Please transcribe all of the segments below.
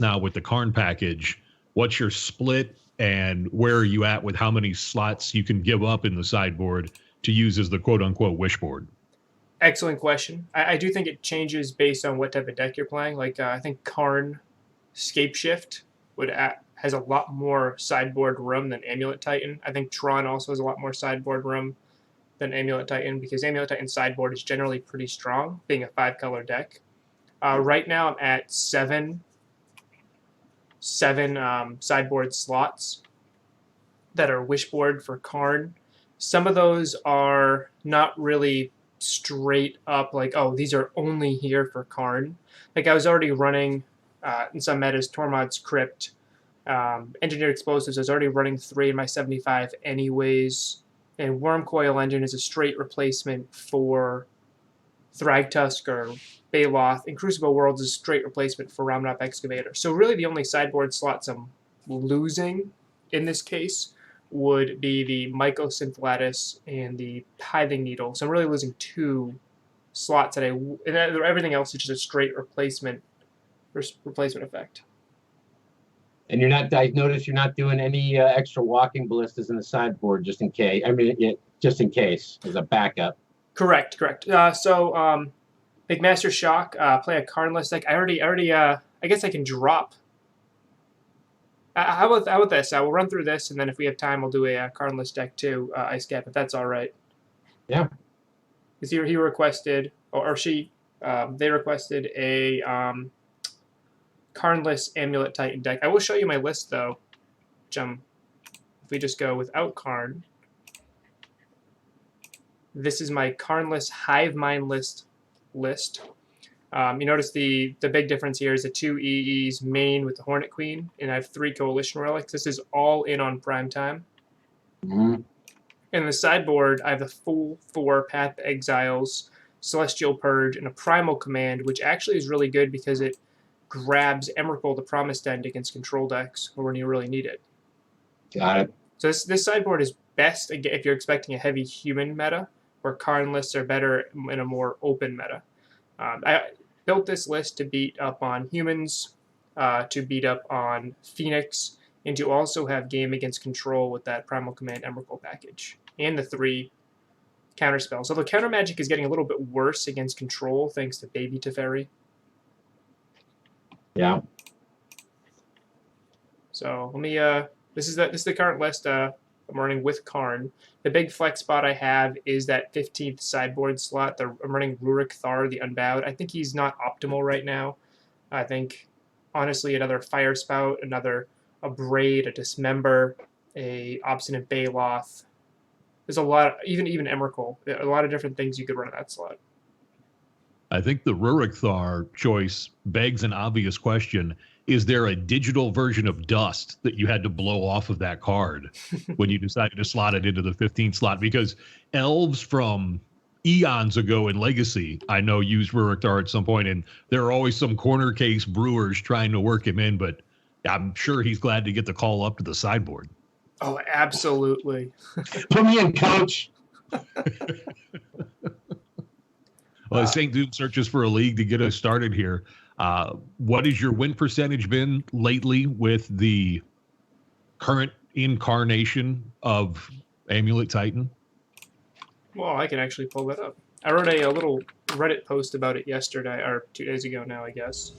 Now with the Karn package, what's your split and where are you at with how many slots you can give up in the sideboard to use as the quote unquote wish board? Excellent question. I do think it changes based on what type of deck you're playing. Like I think Karn Scapeshift has a lot more sideboard room than Amulet Titan. I think Tron also has a lot more sideboard room than Amulet Titan because Amulet Titan's sideboard is generally pretty strong, being a 5-color deck. Right now, I'm at seven sideboard slots that are wishboard for Karn. Some of those are not really straight up like, oh, these are only here for Karn. Like I was already running in some metas Tormod's Crypt, Engineered Explosives. I was already running 3 in my 75 anyways, and Wormcoil Engine is a straight replacement for Thragtusk or Baloth, and Crucible Worlds is a straight replacement for Ramnop Excavator. So really the only sideboard slots I'm losing in this case would be the Mycosynth and the Tithing Needle. So I'm really losing 2 slots and everything else is just a straight replacement effect. And I notice you're not doing any extra walking ballistas in the sideboard just in case. I mean, just in case as a backup. Correct. So Big Master Shock, play a Karnless deck. I guess I can drop. How about this? I will run through this, and then if we have time, we'll do a Karnless deck too, Ice Cap, if that's all right. Yeah. Because he requested, or she, they requested a Karnless Amulet Titan deck. I will show you my list, though. If we just go without Karn, this is my Karnless Hive Mind list. You notice the big difference here is the 2 EEs main with the Hornet Queen, and I have 3 Coalition Relics. This is all in on prime time. Mm-hmm. In the sideboard, I have the full 4 Path Exiles, Celestial Purge, and a Primal Command, which actually is really good because it grabs Emrakul the Promised End against control decks or when you really need it. Got it. So this sideboard is best if you're expecting a heavy human meta, where Karn lists are better in a more open meta. I built this list to beat up on humans, to beat up on Phoenix, and to also have game against control with that Primal Command Emrakul package, and the 3 counter spells. So the counter magic is getting a little bit worse against control thanks to Baby Teferi. Yeah. So let me this is the current list I'm running with Karn. The big flex spot I have is that 15th sideboard slot. I'm running Rurik Thar, the Unbowed. I think he's not optimal right now. I think, honestly, another Fire Spout, a Braid, a Dismember, a Obstinate Baloth. There's a lot, even Emrakul. A lot of different things you could run in that slot. I think the Rurik Thar choice begs an obvious question. Is there a digital version of Dust that you had to blow off of that card when you decided to slot it into the 15th slot? Because elves from eons ago in Legacy, I know, used Rurik Thar at some point, and there are always some corner case brewers trying to work him in, but I'm sure he's glad to get the call up to the sideboard. Oh, absolutely. Put me in, coach. Well, St. Dude searches for a league to get us started here. What has your win percentage been lately with the current incarnation of Amulet Titan? Well, I can actually pull that up. I wrote a little Reddit post about it yesterday, or 2 days ago now, I guess.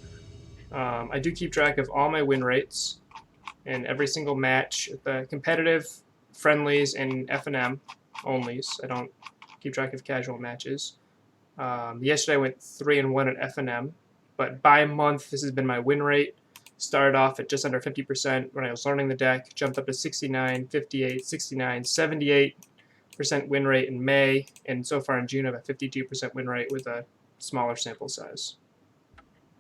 I do keep track of all my win rates and every single match, the competitive, friendlies, and F&M onlys. I don't keep track of casual matches. Yesterday I went 3-1 at F&M, but by month this has been my win rate. Started off at just under 50% when I was learning the deck, jumped up to 69, 58, 69, 78% win rate in May, and so far in June I have a 52% win rate with a smaller sample size.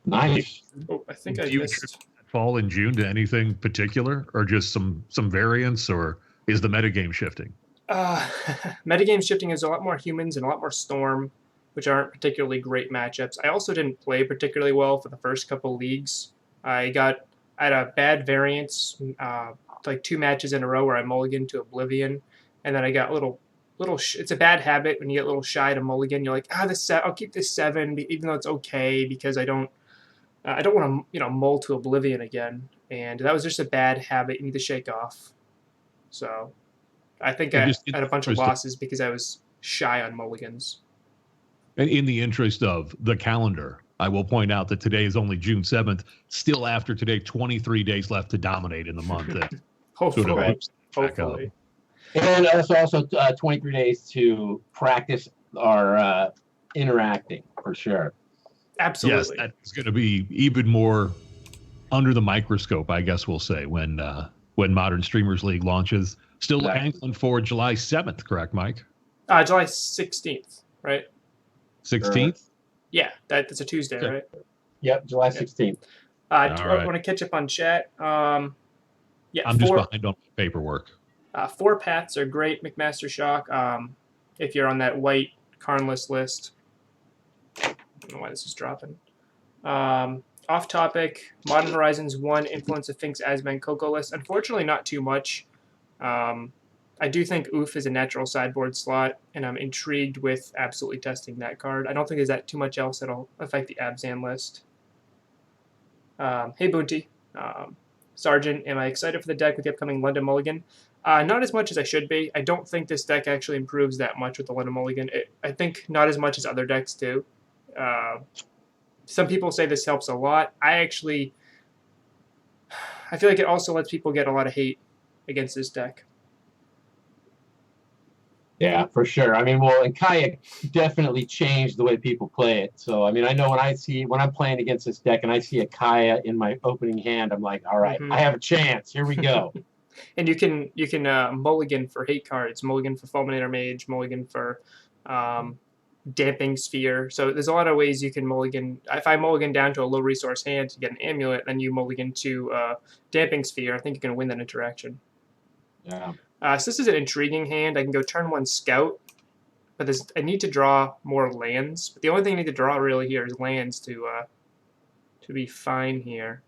Nice. Oh, I think I Do you missed. fall in June to anything particular, or just some variance, or is the metagame shifting? Metagame shifting is a lot more humans and a lot more Storm, which aren't particularly great matchups. I also didn't play particularly well for the first couple leagues. I had a bad variance, like 2 matches in a row where I mulliganed to Oblivion, and then I got a little. It's a bad habit when you get a little shy to mulligan. You're like, I'll keep this 7, even though it's okay because I don't I don't want to, mull to oblivion again, and that was just a bad habit you need to shake off. So, I think And I just in had a the bunch of interest losses because I was shy on mulligans. in the interest of the calendar, I will point out that today is only June 7th. Still after today, 23 days left to dominate in the month. That sort of Hopefully, boosts it back up. hopefully. And also 23 days to practice our interacting for sure. Absolutely. Yes, that's going to be even more under the microscope, I guess we'll say, when Modern Streamers League launches. Still Exactly. angling for July 7th, correct, Mike? July 16th, right? 16th? Yeah, that's a Tuesday, Okay. right? Yep, July 16th. I All right. want to catch up on chat. Yeah, I'm just behind on paperwork. 4 paths are great, McMaster Shock. If you're on that white Karnless list. I don't know why this is dropping. Off topic, Modern Horizons 1, Influence of Finks, Azman, Coco list. Unfortunately, not too much. I do think Oof is a natural sideboard slot, and I'm intrigued with absolutely testing that card. I don't think there's that too much else that'll affect the Abzan list. Hey, Boonty. Sergeant, am I excited for the deck with the upcoming London Mulligan? Not as much as I should be. I don't think this deck actually improves that much with the London Mulligan. I think not as much as other decks do. Some people say this helps a lot. I feel like it also lets people get a lot of hate against this deck. Yeah, for sure. I mean, well, and Kaya definitely changed the way people play it. So, I mean, I know when I'm playing against this deck and I see a Kaya in my opening hand, I'm like, all right, I have a chance. Here we go. And you can mulligan for hate cards, mulligan for Fulminator Mage, mulligan for Damping Sphere. So there's a lot of ways you can mulligan. If I mulligan down to a low resource hand to get an Amulet, then you mulligan to Damping Sphere. I think you can win that interaction. Yeah. So this is an intriguing hand. I can go turn 1 Scout, but I need to draw more lands. But the only thing I need to draw really here is lands to be fine here.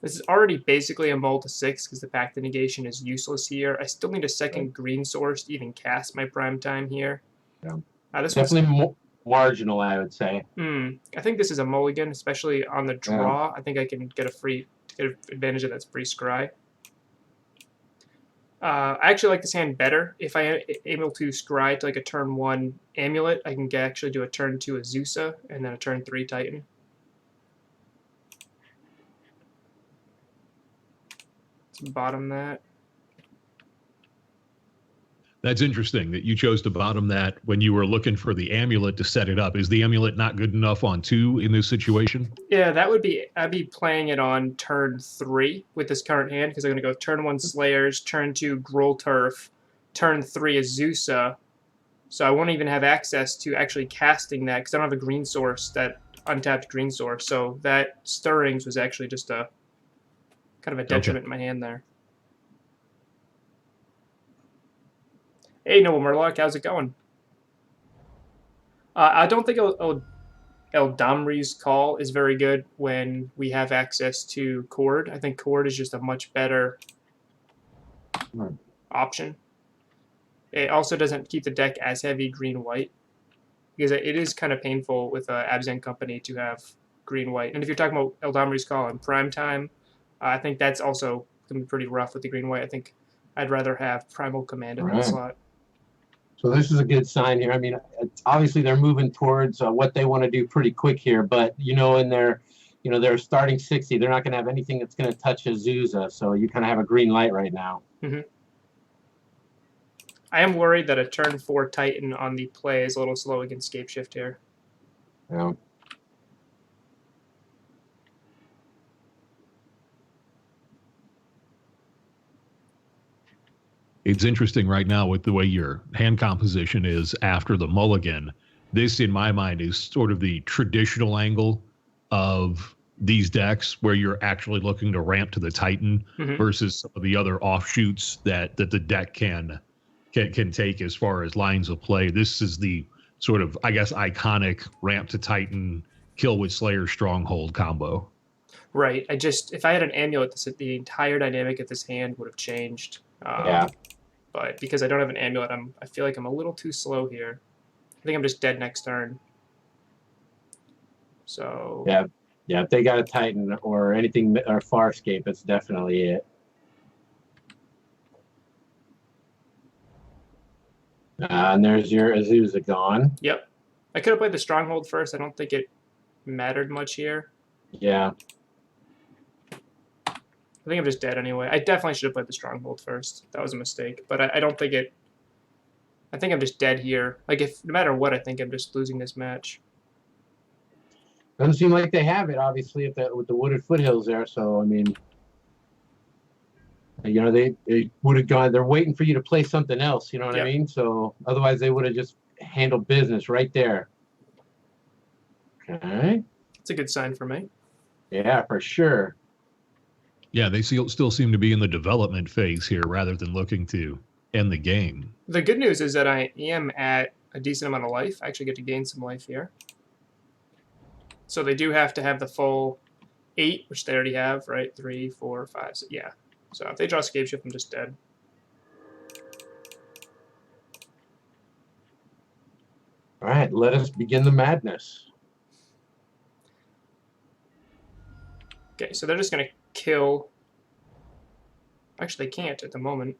This is already basically a mull to 6 because the Pact of Negation is useless here. I still need a second green source to even cast my prime time here. Yeah. This definitely marginal, I would say. I think this is a mulligan, especially on the draw. Yeah. I think I can get advantage of that free scry. I actually like this hand better. If I am able to scry to like a turn 1 Amulet, I can actually do a turn 2 Azusa and then a turn 3 Titan. Let's bottom that. That's interesting that you chose to bottom that when you were looking for the Amulet to set it up. Is the Amulet not good enough on 2 in this situation? Yeah, I'd be playing it on turn 3 with this current hand because I'm going to go turn 1 Slayers, turn 2 Gruul Turf, turn 3 Azusa. So I won't even have access to actually casting that because I don't have a green source, that untapped green source. So that Stirrings was actually just a kind of a detriment in my hand there. Hey, Noble Murloc, how's it going? I don't think Eldamri's Call is very good when we have access to Chord. I think Chord is just a much better option. It also doesn't keep the deck as heavy green-white because it is kind of painful with Abzan Company to have green-white. And if you're talking about Eldamri's Call in prime time, I think that's also going to be pretty rough with the green-white. I think I'd rather have Primal Command in that slot. So this is a good sign here. I mean, obviously they're moving towards what they want to do pretty quick here, but in their starting 60, they're not going to have anything that's going to touch Azusa. So you kind of have a green light right now. Mm-hmm. I am worried that a turn 4 Titan on the play is a little slow against Scapeshift here. Yeah. It's interesting right now with the way your hand composition is after the mulligan. This, in my mind, is sort of the traditional angle of these decks where you're actually looking to ramp to the Titan versus some of the other offshoots that the deck can take as far as lines of play. This is the sort of, I guess, iconic ramp to Titan, kill with Slayer Stronghold combo. Right. If I had an Amulet, the entire dynamic of this hand would have changed. Yeah. But because I don't have an Amulet, I feel like I'm a little too slow here. I think I'm just dead next turn. So Yeah, if they got a Titan or anything or Farscape, it's definitely it. And there's your Azusa gone. Yep. I could have played the Stronghold first. I don't think it mattered much here. Yeah. I think I'm just dead anyway. I definitely should have played the Stronghold first. That was a mistake. But I don't think it... I think I'm just dead here. Like, if no matter what, I think I'm just losing this match. Doesn't seem like they have it, obviously, with the wooded foothills there. So, I mean, you know, they would have gone. They're waiting for you to play something else. You know what I mean? So, otherwise, they would have just handled business right there. Okay. It's a good sign for me. Yeah, for sure. Yeah, they still seem to be in the development phase here rather than looking to end the game. The good news is that I am at a decent amount of life. I actually get to gain some life here. So they do have to have the full 8, which they already have, right? 3, 4, 5, 6, yeah. So if they draw Scape Shift, I'm just dead. All right, let us begin the madness. Okay, so they're just going to kill... Actually, they can't at the moment.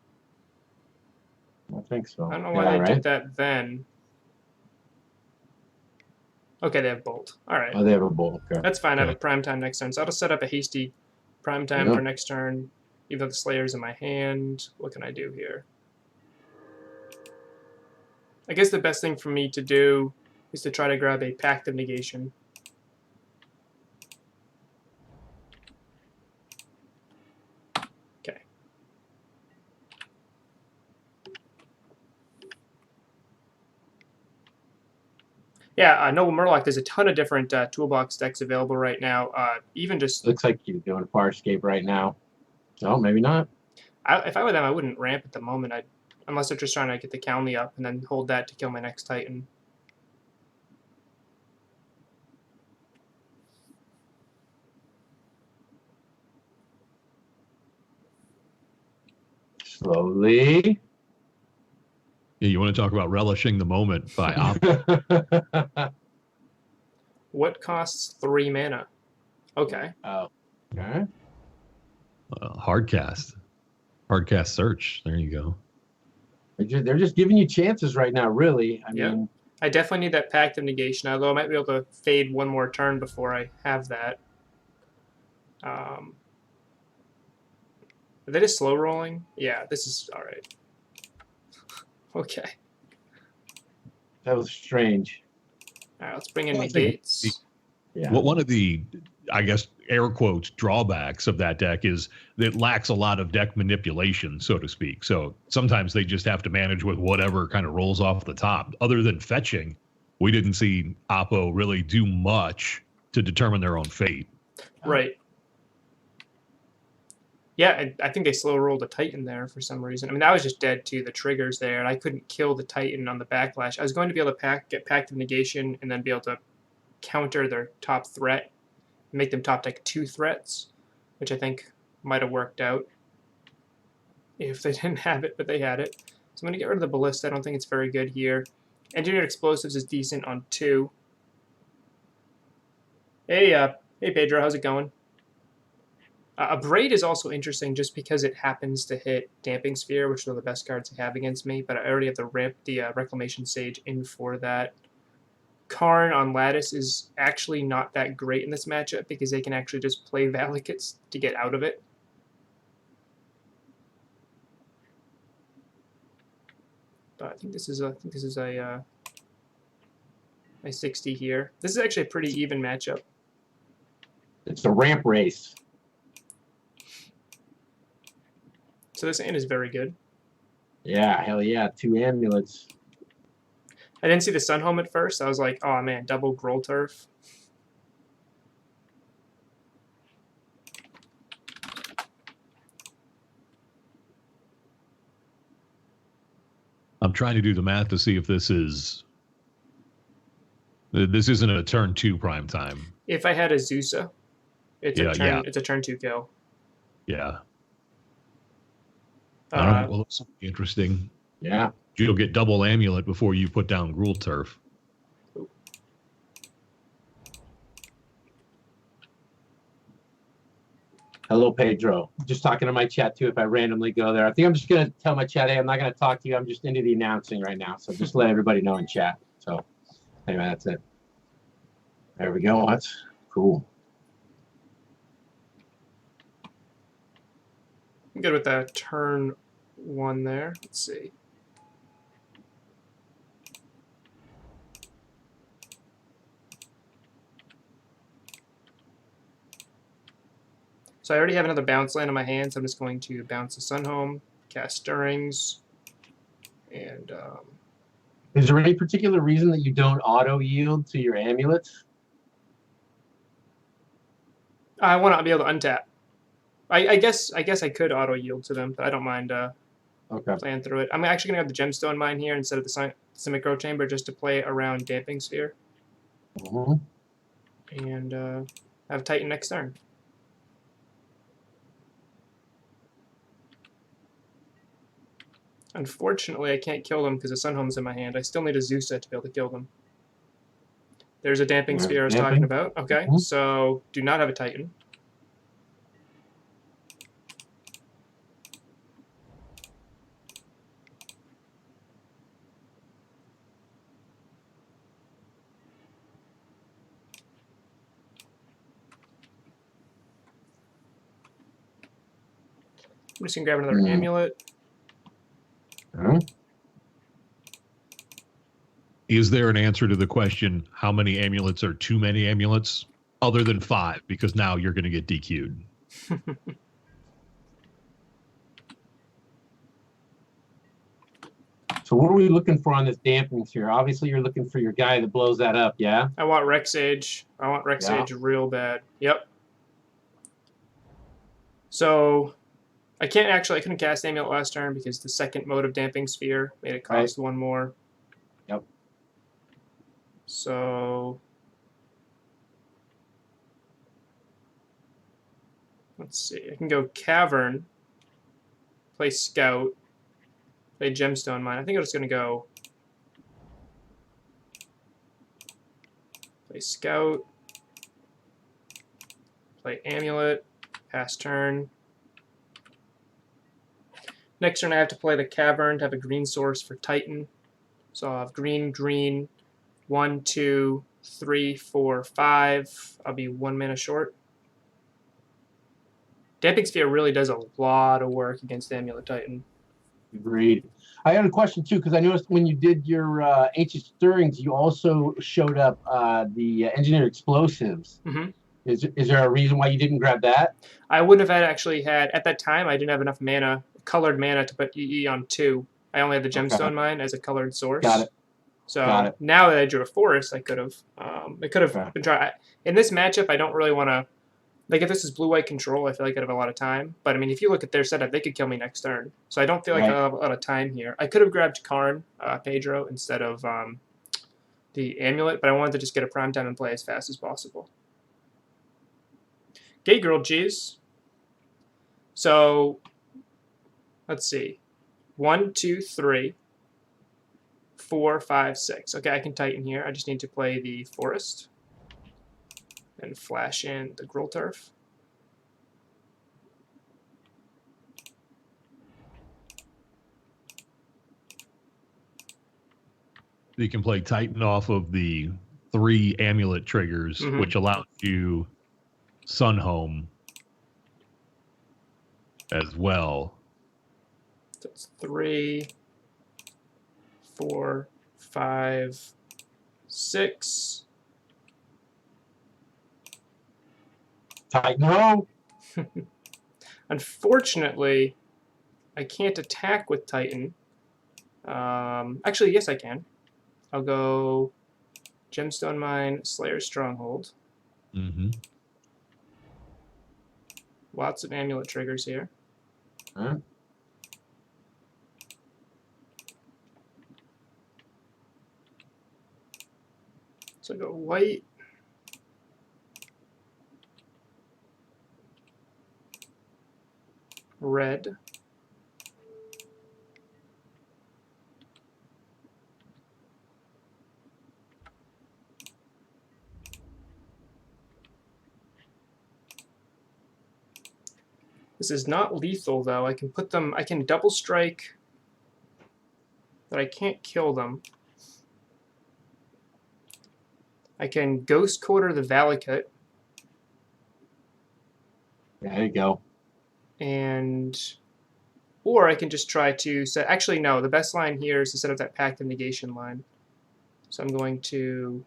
I think so. I don't know why they did that then. Okay, they have Bolt. All right. Oh, they have a bolt. Okay. That's fine. I have a Prime Time next turn. So I'll just set up a hasty Prime Time for next turn. Even though the Slayer's in my hand. What can I do here? I guess the best thing for me to do is to try to grab a Pact of Negation. Okay. Yeah, Noble Murloc, there's a ton of different toolbox decks available right now. Even just... Looks like you're doing Farscape right now. Oh, maybe not. If I were them, I wouldn't ramp at the moment. Unless they're just trying to get the Calmy up and then hold that to kill my next Titan. Slowly. Yeah, you want to talk about relishing the moment by What costs 3 mana? Okay. Oh, okay. Hardcast search. There you go. They're just giving you chances right now, really. I mean, I definitely need that Pact of Negation, although I might be able to fade one more turn before I have that. Are they just slow rolling? Yeah, this is all right. Okay. that was strange. All right, let's bring in negates. Yeah. Well, one of the, I guess, air quotes drawbacks of that deck is that it lacks a lot of deck manipulation, so to speak. So sometimes they just have to manage with whatever kind of rolls off the top. Other than fetching, we didn't see Oppo really do much to determine their own fate. Right. Yeah, I think they slow rolled a Titan there for some reason. I mean, that was just dead too. The triggers there, and I couldn't kill the Titan on the backlash. I was going to be able to get Pact of Negation and then be able to counter their top threat, make them top deck 2 threats, which I think might have worked out if they didn't have it, but they had it. So I'm going to get rid of the Ballista. I don't think it's very good here. Engineered Explosives is decent on 2. Hey Pedro, how's it going? A Braid is also interesting just because it happens to hit Damping Sphere, which are the best cards I have against me, but I already have the Reclamation Sage in for that. Karn on Lattice is actually not that great in this matchup because they can actually just play Valakuts to get out of it. But I think this is a 60 here. This is actually a pretty even matchup. It's a ramp race. So this hand is very good. Yeah, hell yeah. 2 amulets. I didn't see the Sunhome at first. I was like, oh man, double Growl Turf. I'm trying to do the math to see if this isn't a turn 2 prime time. If I had a Zusa, it's a turn 2 kill. Yeah. I don't know. Well, it's interesting. Yeah. You'll get double Amulet before you put down Gruul Turf. Hello, Pedro. Just talking to my chat too. If I randomly go there, I think I'm just gonna tell my chat, hey, I'm not gonna talk to you. I'm just into the announcing right now. So just let everybody know in chat. So anyway, that's it. There we go. That's cool. I'm good with that turn 1 there. Let's see. So I already have another bounce land in my hand, so I'm just going to bounce the Sunhome, cast Stirrings, and Is there any particular reason that you don't auto yield to your amulets? I want to be able to untap. I guess I could auto yield to them, but I don't mind playing through it. I'm actually gonna have the Gemstone Mine here instead of the Synchro Chamber just to play around Damping Sphere, and have Titan next turn. Unfortunately, I can't kill them because the Sunhome's in my hand. I still need a Zeusa to be able to kill them. There's a Damping Sphere I was talking about. Okay, so do not have a Titan. I'm just going to grab another Amulet. Is there an answer to the question, how many amulets are too many amulets? Other than 5, because now you're going to get DQ'd. So what are we looking for on this dampening sphere? Obviously, you're looking for your guy that blows that up, yeah? I want Rexage. I want Rexage real bad. Yep. So I couldn't cast Amulet last turn because the second mode of Damping Sphere made it cost 1 more. Yep. So let's see. I can go Cavern, play Scout, play Gemstone Mine. I think I'm just going to go play Scout, play Amulet, pass turn. Next turn I have to play the Cavern to have a green source for Titan. So I'll have green, green, 1, 2, 3, 4, 5. I'll be 1 mana short. Damping Sphere really does a lot of work against the Amulet Titan. Agreed. I had a question too, because I noticed when you did your Ancient Stirrings, you also showed up the Engineered Explosives. Is there a reason why you didn't grab that? I wouldn't have actually had, at that time, I didn't have enough mana, colored mana to put EE on 2. I only had the Gemstone Mine as a colored source. Got it. So now that I drew a forest, I could have been trying. In this matchup, I don't really want to, like if this is blue-white control, I feel like I'd have a lot of time. But I mean, if you look at their setup, they could kill me next turn. So I don't feel like I have a lot of time here. I could have grabbed Karn, Pedro, instead of the Amulet, but I wanted to just get a prime time and play as fast as possible. Gay Girl Cheese. So let's see. 1, 2, 3, 4, 5, 6. Okay, I can Titan here. I just need to play the Forest and flash in the Gruul Turf. You can play Titan off of the 3 Amulet triggers, which allows you Sunhome as well. So it's 3, 4, 5, 6. Titan home. Unfortunately, I can't attack with Titan. Actually, yes, I can. I'll go Gemstone Mine, Slayer's Stronghold. Lots of Amulet triggers here. So I go white. Red. This is not lethal, though. I can put them... I can double strike, but I can't kill them. I can Ghost Quarter the Valakut. There you go. And... Or I can just try to set... Actually, no. The best line here is to set up that Pact of Negation line. So I'm going to...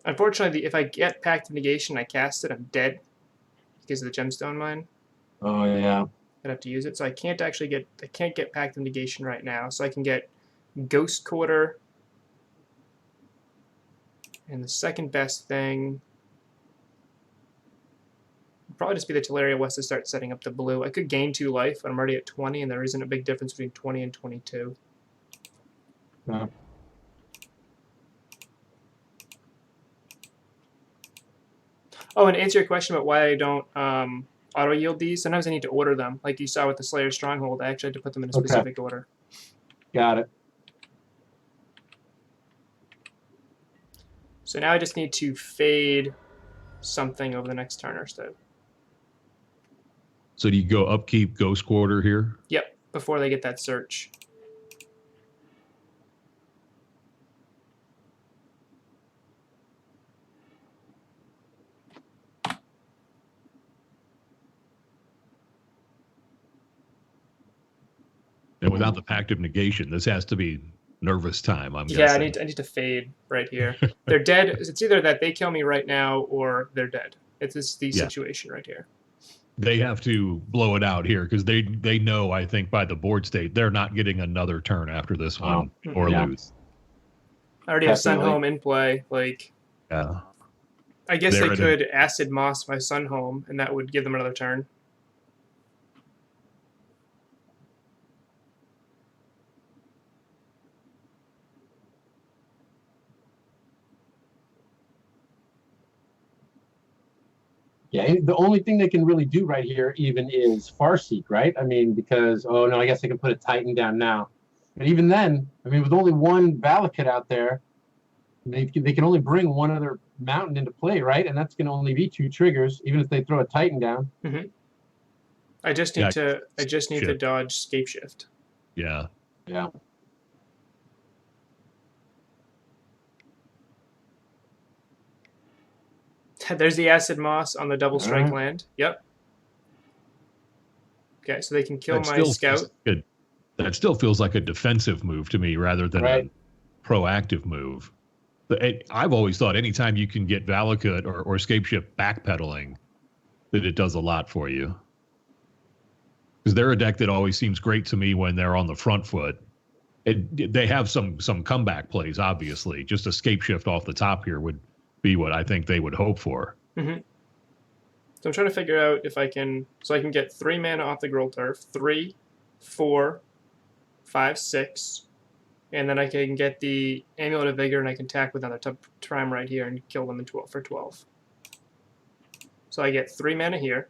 Unfortunately, if I get Pact of Negation, I cast it, I'm dead because of the Gemstone Mine. Oh yeah. I'd have to use it, so I can't actually get. I can't get Pact of Negation right now, so I can get Ghost Quarter. And the second best thing would probably just be the Teleria West to start setting up the blue. I could gain 2 life, but I'm already at 20, and there isn't a big difference between 20 and 22. Yeah. Oh, and to answer your question about why I don't auto yield these, sometimes I need to order them. Like you saw with the Slayer Stronghold, I actually had to put them in a specific order. Got it. So now I just need to fade something over the next turn or so. So do you go upkeep Ghost Quarter here? Yep, before they get that search. And without the Pact of Negation, this has to be nervous time, I'm Yeah, guessing. I need to fade right here. They're dead. It's either that they kill me right now or they're dead. It's the situation right here. They have to blow it out here because they know, I think, by the board state, they're not getting another turn after this one or lose. I already have Sunhome in play. Like, yeah. I guess they could Acid Moss my Sunhome, and that would give them another turn. Yeah, the only thing they can really do right here even is Farseek, right? I mean, because, oh no, I guess they can put a Titan down now. But even then, I mean, with only one Valakut out there, they can only bring one other mountain into play, right? And that's going to only be 2 triggers, even if they throw a Titan down. Mm-hmm. I just need to dodge Scape Shift. Yeah. Yeah. There's the Acid Moss on the double strike land. Yep. Okay, so they can kill my scout. That still feels like a defensive move to me rather than a proactive move. I've always thought anytime you can get Valakut or Scapeship backpedaling, that it does a lot for you. Because they're a deck that always seems great to me when they're on the front foot. They have some comeback plays, obviously. Just a Scapeshift off the top here would be what I think they would hope for. Mm-hmm. So I'm trying to figure out if I can... So I can get 3 mana off the Gruul Turf. 3, 4, 5, 6. And then I can get the Amulet of Vigor, and I can attack with another Trime right here and kill them in 12 for 12. So I get 3 mana here.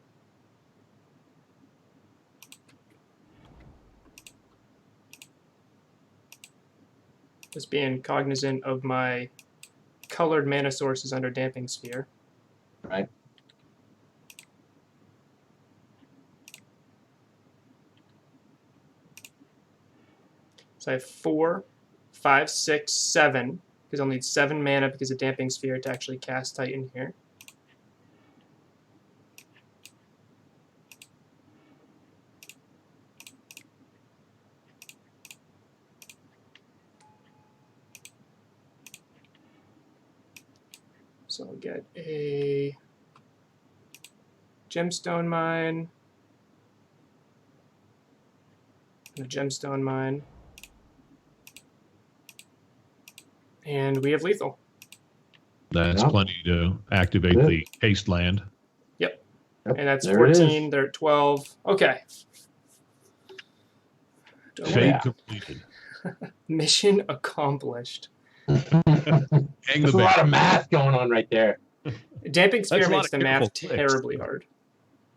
Just being cognizant of my colored mana sources under Damping Sphere. Right. So I have 4, 5, 6, 7, because I'll need 7 mana because of Damping Sphere to actually cast Titan here. So I'll get a Gemstone Mine, and a Gemstone Mine, and we have lethal. That's plenty to activate the haste land. Yep. And that's 14, they're at 12. Okay. Fade completed. Mission accomplished. There's a lot of math going on right there. Damping Sphere makes the math terribly hard.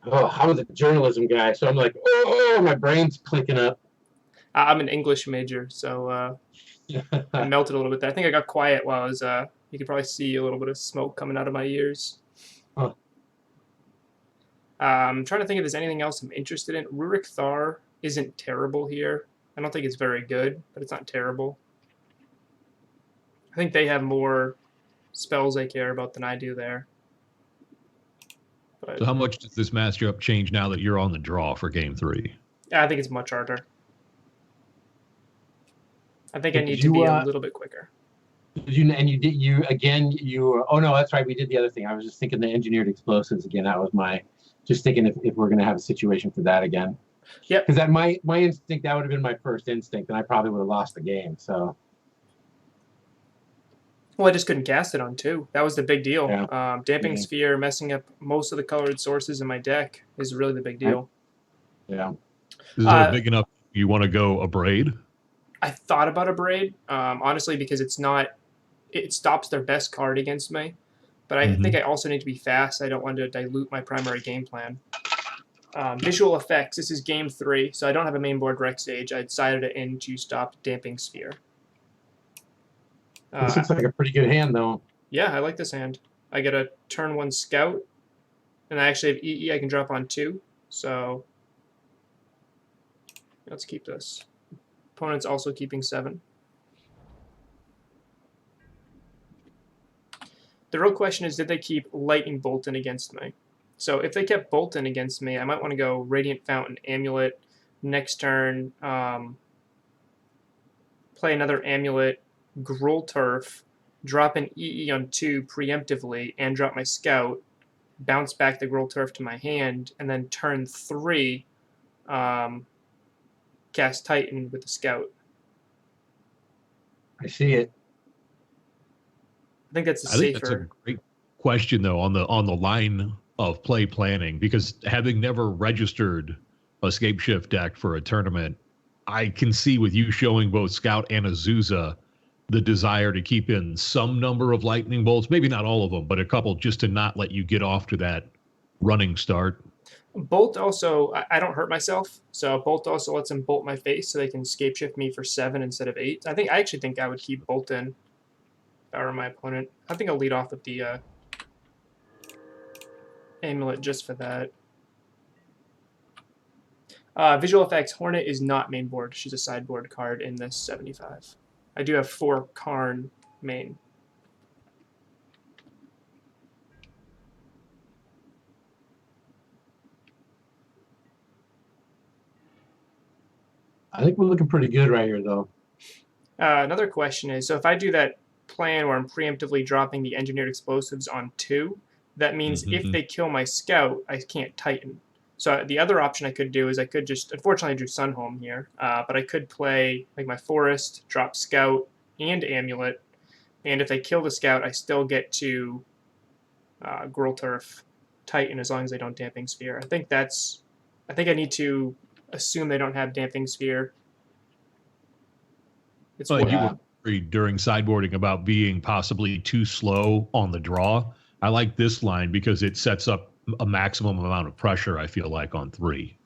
Oh, I was a journalism guy, so I'm like, oh, my brain's clicking up. I'm an English major, so I melted a little bit there. I think I got quiet while I was You can probably see a little bit of smoke coming out of my ears. Huh. I'm trying to think if there's anything else I'm interested in. Rurik Thar isn't terrible here. I don't think it's very good, but it's not terrible. I think they have more spells I care about than I do there. But So how much does this matchup change now that you're on the draw for game 3? I think it's much harder. I think I need to be a little bit quicker. Oh no, that's right. We did the other thing. I was just thinking the engineered explosives again. That was just thinking if we're going to have a situation for that again. Yep. Because that my instinct, that would have been my first instinct, and I probably would have lost the game. So. Well, I just couldn't cast it on 2. That was the big deal. Yeah. Damping Sphere messing up most of the colored sources in my deck is really the big deal. Yeah. Is it big enough you want to go a braid? I thought about a braid, honestly, because it stops their best card against me. But I think I also need to be fast. I don't want to dilute my primary game plan. Visual effects. This is game 3, so I don't have a main board rec stage. I decided to end to stop Damping Sphere. This looks like a pretty good hand, though. Yeah, I like this hand. I get a turn 1 scout, and I actually have EE I can drop on 2. So let's keep this. Opponent's also keeping 7. The real question is, did they keep Lightning Bolton against me? So if they kept Bolton against me, I might want to go Radiant Fountain, Amulet. Next turn, play another Amulet, Gruul Turf, drop an EE on 2 preemptively, and drop my Scout, bounce back the Gruul Turf to my hand, and then turn 3, cast Titan with the Scout. I see it. I think that's I think that's a great question, though, on the line of play planning, because having never registered a Scape Shift deck for a tournament, I can see with you showing both Scout and Azusa the desire to keep in some number of lightning bolts, maybe not all of them, but a couple, just to not let you get off to that running start. Bolt also, I don't hurt myself, so Bolt also lets them bolt my face so they can Scape Shift me for 7 instead of 8. I actually think I would keep Bolt in if I were my opponent. I think I'll lead off with the Amulet just for that. Visual effects. Hornet is not main board. She's a sideboard card in this 75. I do have 4 Karn main. I think we're looking pretty good right here, though. Another question is, so if I do that plan where I'm preemptively dropping the engineered explosives on 2, that means if they kill my Scout, I can't Titan. So the other option I could do is I could just, unfortunately I drew Sunhome here, but I could play like my Forest, drop Scout and Amulet, and if they kill the Scout, I still get to Gruul Turf, Titan, as long as they don't Damping Sphere. I think I need to assume they don't have Damping Sphere. It's you were worried during sideboarding about being possibly too slow on the draw. I like this line because it sets up a maximum amount of pressure, I feel like, on 3.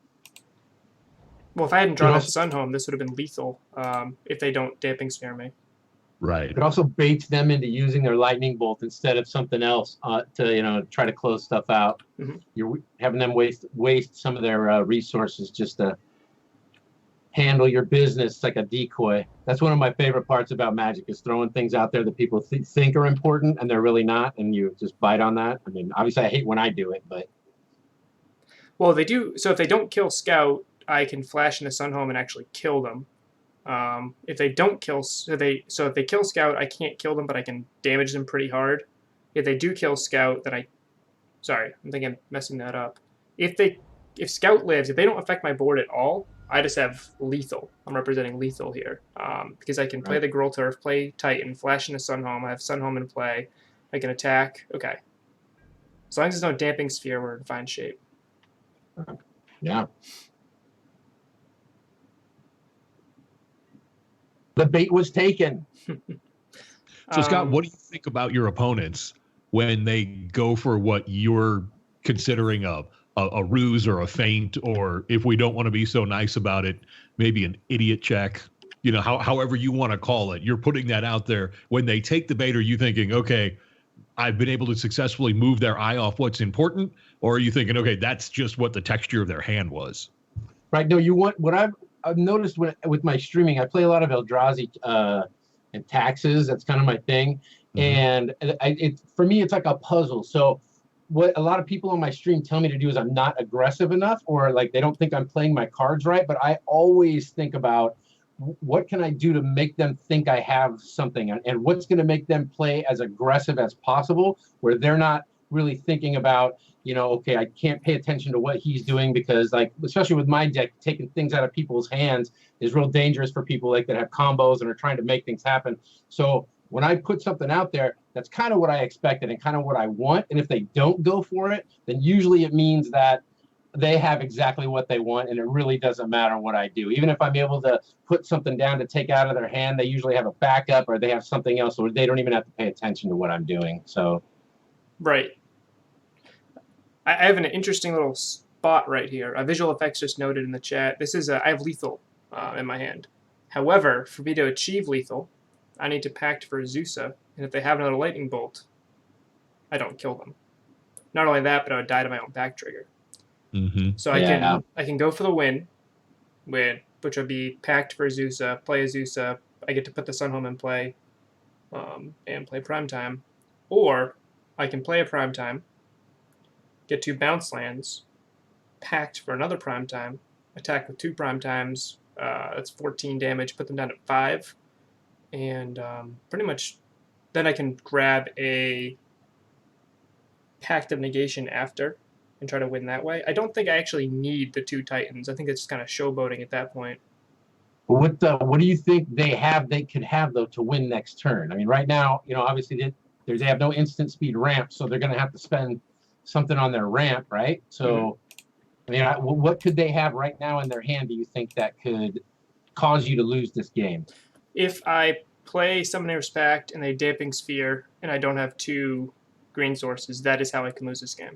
Well, if I hadn't drawn Sunhome, this would have been lethal if they don't Damping Sphere me. Right. It also baits them into using their Lightning Bolt instead of something else to try to close stuff out. You're having them waste some of their resources just to handle your business like a decoy. That's one of my favorite parts about Magic, is throwing things out there that people think are important and they're really not, and you just bite on that. I mean, obviously I hate when I do it, but well, they do. So if they don't kill Scout, I can flash into Sunhome and actually kill them. If they don't kill, so if they kill Scout, I can't kill them, but I can damage them pretty hard. If they do kill Scout, then sorry, I think I'm messing that up. If Scout lives, if they don't affect my board at all, I just have lethal. I'm representing lethal here because I can play the Gruul Turf, play Titan, flash into Sunhome. I have Sunhome in play. I can attack. Okay. As long as there's no Damping Sphere, we're in fine shape. Yeah. The bait was taken. So, Scott, what do you think about your opponents when they go for what you're considering a ruse or a feint, or if we don't want to be so nice about it, maybe an idiot check? however you want to call it. You're putting that out there. When they take the bait, are you thinking, okay, I've been able to successfully move their eye off what's important? Or are you thinking, okay, that's just what the texture of their hand was? Right. No, you want what I've noticed with my streaming, I play a lot of Eldrazi and taxes. That's kind of my thing. And for me, it's like a puzzle. So what a lot of people on my stream tell me to do is I'm not aggressive enough, or like they don't think I'm playing my cards right. But I always think about what can I do to make them think I have something, and what's going to make them play as aggressive as possible, where they're not really thinking about, okay, I can't pay attention to what he's doing, because like, especially with my deck, taking things out of people's hands is real dangerous for people like that have combos and are trying to make things happen. So when I put something out there, that's kind of what I expected and kind of what I want. And if they don't go for it, then usually it means that they have exactly what they want, and it really doesn't matter what I do. Even if I'm able to put something down to take out of their hand, they usually have a backup, or they have something else, or they don't even have to pay attention to what I'm doing. So, right. I have an interesting little spot right here. Visual Effects just noted in the chat. This is I have lethal in my hand. However, for me to achieve lethal, I need to pact for Azusa, and if they have another lightning bolt, I don't kill them. Not only that, but I would die to my own pact trigger. So I can go for the win, which would be pact for Azusa, play Azusa. I get to put the Sunhome in play, and play Primetime, or I can play a Primetime, get 2 bounce lands, pact for another Primetime, attack with 2 Primetimes. That's 14 damage. Put them down at 5, and pretty much then I can grab a Pact of Negation after and try to win that way. I don't think I actually need the 2 Titans. I think it's just kind of showboating at that point. What do you think they could have though to win next turn? I mean, right now, obviously they have no instant speed ramp, so they're going to have to spend something on their ramp, right? So, I mean, what could they have right now in their hand, do you think, that could cause you to lose this game? If I play Summoner's Pact and a Damping Sphere, and I don't have 2 green sources, that is how I can lose this game.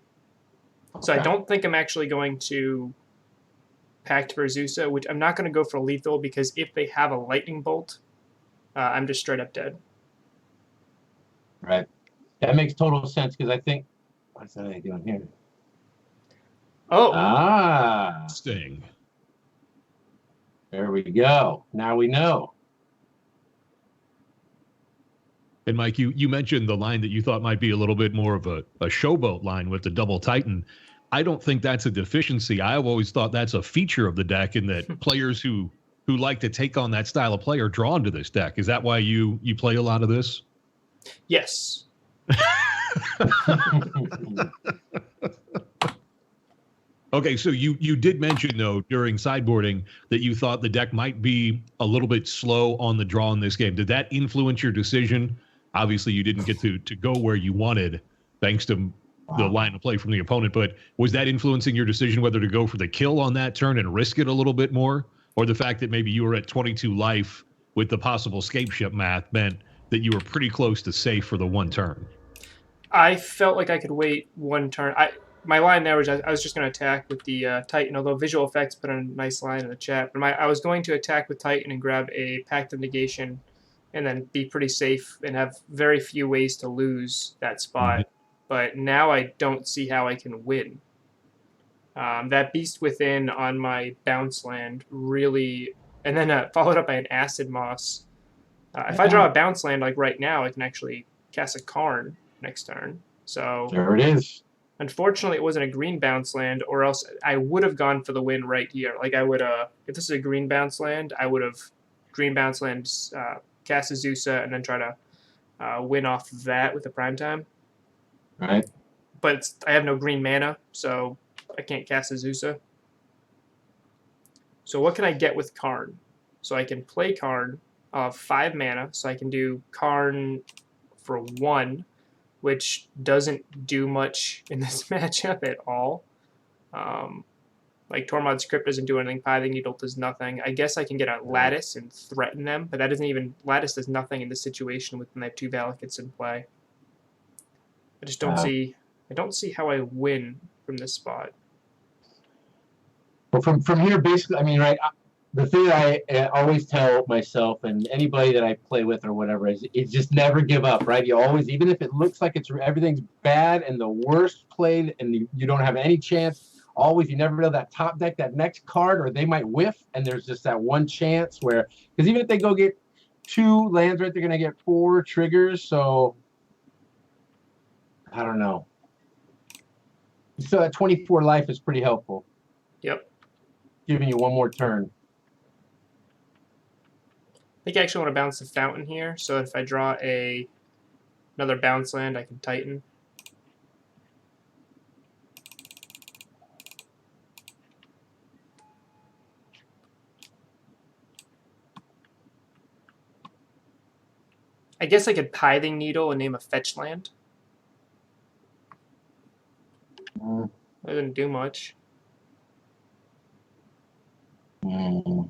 So I don't think I'm actually going to Pact for Azusa, which I'm not going to go for lethal, because if they have a lightning bolt, I'm just straight up dead. Right. That makes total sense, because I think, what's that doing here? Oh. Sting. There we go. Now we know. And Mike, you mentioned the line that you thought might be a little bit more of a showboat line with the double Titan. I don't think that's a deficiency. I've always thought that's a feature of the deck, in that players who like to take on that style of play are drawn to this deck. Is that why you play a lot of this? Yes. Okay, so you did mention, though, during sideboarding that you thought the deck might be a little bit slow on the draw in this game. Did that influence your decision? Obviously, you didn't get to go where you wanted, thanks to the line of play from the opponent, but was that influencing your decision whether to go for the kill on that turn and risk it a little bit more? Or the fact that maybe you were at 22 life with the possible scape ship math meant that you were pretty close to safe for the 1 turn? I felt like I could wait 1 turn. My line there was I was just going to attack with the Titan, although Visual Effects put a nice line in the chat. But I was going to attack with Titan and grab a Pact of Negation, and then be pretty safe and have very few ways to lose that spot. But now I don't see how I can win. That Beast Within on my bounce land really, and then followed up by an Acid Moss. If I draw a bounce land like right now, I can actually cast a Karn next turn. So there it is. Unfortunately, it wasn't a green bounce land, or else I would have gone for the win right here. Like I would, if this is a green bounce land, I would have green bounce land, cast Azusa, and then try to win off of that with the Primetime. Right. But I have no green mana, so I can't cast Azusa. So what can I get with Karn? So I can play Karn of 5 mana, so I can do Karn for 1, which doesn't do much in this matchup at all. Like Tormod's Crypt doesn't do anything, Pithing Needle does nothing. I guess I can get a Lattice and threaten them, but that doesn't even, Lattice does nothing in this situation when I have 2 Valakutes in play. I just don't see, I don't see how I win from this spot. Well, from here, basically, I mean, right, the thing I always tell myself and anybody that I play with or whatever is just never give up, right? You always, even if it looks like everything's bad and the worst played and you don't have any chance, always, you never know that top deck, that next card, or they might whiff, and there's just that one chance where, because even if they go get 2 lands, right, they're going to get 4 triggers, so I don't know. So that 24 life is pretty helpful. Yep. Giving you one more turn. I think I actually want to bounce the fountain here, so if I draw another bounce land, I can Titan. I guess I could Pithing Needle and name a fetch land. That didn't do much. Mm.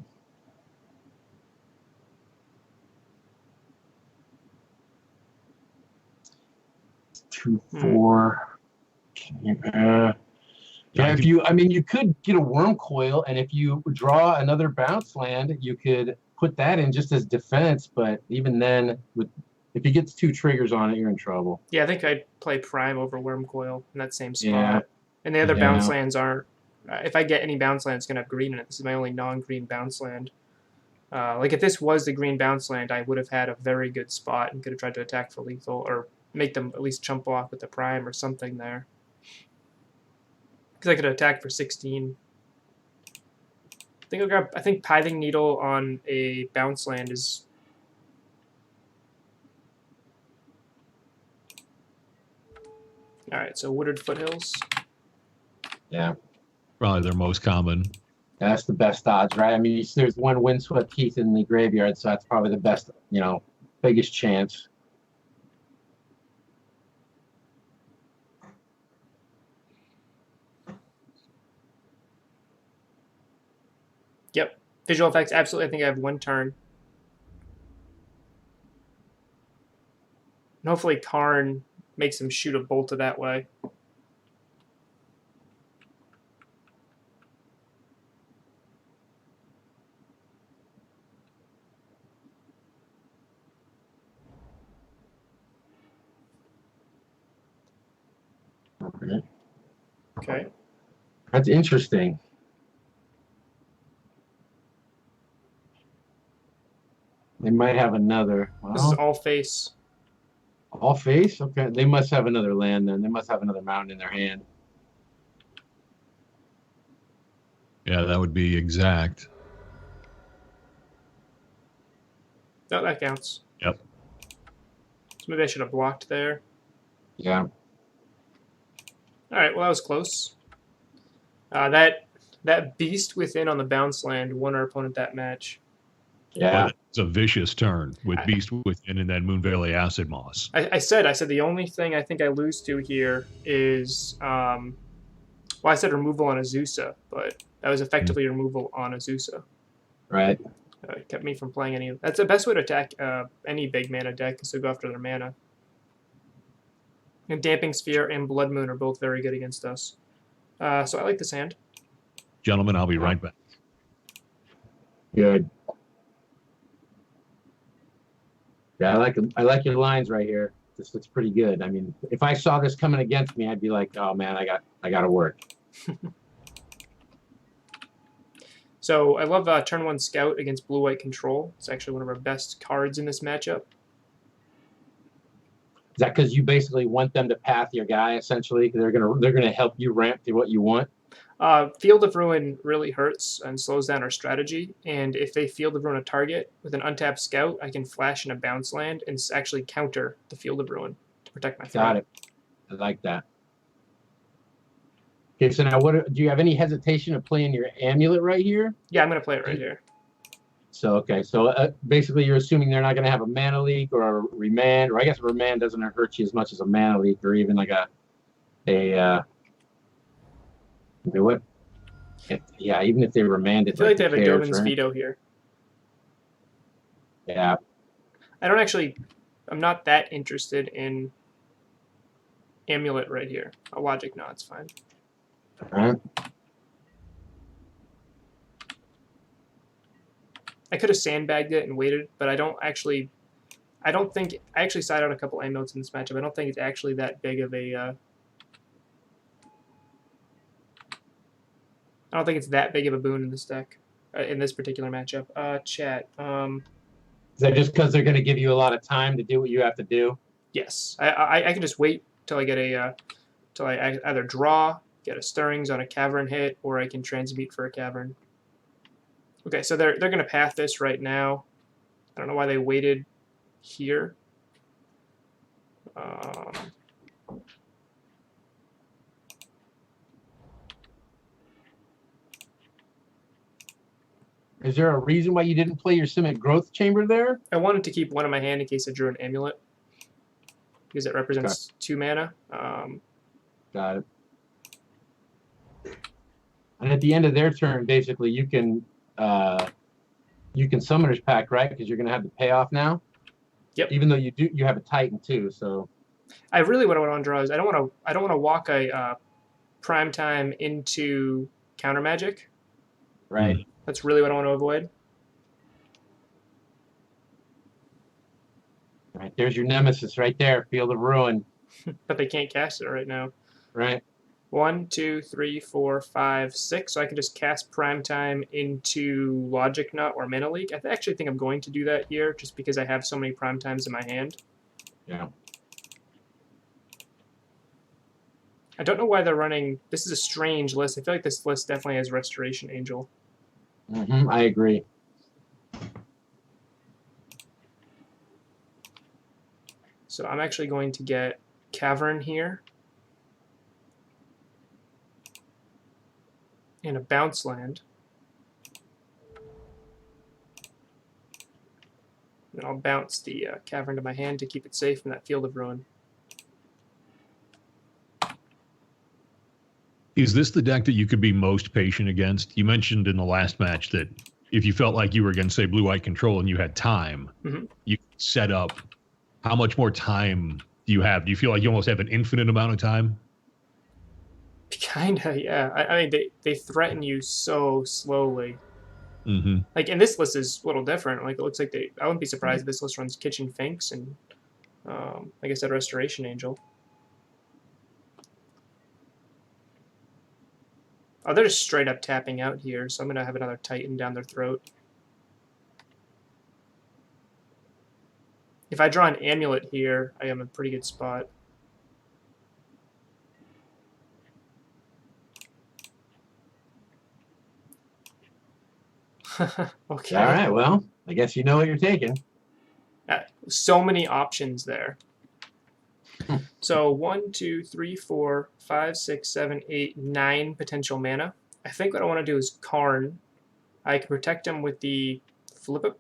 2/4. Yeah, if you, I mean, you could get a worm coil, and if you draw another bounce land, you could put that in just as defense. But even then, if he gets 2 triggers on it, you're in trouble. Yeah, I think I'd play Prime over Worm Coil in that same spot. Yeah. And the other bounce lands aren't. If I get any bounce land, it's going to have green in it. This is my only non-green bounce land. Like if this was the green bounce land, I would have had a very good spot and could have tried to attack for lethal or make them at least chump block with the Prime or something there. Because I could attack for 16. I think Pithing Needle on a bounce land is. All right, so Wooded Foothills. Yeah. Probably their most common. That's the best odds, right? I mean, there's 1 Windswept Heath in the graveyard, so that's probably the best, biggest chance. Yep. Visual effects, absolutely. I think I have 1 turn. And hopefully Karn makes him shoot a bolter that way. Okay. That's interesting. They might have another. Well, This is all face. All face? Okay. They must have another land then. They must have another mountain in their hand. Yeah, that would be exact. No, that counts. Yep. So maybe I should have blocked there. Yeah. All right, well, that was close. That Beast Within on the bounce land won our opponent that match. Yeah. It's a vicious turn with Beast Within and then Moon Valley Acid Moss. I said the only thing I think I lose to here is, well, I said removal on Azusa, but that was effectively removal on Azusa. Right. It kept me from playing any. That's the best way to attack any big mana deck, is to go after their mana. And Damping Sphere and Blood Moon are both very good against us. So I like this hand. Gentlemen, I'll be right back. Good. Yeah, I like your lines right here. This looks pretty good. I mean, if I saw this coming against me, I'd be like, oh man, I got to work. So I love turn 1 Scout against Blue-White Control. It's actually one of our best cards in this matchup. Is that because you basically want them to path your guy essentially? They're gonna help you ramp to what you want. Field of Ruin really hurts and slows down our strategy. And if they Field of Ruin a target with an untapped Scout, I can flash in a bounce land and actually counter the Field of Ruin to protect my threat. Got it. I like that. Okay, so now do you have any hesitation of playing your Amulet right here? Yeah, I'm going to play it right here. So, okay, so basically you're assuming they're not going to have a mana leak or a remand, or I guess a remand doesn't hurt you as much as a mana leak or even like what? Yeah, even if they remand it. I feel like they have a Dovin's right? Veto here. Yeah. I'm not that interested in Amulet right here. A Logic, no, it's fine. I could have sandbagged it and waited, but I don't think I actually side out a couple amulets in this matchup. I don't think it's actually that big of a I don't think it's that big of a boon in this deck, in this particular matchup. Chat. Is that just because they're going to give you a lot of time to do what you have to do? Yes, I can just wait till I get a till I either draw, get a stirrings on a cavern hit, or I can transmute for a cavern. Okay, so they're going to path this right now. I don't know why they waited here. Is there a reason why you didn't play your Simic Growth Chamber there? I wanted to keep one in my hand in case I drew an amulet, because it represents 2 mana. Got it. And at the end of their turn, basically, you can Summoner's Pact, right? Because you're going to have the payoff now. Yep. Even though you have a Titan too, so. I really what I want to draw is I don't want to walk a prime time into counter magic. Right. That's really what I want to avoid. Right. There's your nemesis right there, Field of Ruin. But they can't cast it right now. Right. 1, 2, 3, 4, 5, 6. So I can just cast prime time into Logic Nut or Mana Leak. I actually think I'm going to do that here, just because I have so many prime times in my hand. Yeah. I don't know why they're running. This is a strange list. I feel like this list definitely has Restoration Angel. I agree. So I'm actually going to get Cavern here. And a bounce land. And I'll bounce the Cavern to my hand to keep it safe from that Field of Ruin. Is this the deck that you could be most patient against? You mentioned in the last match that if you felt like you were against, say, blue-white control and you had time, you could set up. How much more time do you have? Do you feel like you almost have an infinite amount of time? Kinda, yeah. I mean, they threaten you so slowly. Mm-hmm. Like, and this list is a little different. Like, it looks like I wouldn't be surprised if this list runs Kitchen Finks and, like I said, Restoration Angel. Oh, they're just straight up tapping out here, so I'm going to have another Titan down their throat. If I draw an Amulet here, I am in a pretty good spot. Okay. All right, well, I guess you know what you're taking. So many options there. So 1, 2, 3, 4, 5, 6, 7, 8, 9 potential mana. I think what I want to do is Karn. I can protect him with the flip up,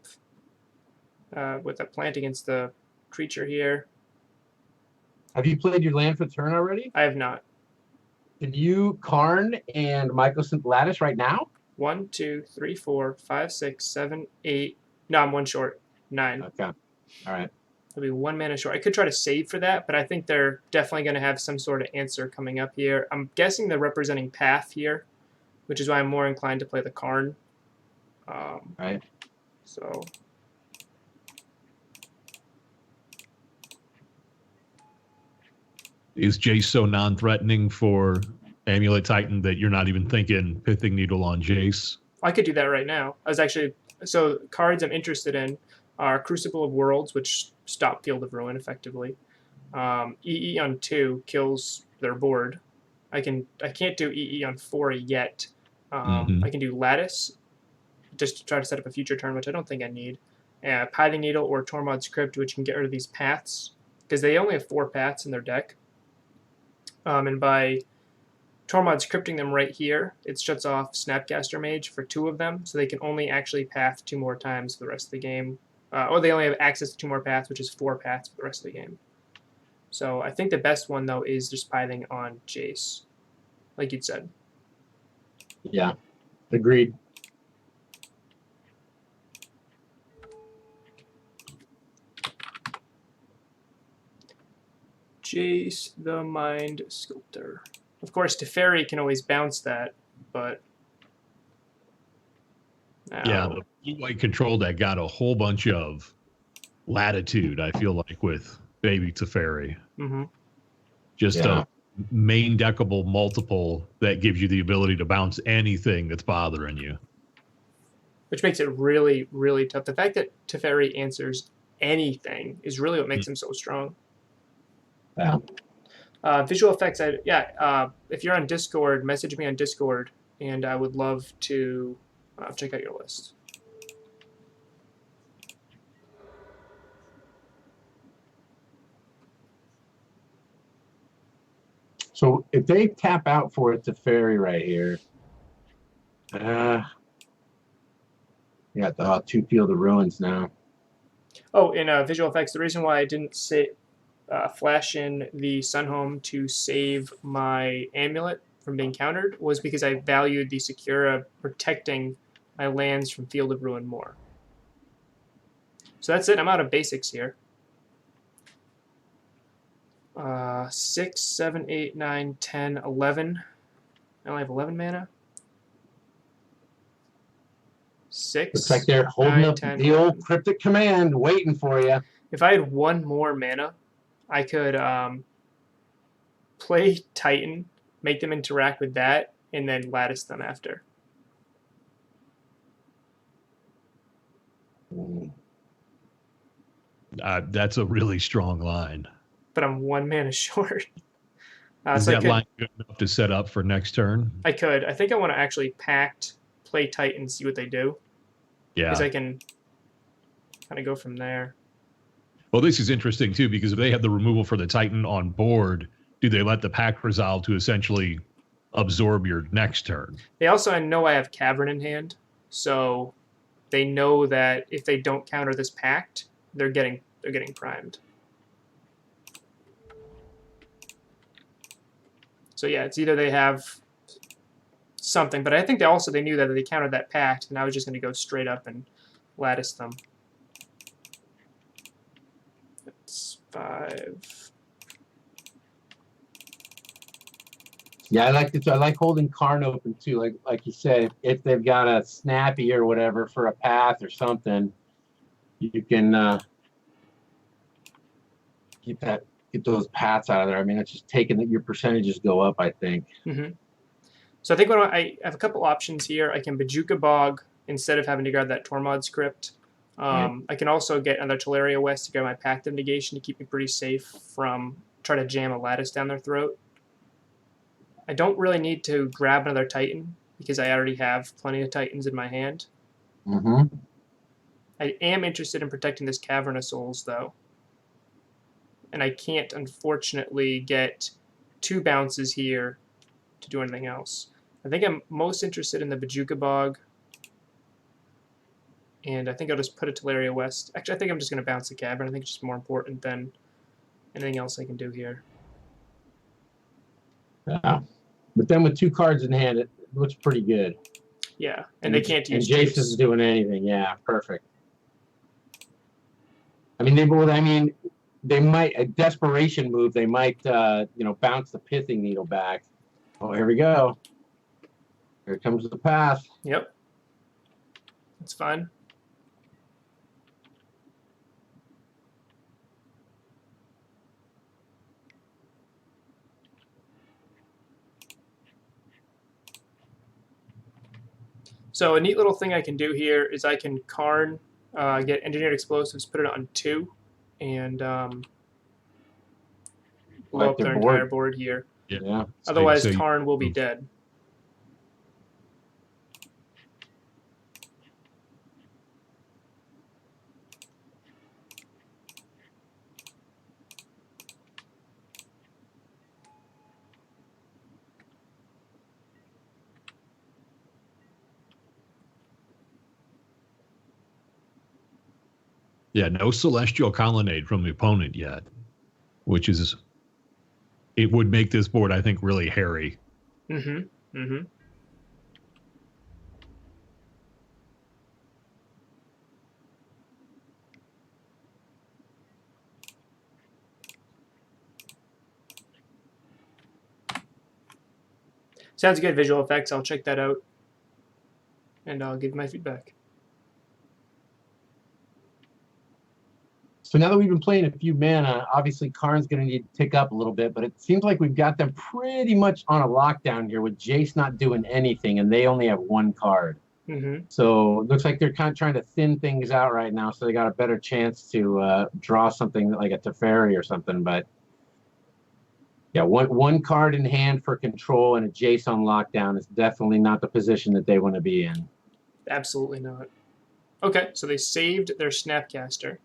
with a plant against the creature here. Have you played your land for turn already? I have not. Can you Karn and Mycosynth Lattice right now? 1, 2, 3, 4, 5, 6, 7, 8. No, I'm 1 short. 9. Okay. All right. I'll be 1 mana short. I could try to save for that, but I think they're definitely going to have some sort of answer coming up here. I'm guessing they're representing Path here, which is why I'm more inclined to play the Karn. Right. So. Is Jace so non-threatening for Amulet Titan that you're not even thinking Pithing Needle on Jace? I could do that right now. I was actually so cards I'm interested in are Crucible of Worlds, which stop Field of Ruin effectively. EE on 2 kills their board. I can't do EE on 4 yet. I can do Lattice just to try to set up a future turn, which I don't think I need. Pithing Needle or Tormod's Crypt, which can get rid of these paths because they only have 4 paths in their deck. And by Tormod's Crypting them right here, it shuts off Snapcaster Mage for 2 of them, so they can only actually path 2 more times for the rest of the game. Or they only have access to 2 more paths, which is 4 paths for the rest of the game. So I think the best one, though, is just pithing on Jace, like you'd said. Yeah, agreed. Jace the Mind Sculptor. Of course, Teferi can always bounce that, but Yeah, Now, the blue-white control deck got a whole bunch of latitude, I feel like, with Baby Teferi. mhm. Just Yeah. a main deckable multiple that gives you the ability to bounce anything that's bothering you. Which makes it really, really tough. The fact that Teferi answers anything is really what makes him so strong. Yeah. Visual effects, if you're on Discord, message me on Discord, and I would love to check out your list. So if they tap out for it to Fairy right here, you got the 2 Field of Ruins now. Oh, in visual effects, the reason why I didn't flash in the Sunhome to save my Amulet from being countered was because I valued the Secura protecting my lands from Field of Ruin more. So that's it. I'm out of basics here. 6, 7, 8, 9, 10, 11. I only have 11 mana. 6. Looks like they're holding 9, up 10, the 11. old cryptic command, waiting for you. If I had one more mana, I could play Titan, make them interact with that, and then lattice them after. That's a really strong line. But I'm 1 mana short. Is so that line good enough to set up for next turn? I could. I think I want to actually pact, play Titan, see what they do. Yeah. Because I can kind of go from there. Well, this is interesting, too, because if they have the removal for the Titan on board, do they let the pact resolve to essentially absorb your next turn? They also know I have Cavern in hand, so they know that if they don't counter this pact, they're getting primed. So yeah, it's either they have something, but I think they knew that they countered that pact, and I was just going to go straight up and lattice them. That's 5. Yeah, I like holding Karn open too. Like you said, if they've got a snappy or whatever for a path or something, you can get those paths out of there. I mean, it's just taking that your percentages go up, I think. Mm-hmm. So I think I have a couple options here. I can Bajuka Bog instead of having to guard that Tormod script. I can also get another Teleria West to get my Pact of Negation to keep me pretty safe from try to jam a lattice down their throat. I don't really need to grab another Titan because I already have plenty of Titans in my hand. Mm-hmm. I am interested in protecting this Cavern of Souls, though. And I can't, unfortunately, get 2 bounces here to do anything else. I think I'm most interested in the Bajuka Bog. And I think I'll just put a Teleria West. Actually, I think I'm just going to bounce the Cavern. I think it's just more important than anything else I can do here. Yeah. But then with 2 cards in hand, it looks pretty good. Yeah, and they can't use And Jace Jace. isn't doing anything. Yeah, perfect. I mean, they might, a desperation move, they might, bounce the Pithing Needle back. Oh, here we go. Here comes the path. Yep. That's fine. So a neat little thing I can do here is I can Karn, get Engineered Explosives, put it on 2, and blow up their entire board here. Yeah. Otherwise, Karn will be dead. Yeah, no Celestial Colonnade from the opponent yet, which is, it would make this board, I think, really hairy. Mm-hmm. Mm-hmm. Sounds good, visual effects. I'll check that out, and I'll give my feedback. So now that we've been playing a few mana, obviously Karn's going to need to tick up a little bit, but it seems like we've got them pretty much on a lockdown here with Jace not doing anything, and they only have one card. Mm-hmm. So it looks like they're kind of trying to thin things out right now, so they got a better chance to draw something like a Teferi or something. But yeah, one card in hand for control and a Jace on lockdown is definitely not the position that they want to be in. Absolutely not. Okay, so they saved their Snapcaster.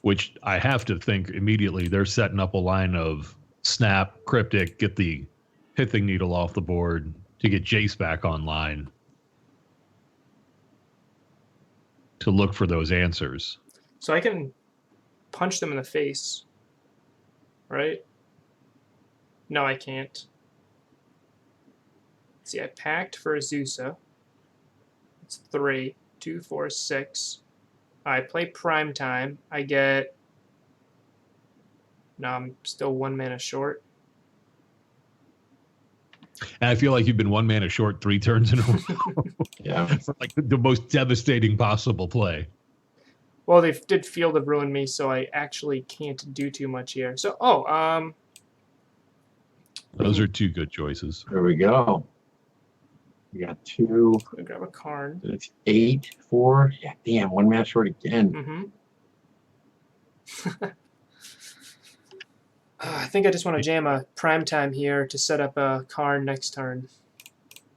Which I have to think immediately they're setting up a line of Snap, Cryptic, get the Pithing Needle off the board to get Jace back online to look for those answers. So I can punch them in the face, right? No, I can't. Let's see, I packed for Azusa. It's 3, 2, 4, 6. I play Prime Time. I get... No, I'm still 1 mana short. And I feel like you've been 1 mana short 3 turns in a row. Yeah. For like the most devastating possible play. Well, they did Field of Ruin me, so I actually can't do too much here. So, Those are 2 good choices. There we go. We got 2. I'm gonna grab a Karn. It's 8, 4. Yeah, damn, 1 mana short again. Mm-hmm. I think I just want to jam a Prime Time here to set up a Karn next turn.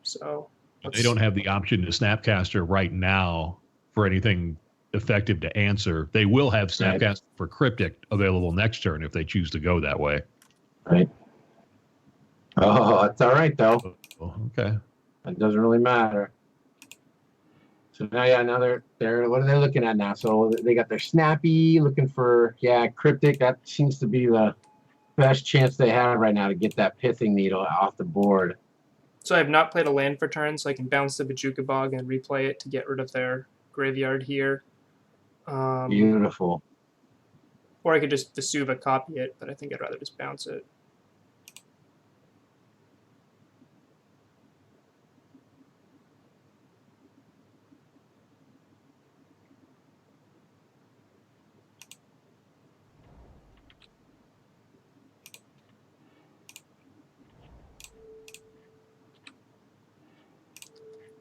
So They don't have the option to Snapcaster right now for anything effective to answer. They will have Snapcaster for Cryptic available next turn if they choose to go that way. Right. Oh, that's all right, though. Oh, okay. It doesn't really matter. So now they're what are they looking at now? So they got their Snappy looking for Cryptic. That seems to be the best chance they have right now to get that Pithing Needle off the board. I have not played a land for turn, so I can bounce the Bajuka Bog and replay it to get rid of their graveyard here. Beautiful. Or I could just Vesuva copy it, but I think I'd rather just bounce it.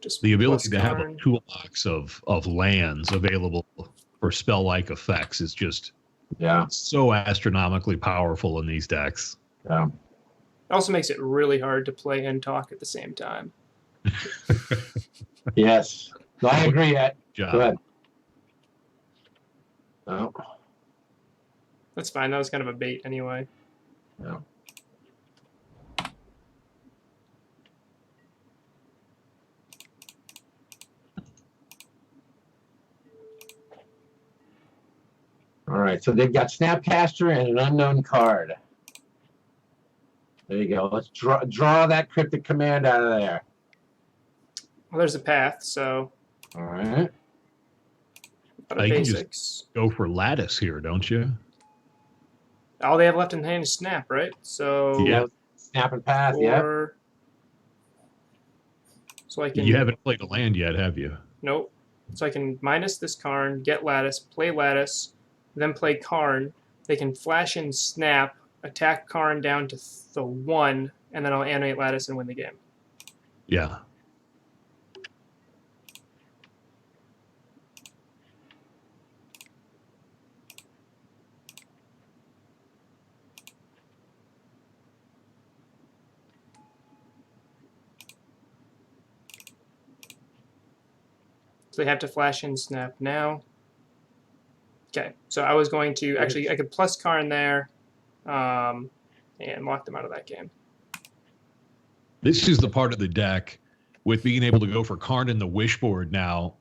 Just The ability plus to have a Karn. toolbox of lands available for spell-like effects is just so astronomically powerful in these decks. Yeah. It also makes it really hard to play and talk at the same time. Yes. No, I agree. Job. Go ahead. Oh. That's fine. That was kind of a bait anyway. Yeah. All right, so they've got Snapcaster and an unknown card. There you go. Let's draw that Cryptic Command out of there. Well, there's a path, so... All right. But You can basics. just go for Lattice here, don't you? All they have left in hand is Snap, right? So... Yeah. Snap and path, Or... So I can... You haven't played a land yet, have you? Nope. So I can minus this Karn, get Lattice, play Lattice, then play Karn. They can flash in Snap, attack Karn down to the 1, and then I'll animate Lattice and win the game. Yeah. So they have to flash in Snap now. Okay, so I was going to... Actually, I could plus Karn there and lock them out of that game. This is the part of the deck with being able to go for Karn in the Wishboard now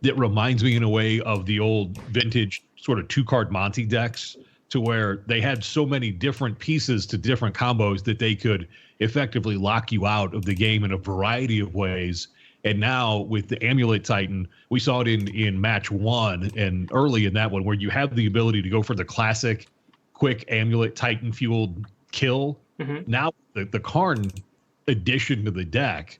that reminds me in a way of the old vintage sort of 2-card Monty decks, to where they had so many different pieces to different combos that they could effectively lock you out of the game in a variety of ways. And now with the Amulet Titan, we saw it in match 1 and early in that one, where you have the ability to go for the classic quick Amulet Titan fueled kill. Mm-hmm. Now the Karn addition to the deck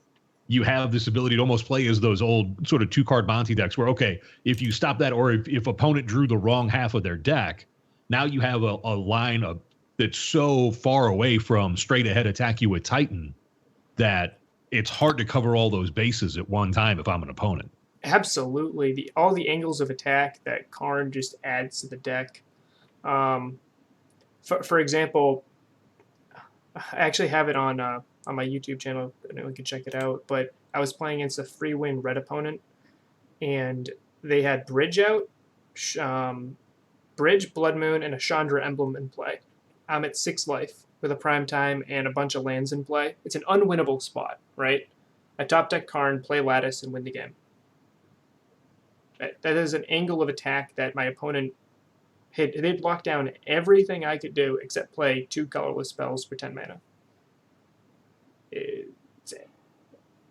you have this ability to almost play as those old sort of 2-card Monty decks where, okay, if you stop that, or if opponent drew the wrong half of their deck, now you have a line that's so far away from straight ahead attack you with Titan that it's hard to cover all those bases at one time if I'm an opponent. Absolutely. All the angles of attack that Karn just adds to the deck. For example, I actually have it on my YouTube channel. Anyone can check it out. But I was playing against a free win red opponent, and they had Bridge out, Bridge, Blood Moon, and a Chandra emblem in play. I'm at 6 life with a prime time and a bunch of lands in play. It's an unwinnable spot, right? I top deck Karn, play Lattice, and win the game. That is an angle of attack that my opponent hit. They blocked down everything I could do except play 2 colorless spells for 10 mana.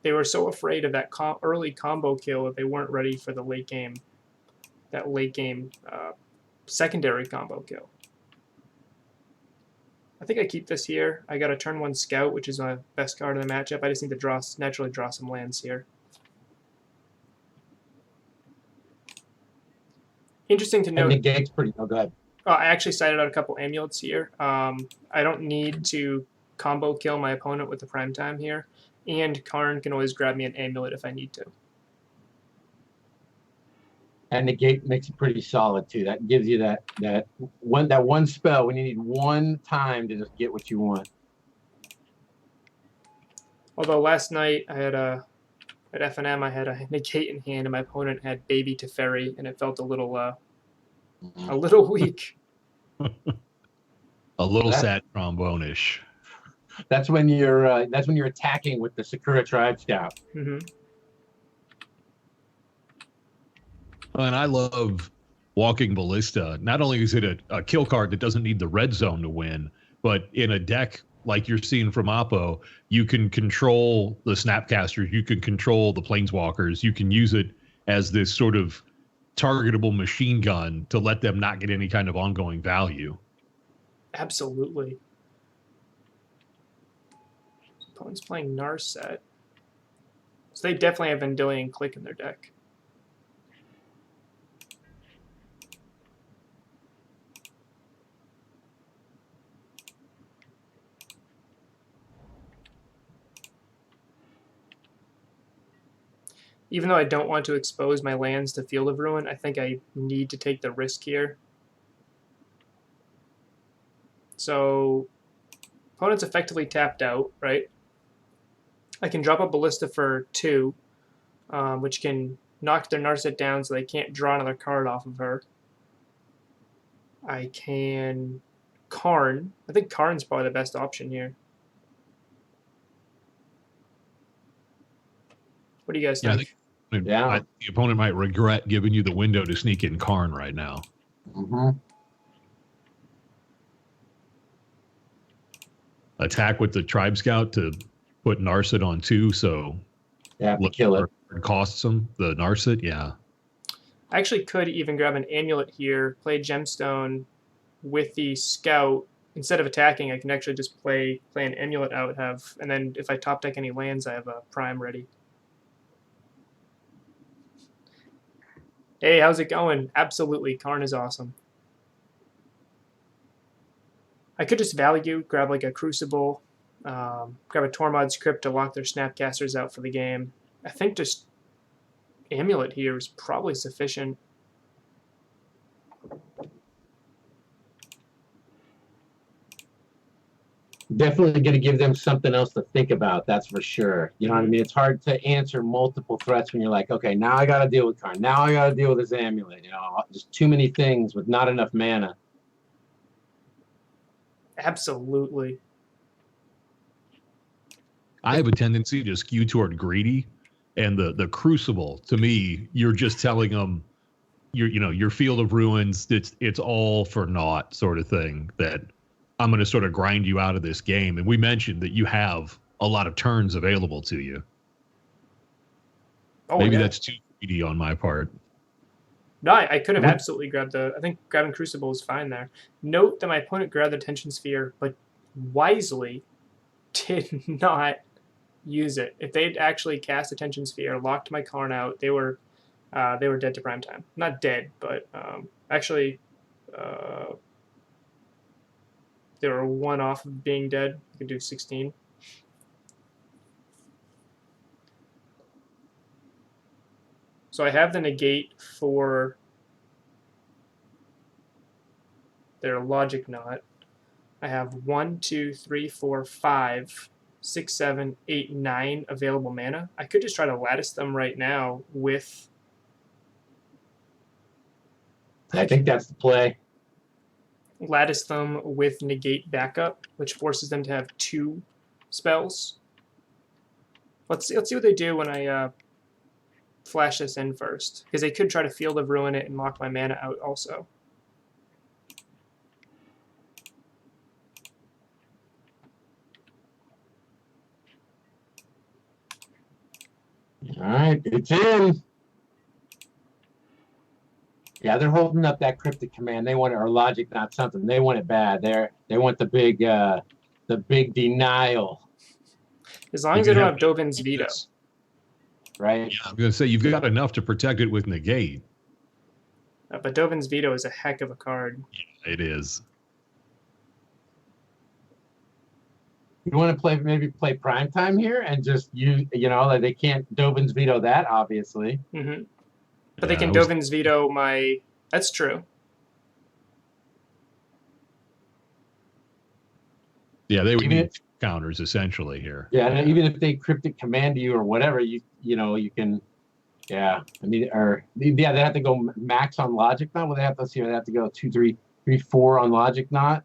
They were so afraid of that early combo kill that they weren't ready for the late game. That late game secondary combo kill. I think I keep this here. I got a turn 1 Scout, which is my best card in the matchup. I just need to naturally draw some lands here. Interesting to note. And the game's pretty. Oh, go ahead. I actually cited out a couple amulets here. I don't need to combo kill my opponent with the prime time here, and Karn can always grab me an amulet if I need to. And the gate makes it pretty solid too. That gives you that one spell when you need one time to just get what you want. Although last night I had at FNM I had a negate in hand, and my opponent had Baby Teferi, and it felt a little weak. A little sad trombone-ish. That's when you're attacking with the Sakura Tribe Scout. Mm-hmm. And I love Walking Ballista. Not only is it a kill card that doesn't need the red zone to win, but in a deck like you're seeing from Oppo, you can control the Snapcasters, you can control the Planeswalkers, you can use it as this sort of targetable machine gun to let them not get any kind of ongoing value. Absolutely. Opponent's playing Narset. So they definitely have Vendilion Click in their deck. Even though I don't want to expose my lands to Field of Ruin, I think I need to take the risk here. So, opponent's effectively tapped out, right? I can drop a Ballista for 2, which can knock their Narset down so they can't draw another card off of her. I can Karn. I think Karn's probably the best option here. What do you guys think? The opponent might regret giving you the window to sneak in Karn right now. Mm-hmm. Attack with the Tribe Scout to put Narset on 2, so kill it. Costs them the Narset, yeah. I actually could even grab an amulet here, play Gemstone with the Scout. Instead of attacking, I can actually just play an amulet out, and then if I top deck any lands, I have a prime ready. Hey, how's it going? Absolutely, Karn is awesome. I could just value, grab like a Crucible, grab a Tormod's Crypt to lock their Snapcasters out for the game. I think just Amulet here is probably sufficient. Definitely going to give them something else to think about, that's for sure. You know what I mean? It's hard to answer multiple threats when you're like, okay, now I got to deal with Karn. Now I got to deal with this amulet. You know, just too many things with not enough mana. Absolutely. I have a tendency to skew toward greedy, and the Crucible, to me, you're just telling them, your Field of Ruins, it's all for naught sort of thing, that I'm going to sort of grind you out of this game. And we mentioned that you have a lot of turns available to you. Maybe that's too greedy on my part. No, I could have absolutely grabbed I think grabbing Crucible is fine there. Note that my opponent grabbed the Tension Sphere, but wisely did not use it. If they'd actually cast Attention Sphere, locked my Karn out, they were dead to prime time. Not dead, but actually they were one off of being dead. You could do 16. So I have the negate for their Logic Knot. I have 1, 2, 3, 4, 5, 6, 7, 8, 9 available mana. I could just try to lattice them right now with... I think that's the play. Lattice them with negate backup, which forces them to have 2 spells. Let's see what they do when I flash this in first, because they could try to Field of Ruin it and lock my mana out also. All right, it's in. Yeah, they're holding up that cryptic command. They want it, or logic, not something. They want it bad. They want the big denial. As long as they don't have Dovin's Veto. Right. Yeah, I'm going to say you've got enough to protect it with negate. But Dovin's Veto is a heck of a card. Yeah, it is. You want to maybe play prime time here and just like they can't Dovin's Veto that, obviously. Mm-hmm. But they can Dovin's Veto my... That's true. Yeah, they would need counters essentially here. Yeah, and even if they cryptic command you or whatever, you can. Yeah, I mean, they have to go max on Logic Knot. Well, they have to go 2, 3, 3, 4 on Logic Knot.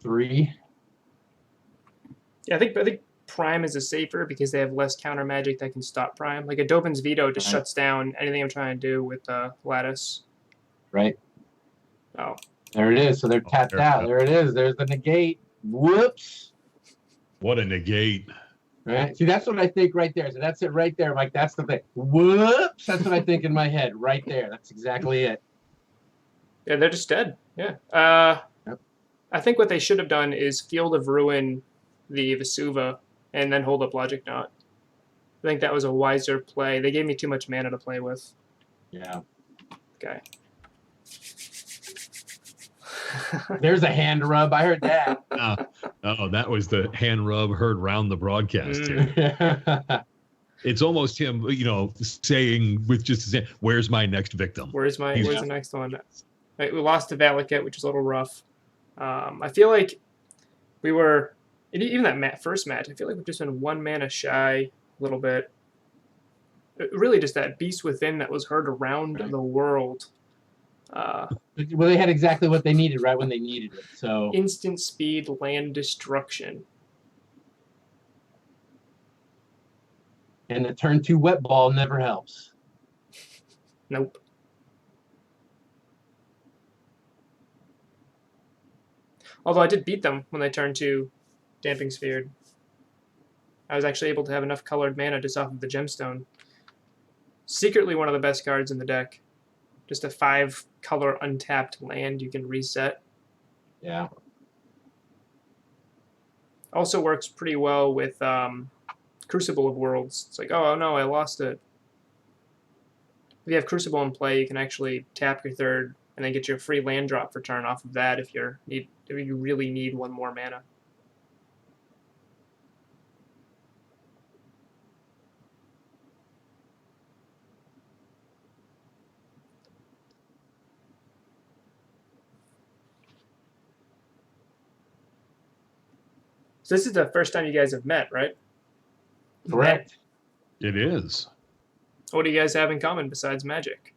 3. Yeah, I think Prime is a safer because they have less counter magic that can stop Prime. Like a Dovin's Veto just shuts down anything I'm trying to do with Lattice. Right. Oh. There it is. So they're tapped out. There it is. There's the negate. Whoops. What a negate. Right. See, that's what I think right there. So that's it right there, Mike. That's the thing. Whoops. That's what I think in my head right there. That's exactly it. Yeah, they're just dead. Yeah. Yep. I think what they should have done is Field of Ruin the Vesuva and then hold up Logic Knot. I think that was a wiser play. They gave me too much mana to play with. Yeah. Okay. There's a hand rub. I heard that. Oh, that was the hand rub heard round the broadcast here. It's almost him, saying with just his hand, "Where's my next victim? Where's the next one?" Right, we lost to Valakut, which was a little rough. I feel like we were even that first match. I feel like we've just been 1 mana shy a little bit. Really, just that Beast Within that was heard around the world. Well, they had exactly what they needed right when they needed it. So instant speed, land destruction. And the turn 2 wet ball never helps. Nope. Although I did beat them when they turned 2 Damping Sphere. I was actually able to have enough colored mana just off of the gemstone. Secretly one of the best cards in the deck. Just a 5-color untapped land you can reset. Yeah. Also works pretty well with Crucible of Worlds. It's like, oh no, I lost it. If you have Crucible in play, you can actually tap your 3rd and then get your free land drop for turn off of that if you really need 1 more mana. So this is the first time you guys have met, right? Correct. It is. What do you guys have in common besides magic?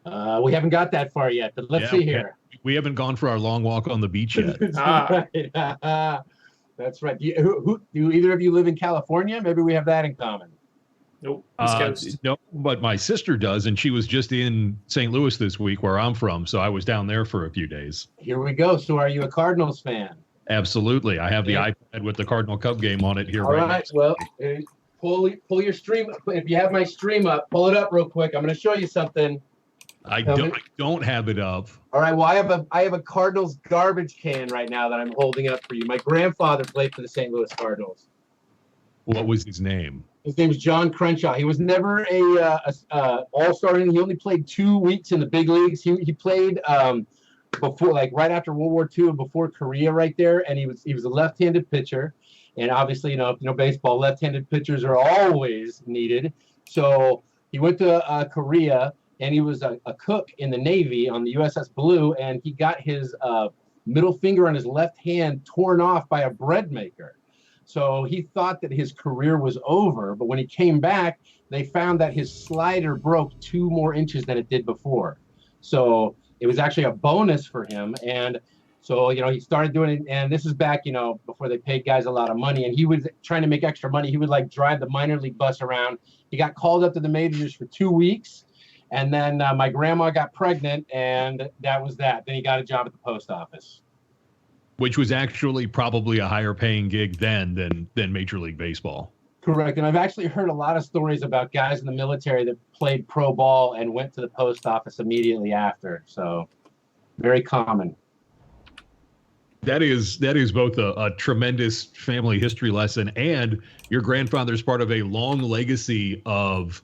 We haven't got that far yet, but let's see here. We haven't gone for our long walk on the beach yet. That's right. Do either of you live in California? Maybe we have that in common. Nope. East Coast. No, but my sister does, and she was just in St. Louis this week, where I'm from, so I was down there for a few days. Here we go. So are you a Cardinals fan? Absolutely. I have the iPad with the Cardinal Cup game on it here All right. Well, pull your stream. If you have my stream up, pull it up real quick. I'm going to show you something. I don't have it up. All right. Well, I have a Cardinals garbage can right now that I'm holding up for you. My grandfather played for the St. Louis Cardinals. What was his name? His name's John Crenshaw. He was never a all-star. He only played 2 weeks in the big leagues. He played before, like right after World War II and before Korea, right there. And he was a left-handed pitcher. And obviously, baseball, left-handed pitchers are always needed. So he went to Korea, and he was a cook in the Navy on the USS Blue, and he got his middle finger on his left hand torn off by a bread maker. So he thought that his career was over, but when he came back, they found that his slider broke 2 more inches than it did before. So it was actually a bonus for him. And so, he started doing it, and this is back, before they paid guys a lot of money, and he was trying to make extra money. He would like drive the minor league bus around. He got called up to the majors for 2 weeks, and then my grandma got pregnant, and that was that. Then he got a job at the post office. Which was actually probably a higher paying gig then than Major League Baseball. Correct. And I've actually heard a lot of stories about guys in the military that played pro ball and went to the post office immediately after. So very common. That is both a tremendous family history lesson, and your grandfather's part of a long legacy of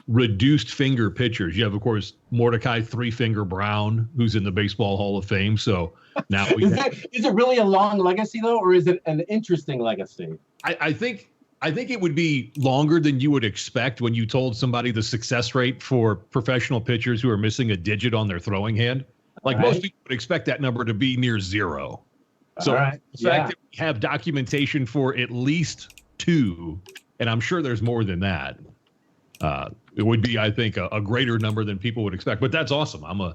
reduced finger pitchers. You have, of course, Mordecai Three Finger Brown, who's in the Baseball Hall of Fame. So now is it really a long legacy though, or is it an interesting legacy? I think it would be longer than you would expect when you told somebody the success rate for professional pitchers who are missing a digit on their throwing hand. Like most people would expect that number to be near 0. So the fact that we have documentation for at least 2, and I'm sure there's more than that, it would be, I think, a greater number than people would expect. But that's awesome. I'm a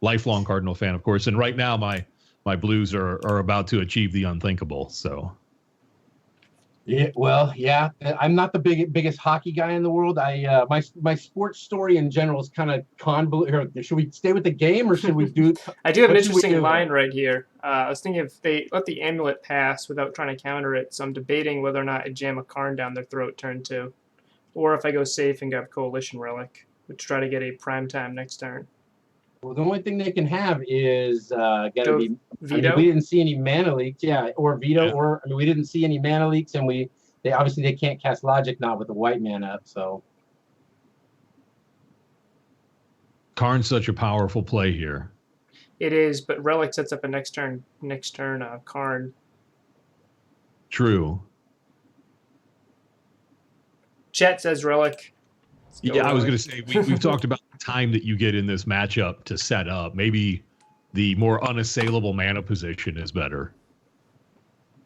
lifelong Cardinal fan, of course. And right now my Blues are about to achieve the unthinkable. So. Yeah, well, yeah, I'm not the biggest hockey guy in the world. My sports story in general is kind of convoluted. Should we stay with the game or should we do? I do have an interesting line right here. I was thinking if they let the amulet pass without trying to counter it, so I'm debating whether or not I jam a Karn down their throat turn 2, or if I go safe and grab Coalition Relic, which try to get a prime time next turn. Well, the only thing they can have is gotta be Veto. We didn't see any mana leaks, or veto, or we didn't see any mana leaks, and they obviously can't cast Logic Knot with the white mana up. So Karn's such a powerful play here. It is, but Relic sets up a next turn Karn. True. Chet says Relic. Yeah, I was going to say, we've talked about the time that you get in this matchup to set up. Maybe the more unassailable mana position is better.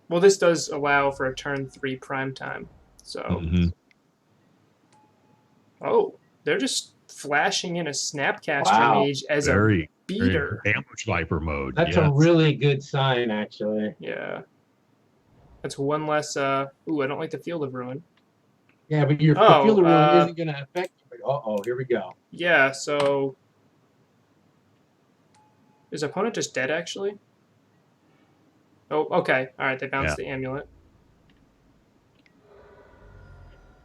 Well, this does allow for a turn 3 prime time. So, Oh, they're just flashing in a Snapcaster Mage as a beater. Ambush Viper mode. That's a really good sign, actually. Yeah. That's one less. I don't like the Field of Ruin. Yeah, but your Field of Ruin isn't going to affect you. Here we go. Yeah, so is opponent just dead, actually? Oh, okay. All right, they bounced the Amulet.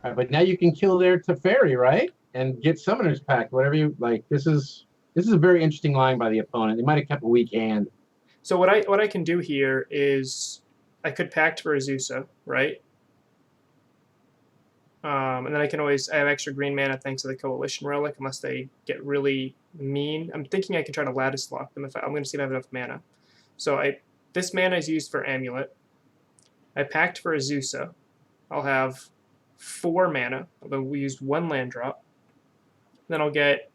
All right, but now you can kill their Teferi, right? And get Summoner's Pact, whatever you like. This is a very interesting line by the opponent. They might have kept a weak hand. So what I can do here is I could Pact for Azusa, right? And then I have extra green mana thanks to the Coalition Relic, unless they get really mean. I'm thinking I can try to Lattice Lock them. I'm going to see if I have enough mana. So this mana is used for Amulet. I Pact for Azusa. I'll have 4 mana. We used 1 land drop. Then I'll get...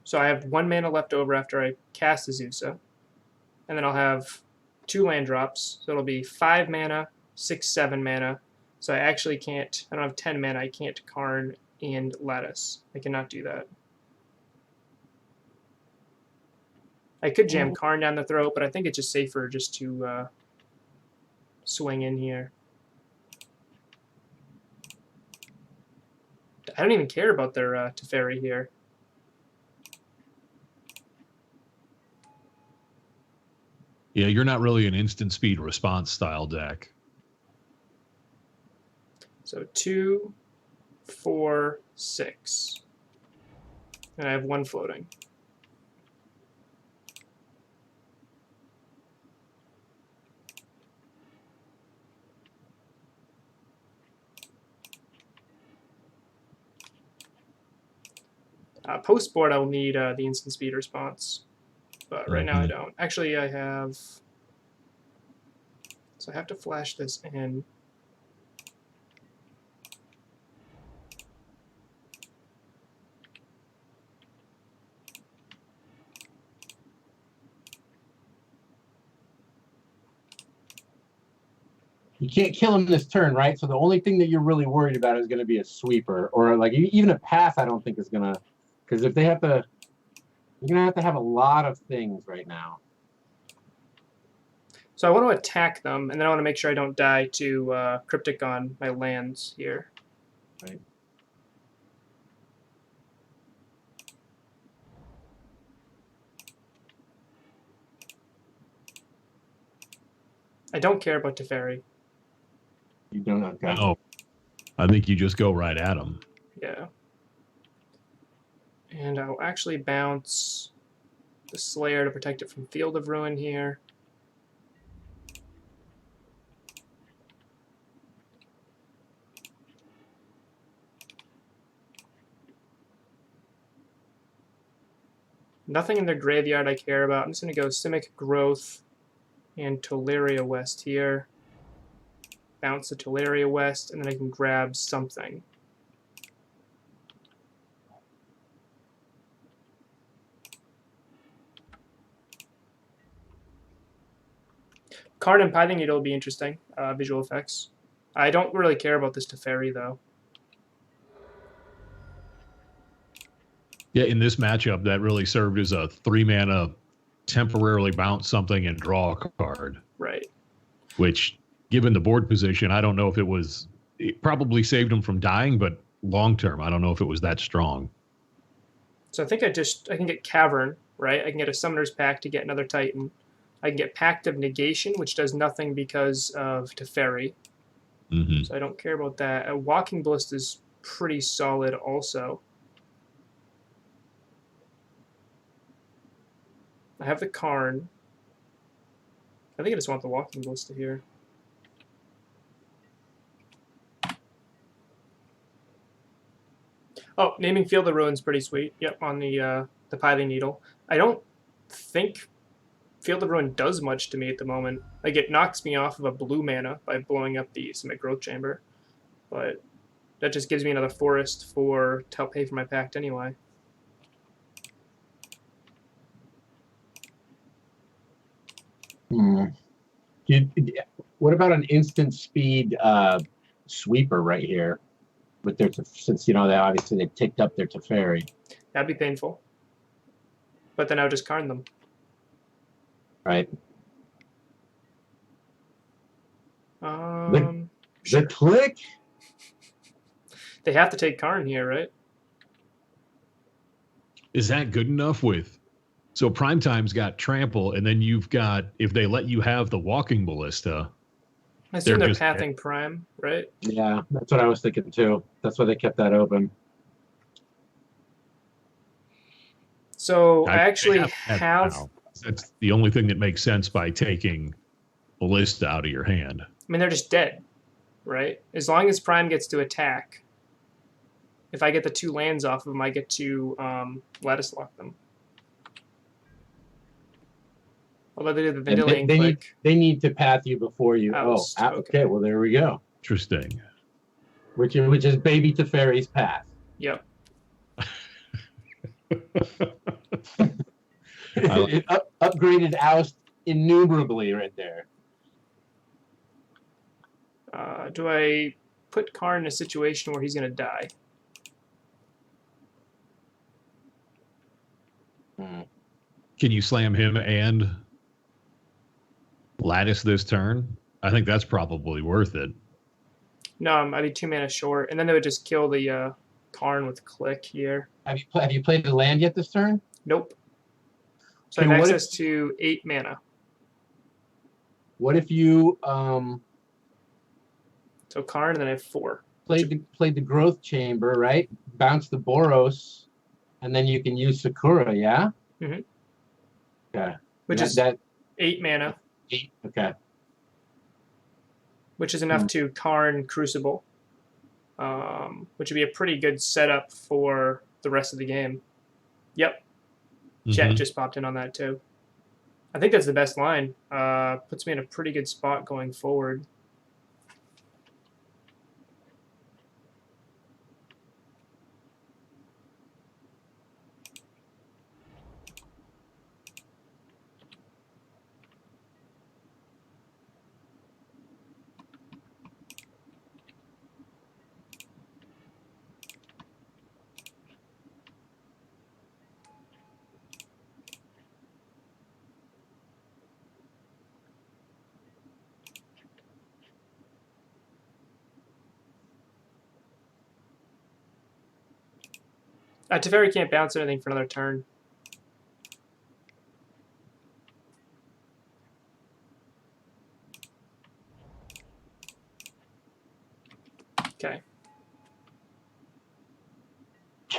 So I have 1 mana left over after I cast Azusa. And then I'll have 2 land drops. So it'll be 5 mana, 6, 7 mana. So I actually can't, I don't have 10 mana, I can't Karn and Lattice. I cannot do that. I could jam Karn down the throat, but I think it's just safer just to swing in here. I don't even care about their Teferi here. Yeah, you're not really an instant speed response style deck. So 2, 4, 6. And I have 1 floating. Post board, I will need the instant speed response, but right now I don't. Actually, I have. So I have to flash this in. You can't kill him this turn, right? So the only thing that you're really worried about is going to be a sweeper, or like even a pass. I don't think is going to, because if they have to, you're going to have a lot of things right now. So I want to attack them, and then I want to make sure I don't die to Cryptic on my lands here. Right. I don't care about Teferi. You don't know. Okay. No, I think you just go right at them. Yeah. And I'll actually bounce the Slayer to protect it from Field of Ruin here. Nothing in their graveyard I care about. I'm just going to go Simic Growth and Tolaria West here. Bounce the Tolaria West, and then I can grab something. Karn and Pithing Needle will be interesting. Visual effects. I don't really care about this Teferi, though. Yeah, in this matchup, that really served as a 3-mana temporarily bounce something and draw a card. Right. Which, given the board position, I don't know if it probably saved him from dying, but long term, I don't know if it was that strong. So I think I can get Cavern, right? I can get a Summoner's Pact to get another Titan. I can get Pact of Negation, which does nothing because of Teferi. Mm-hmm. So I don't care about that. A Walking Ballista is pretty solid also. I have the Karn. I think I just want the Walking Ballista here. Oh, naming Field of Ruin's pretty sweet. Yep, on the Pithing Needle. I don't think Field of Ruin does much to me at the moment. Like, it knocks me off of a blue mana by blowing up the Simic Growth Chamber. But that just gives me another forest to help pay for my pact anyway. What about an instant speed sweeper right here? With their, since they obviously they ticked up their Teferi. That'd be painful. But then I would just Karn them. Right. Sure. The click. They have to take Karn here, right? Is that good enough with? So Primetime's got Trample, and then you've got, if they let you have the Walking Ballista. I assume they're pathing Prime, right? Yeah, that's what I was thinking too. That's why they kept that open. So I actually have. That's the only thing that makes sense by taking Ballista out of your hand. I mean, they're just dead, right? As long as Prime gets to attack, if I get the 2 lands off of them, I get to lattice lock them. Although they do the Vendilion click. They need to path you before you. Okay. Well, there we go. Interesting. Which is baby Teferi's path. Yep. It upgraded Oust innumerably right there. Do I put Karn in a situation where he's going to die? Can you slam him and lattice this turn? I think that's probably worth it. No, I'd be 2 mana short, and then they would just kill the Karn with click here. Have you played the land yet this turn? Nope. So I have access to 8 mana. What if you So Karn, and then I have 4. played the growth chamber, right? Bounce the Boros, And then you can use Sakura, yeah? Mm-hmm. Okay. Which is that 8 mana, 8, okay. which is enough to Karn Crucible, which would be a pretty good setup for the rest of the game. Yep. Chat just popped in on that too. I think that's the best line. Puts me in a pretty good spot going forward. Teferi can't bounce anything for another turn. Okay.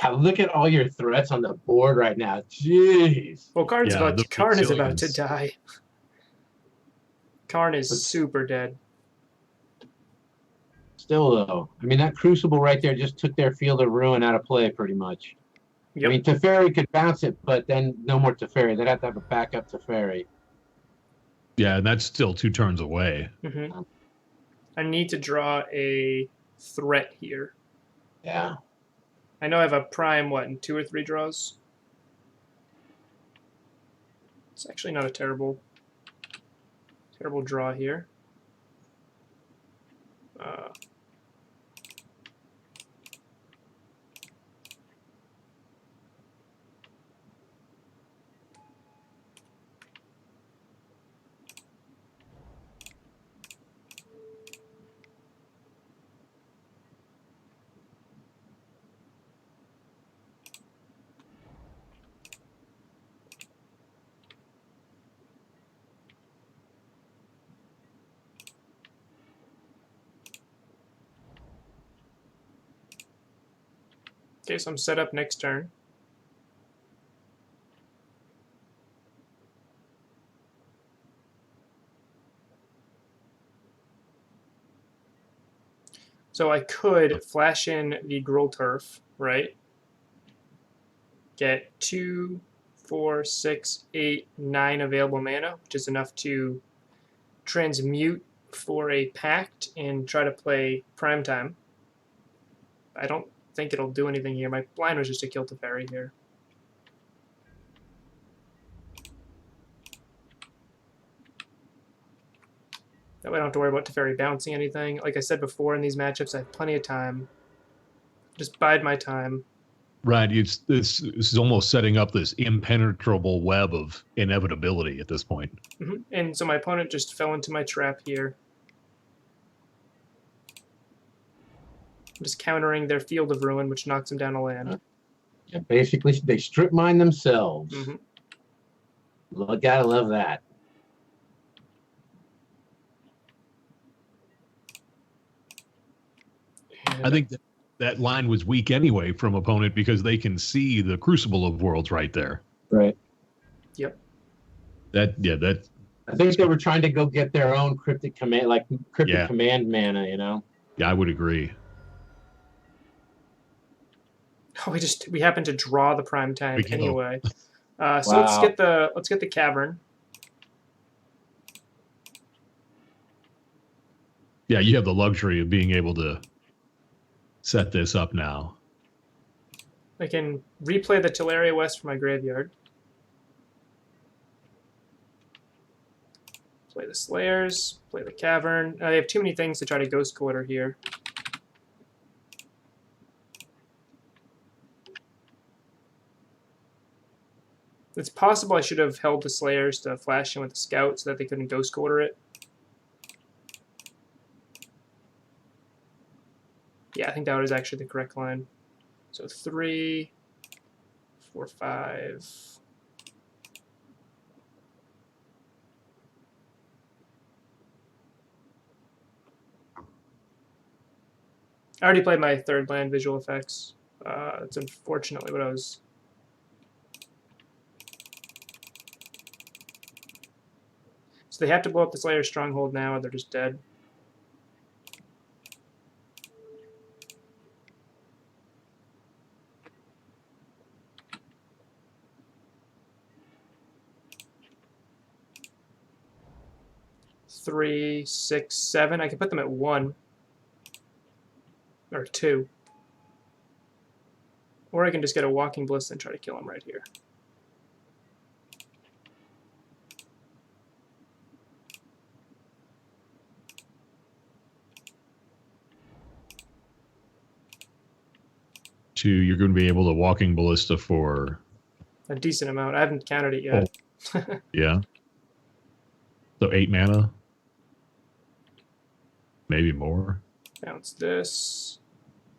God, look at all your threats on the board right now. Jeez. Well, Karn is about to resilience. die. Karn is super dead. Still, though, I mean, that Crucible right there just took their Field of Ruin out of play pretty much. Yep. I mean, Teferi could bounce it, but then no more Teferi. They'd have to have a backup Teferi. Yeah, and that's still 2 turns away. Mm-hmm. I need to draw a threat here. Yeah. I know I have a prime, in 2 or 3 draws? It's actually not a terrible draw here. Okay, so I'm set up next turn. So I could flash in the Gruul Turf, right? Get 2, 4, 6, 8, 9 available mana, which is enough to transmute for a Pact and try to play Primetime. I don't think it'll do anything here. My plan was just to kill Teferi here. That way I don't have to worry about Teferi bouncing anything. Like I said before, in these matchups, I have plenty of time. Just bide my time. Right. This is almost setting up this impenetrable web of inevitability at this point. Mm-hmm. And so my opponent just fell into my trap here. I'm just countering their Field of Ruin, which knocks them down a land. Yeah, basically, they strip mine themselves. Mm-hmm. Gotta love that. I think that line was weak anyway from opponent because they can see the Crucible of Worlds right there. Right. Yep. That I think they were trying to go get their own cryptic command, command mana, you know. Yeah, I would agree. Oh, we happen to draw the Primetime anyway. So Wow. let's get the Cavern. Yeah, you have the luxury of being able to set this up now. I can replay the Teleria West from my graveyard. Play the Slayers, play the Cavern. I have too many things to try to Ghost Quarter here. It's possible I should have held the Slayers to flash in with the Scout so that they couldn't Ghost Quarter it. Yeah, I think that was actually the correct line. So 3, 4, 5. I already played my 3rd land visual effects. That's unfortunately what I was So they have to blow up the Slayer's Stronghold now, or they're just dead. Three, 6, 7. I can put them at 1 or 2. Or I can just get a Walking Ballista and try to kill him right here. You're going to be able to Walking Ballista for... A decent amount. I haven't counted it yet. Oh. Yeah. So 8 mana? Maybe more? Bounce this.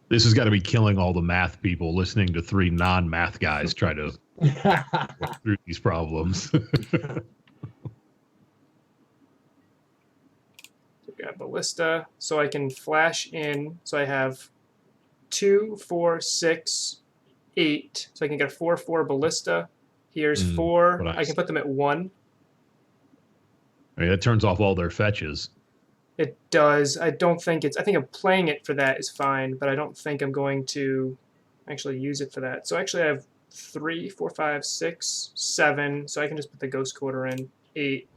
This has got to be killing all the math people listening to 3 non-math guys try to work through these problems. We got Ballista, so I can flash in. So I have 2, 4, 6, 8. So I can get a 4/4 Ballista. Here's 4. I can put them at 1. I mean, that turns off all their fetches. It does. I don't think it's... I think I'm playing it for that is fine, but I don't think I'm going to actually use it for that. So actually I have 3, 4, 5, 6, 7. So I can just put the Ghost Quarter in. 8.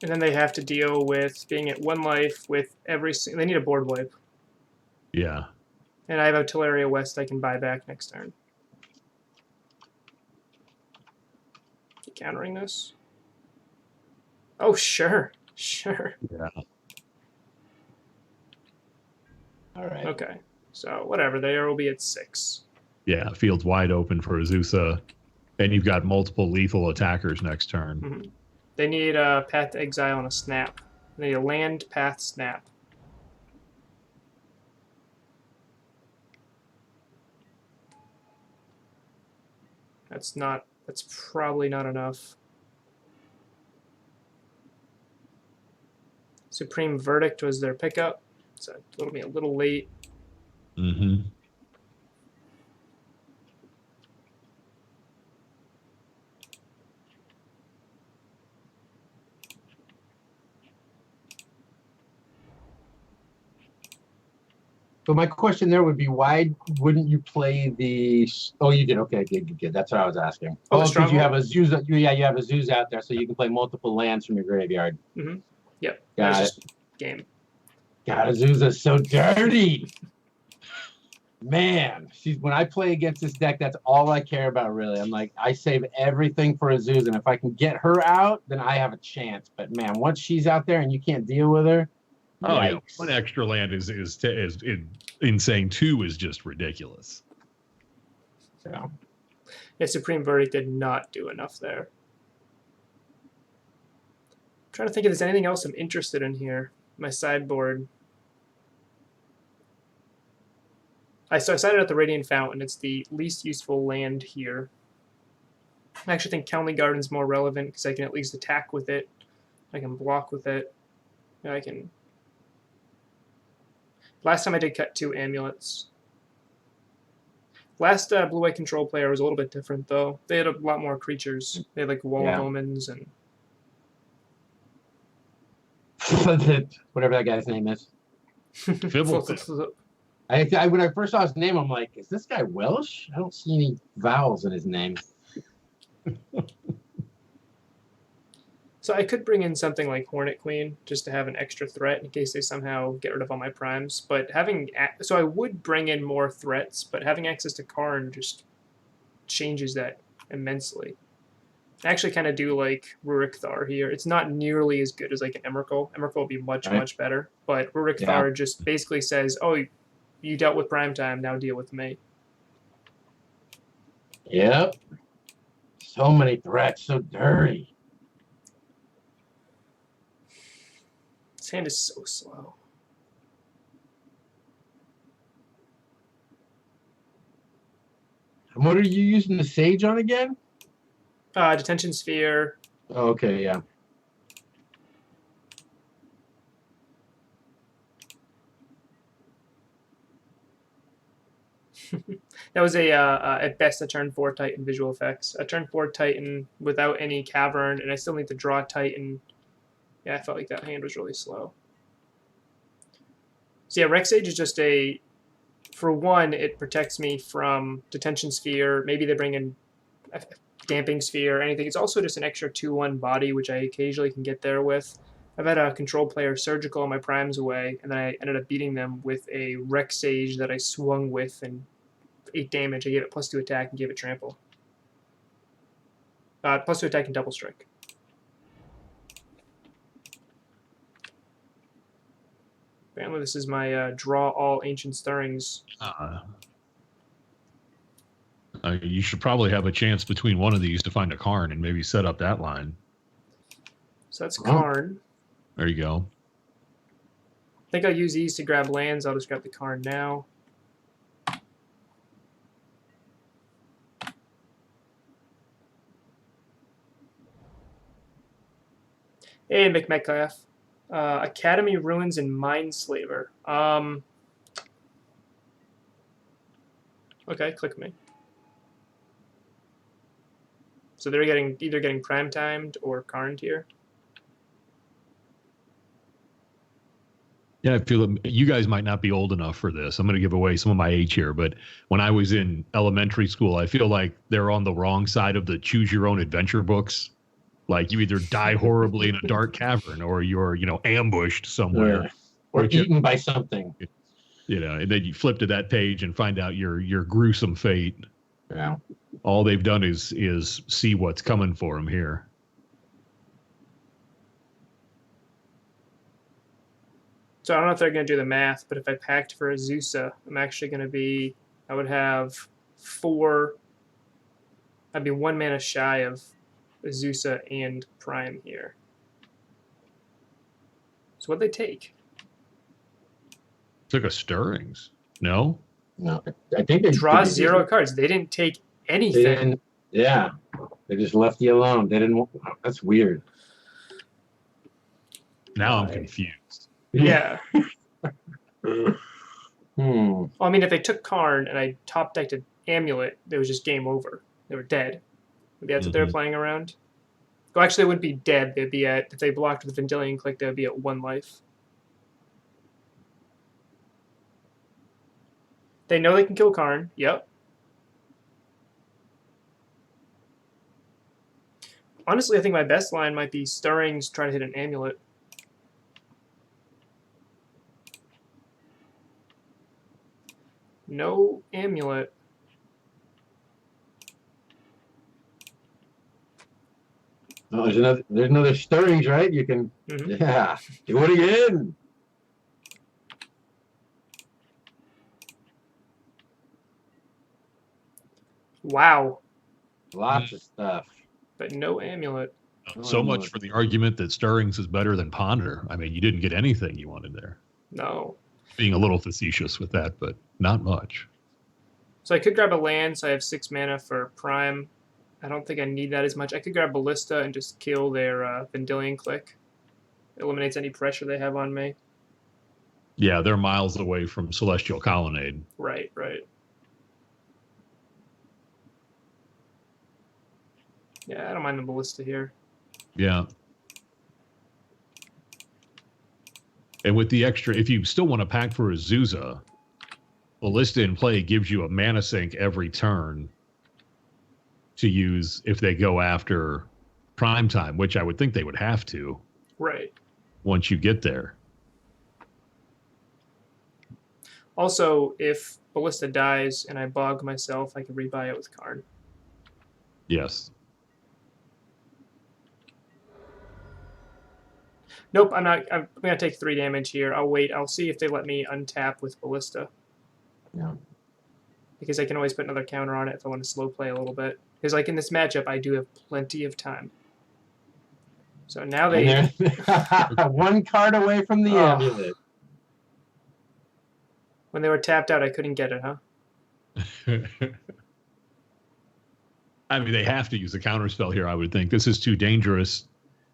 And then they have to deal with being at 1 life with every... They need a board wipe. Yeah. And I have Artilleria West I can buy back next turn. Countering this? Oh, sure. Sure. Yeah. All right. Okay. So, whatever. There will be at 6. Yeah, field's wide open for Azusa. And you've got multiple lethal attackers next turn. Mm-hmm. They need a Path to Exile and a Snap. They need a land, path, snap. That's probably not enough. Supreme Verdict was their pickup, so it'll be a little late. Mm-hmm. So my question there would be, why wouldn't you play the... Oh, you did. Okay, good. That's what I was asking. Oh, because you have a Zeus. Yeah, you have a Zeus out there, so you can play multiple lands from your graveyard. Mm-hmm. Yep. Got it. Game. God, Azusa's so dirty. Man, when I play against this deck, that's all I care about, really. I'm like, I save everything for Azusa, and if I can get her out, then I have a chance. But man, once she's out there and you can't deal with her, oh yikes. yeah, 1 extra land is insane. 2 is just ridiculous. So. Yeah, Supreme Verdict did not do enough there. I'm trying to think if there's anything else I'm interested in here. My sideboard. So I sided at the Radiant Fountain. It's the least useful land here. I actually think County Garden's more relevant because I can at least attack with it. I can block with it. And I can... Last time I did cut 2 amulets. Last blue-white control player was a little bit different, though. They had a lot more creatures. They had like Wall of Omens and... Whatever that guy's name is. Fibbleton. When I first saw his name, I'm like, is this guy Welsh? I don't see any vowels in his name. So I could bring in something like Hornet Queen just to have an extra threat in case they somehow get rid of all my primes. But so I would bring in more threats, but having access to Karn just changes that immensely. I actually kind of do like Rurik Thar here. It's not nearly as good as like an Emrakul. Emrakul will be much better, but Rurik Thar just basically says, "Oh, you dealt with prime time, now deal with me." Yep. So many threats, so dirty. This hand is so slow. And what are you using the Sage on again? Detention Sphere. Oh, okay, yeah. That was at best a turn 4 Titan visual effects. A turn 4 Titan without any cavern, and I still need to draw Titan. Yeah, I felt like that hand was really slow. So yeah, Rex Age is just for one, it protects me from Detention Sphere. Maybe they bring in a Damping Sphere, anything. It's also just an extra 2/1 body, which I occasionally can get there with. I've had a control player surgical on my primes away, and then I ended up beating them with a Rex Sage that I swung with and 8 damage. I gave it +2 attack and gave it trample. +2 attack and double strike. Apparently, this is my draw all ancient stirrings. You should probably have a chance between one of these to find a Karn and maybe set up that line. So that's Karn. There you go. I think I'll use these to grab lands. I'll just grab the Karn now. Hey, McMetcalf. Academy Ruins and Mindslaver. Okay, click me. So they're either getting prime timed or Karn tier. Yeah, I feel you guys might not be old enough for this. I'm going to give away some of my age here, but when I was in elementary school, I feel like they're on the wrong side of the choose your own adventure books. Like you either die horribly in a dark cavern or you're, ambushed somewhere. Or eaten by something. And then you flip to that page and find out your gruesome fate. Yeah. All they've done is see what's coming for them here. So I don't know if they're going to do the math, but if I packed for Azusa, I'm actually going to be, I would have 4, I'd be 1 mana shy of Azusa and Prime here. So what'd they take? Took a Stirrings. No? No, I think they draw 0 cards. They didn't take anything. Yeah, they just left you alone. They didn't. That's weird. Now I'm confused. Yeah. Well, I mean, if they took Karn and I top decked an Amulet, it was just game over. They were dead. Maybe that's what they were playing around. Well, actually, they wouldn't be dead. They'd be at, if they blocked with Vendilion Click, they would be at 1 life. They know they can kill Karn. Yep. Honestly, I think my best line might be Stirrings, try to hit an Amulet. No Amulet. Oh, there's another Stirrings, right? You can, yeah, do it again. Wow. Lots of stuff. But no Amulet. So much for the argument that Stirrings is better than Ponder. I mean, you didn't get anything you wanted there. No. Being a little facetious with that, but not much. So I could grab a land, so I have 6 mana for Prime. I don't think I need that as much. I could grab Ballista and just kill their Vendilion Click. Eliminates any pressure they have on me. Yeah, they're miles away from Celestial Colonnade. Right, right. Yeah, I don't mind the Ballista here. Yeah. And with the extra, if you still want to pack for Azusa, Ballista in play gives you a mana sink every turn to use if they go after Prime Time, which I would think they would have to. Right. Once you get there. Also, if Ballista dies and I bog myself, I can rebuy it with Karn. Yes. Nope, I'm not. I'm going to take 3 damage here. I'll wait. I'll see if they let me untap with Ballista. Yeah. Because I can always put another counter on it if I want to slow play a little bit. Because like in this matchup, I do have plenty of time. So now they... 1 card away from the Amulet. When they were tapped out, I couldn't get it, huh? I mean, they have to use a counterspell here, I would think. This is too dangerous.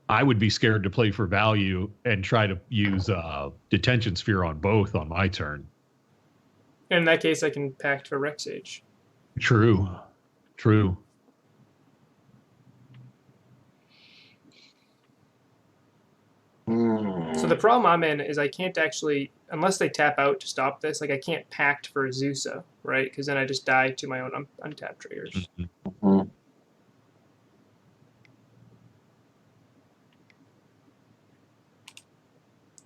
I would be scared to play for value and try to use Detention Sphere on both on my turn. In that case, I can pact for Rexage. True. True. So the problem I'm in is I can't actually, unless they tap out to stop this, like I can't pact for Azusa, right? Because then I just die to my own untapped triggers. Mhm.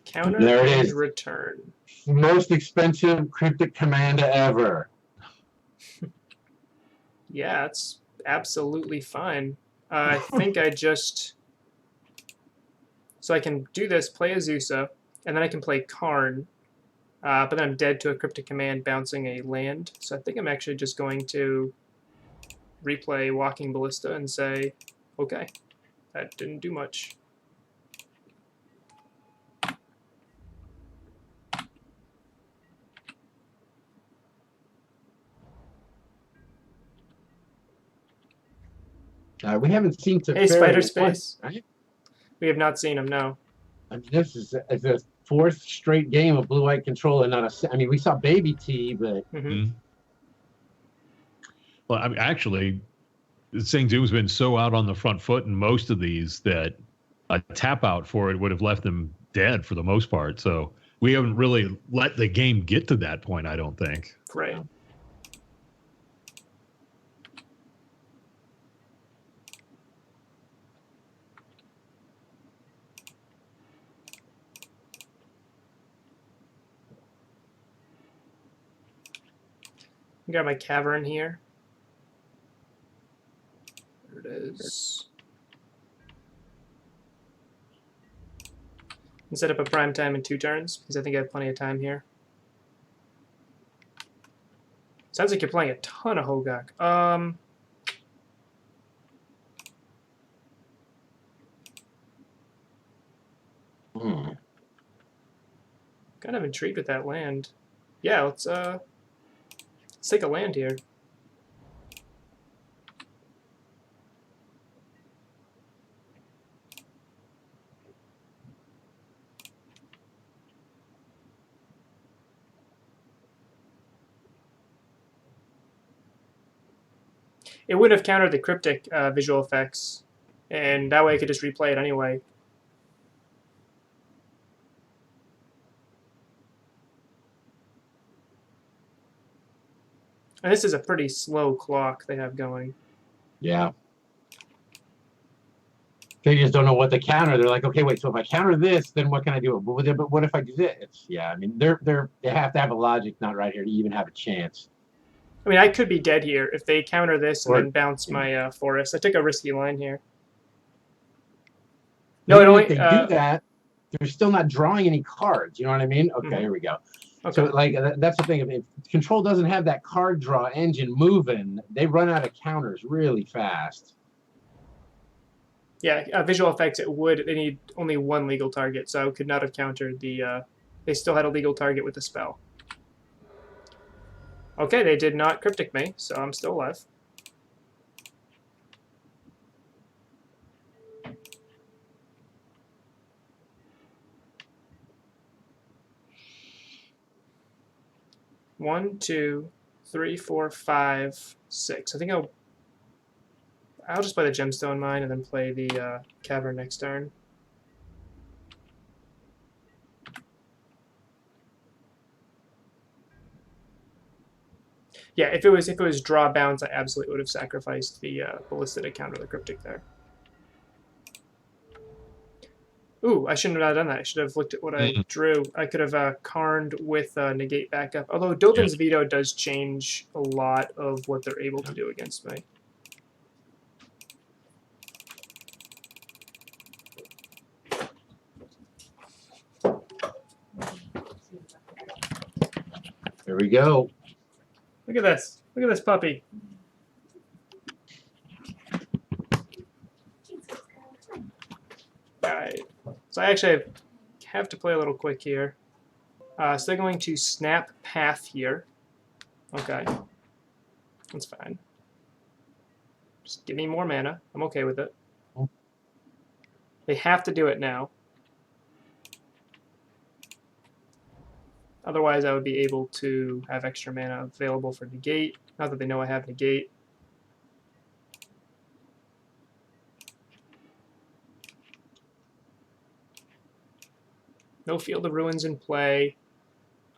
Counter There it and is. return. Most expensive cryptic command ever. Yeah, it's absolutely fine. I think I just... So I can do this, play Azusa, and then I can play Karn, but then I'm dead to a cryptic command bouncing a land. So I think I'm actually just going to replay Walking Ballista and say, okay, that didn't do much. We haven't seen Teferi Hey, Spider once, Space. right? We have not seen him, no. I mean, this is the fourth straight game of blue-white control, and not a. I mean, we saw Baby T, but Well, I mean, actually, Sing Zoom's been so out on the front foot in most of these that a tap out for it would have left them dead for the most part. So we haven't really let the game get to that point, I don't think. Right. Got my cavern here. There it is. And set up a prime time in 2 turns, because I think I have plenty of time here. Sounds like you're playing a ton of Hogak. Kind of intrigued with that land. Yeah, let's take a land here. It would have countered the cryptic visual effects, and that way I could just replay it anyway. And this is a pretty slow clock they have going. yeah. They just don't know what to counter. They're like, okay, wait. So if I counter this, then what can I do? But what if I do this? Yeah, I mean, they have to have a logic not right here to even have a chance. I mean, I could be dead here if they counter this and Or- then bounce my forest. I took a risky line here. No, No, it only if they do that, they're still not drawing any cards. You know what I mean? Okay, here we go. Okay. So like that's the thing. If control doesn't have that card draw engine moving, they run out of counters really fast. Yeah, visual effects. They need only 1 legal target, so I could not have countered the. They still had a legal target with the spell. Okay, they did not cryptic me, so I'm still alive. One, two, three, four, five, six. I think I'll just play the gemstone mine and then play the cavern next turn. Yeah, if it was draw bounce, I absolutely would have sacrificed the ballista to counter the cryptic there. Ooh, I shouldn't have done that. I should have looked at what I drew. I could have Karned with negate backup. Although Dovin's veto does change a lot of what they're able to do against me. There we go. Look at this. Look at this puppy. Alright. So I actually have to play a little quick here. So they're going to snap path here. Okay. That's fine. Just give me more mana. I'm okay with it. They have to do it now. Otherwise, I would be able to have extra mana available for negate. Not that they know I have negate. No Field of Ruins in play.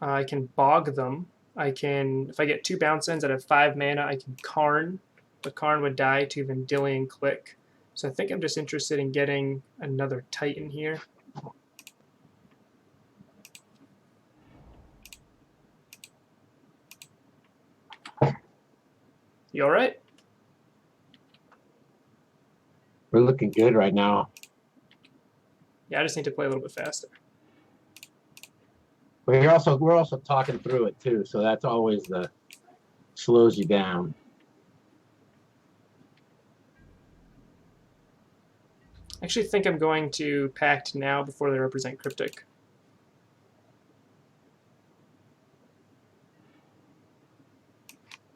I can bog them. I can, if I get 2 bounce ends, I have 5 mana. I can Karn, but Karn would die to Vendilion Click. So I think I'm just interested in getting another Titan here. You all right? We're looking good right now. Yeah, I just need to play a little bit faster. But we're also talking through it too, so that's always the slows you down. I actually think I'm going to Pact now before they represent Cryptic.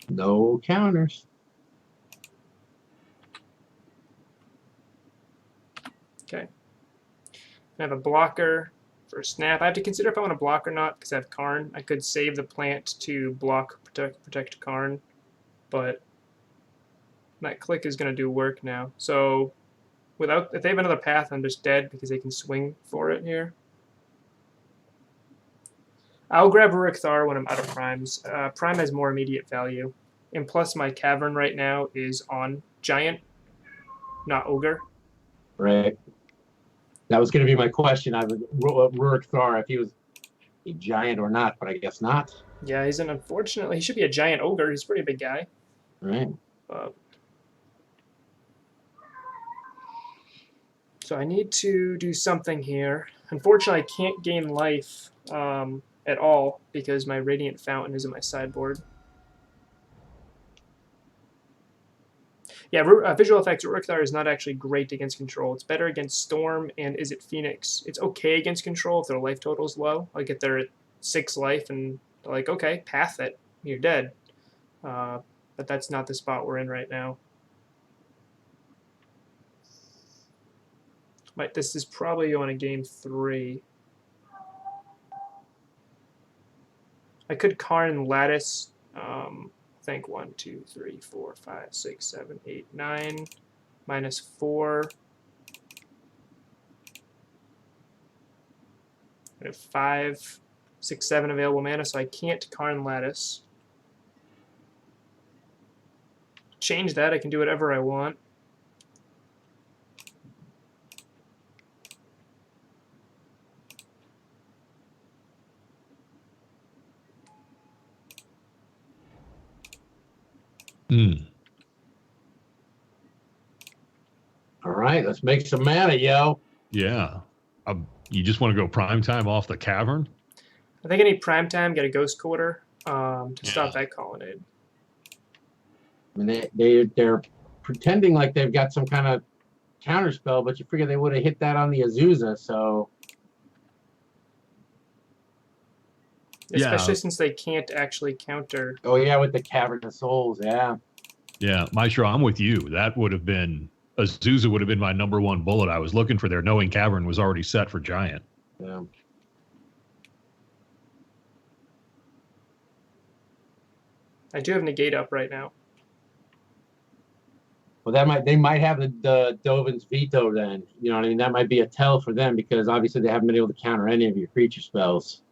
No counters. Okay. I have a blocker for Snap. I have to consider if I want to block or not because I have Karn. I could save the plant to block, protect Karn, but that click is going to do work now. So if they have another path, I'm just dead because they can swing for it here. I'll grab Rurik Thar when I'm out of primes. Prime has more immediate value. And plus my Cavern right now is on Giant, not Ogre. Right. That was going to be my question. I would Rurik Thar if he was a giant or not, but I guess not. Yeah, unfortunately, he should be a Giant Ogre. He's a pretty big guy. Right. So I need to do something here. Unfortunately, I can't gain life at all because my Radiant Fountain is in my sideboard. Yeah, visual effects. Rurik Thar is not actually great against control. It's better against Storm and Izzet Phoenix. It's okay against control if their life total is low. Like if they're at 6 life and they're like, okay, path it, you're dead. But that's not the spot we're in right now. This is probably going to game 3. I could Karn Lattice. I think 1, 2, 3, 4, 5, 6, 7, 8, 9, -4. I have 5, 6, 7 available mana, so I can't Karn Lattice. Change that. I can do whatever I want. All right, let's make some mana, yo. Yeah. You just want to go prime time off the Cavern? I think I need prime time, get a Ghost Quarter to stop that Colonnade. I mean, they're pretending like they've got some kind of counter spell, but you figure they would have hit that on the Azusa, so. Especially since they can't actually counter. Oh, yeah, with the Cavern of Souls, yeah. Yeah, Maestro, I'm with you. That would have been, Azusa would have been my #1 bullet I was looking for there, knowing Cavern was already set for Giant. Yeah. I do have Negate up right now. Well, they might have the Dovin's Veto then. You know what I mean? That might be a tell for them because obviously they haven't been able to counter any of your creature spells.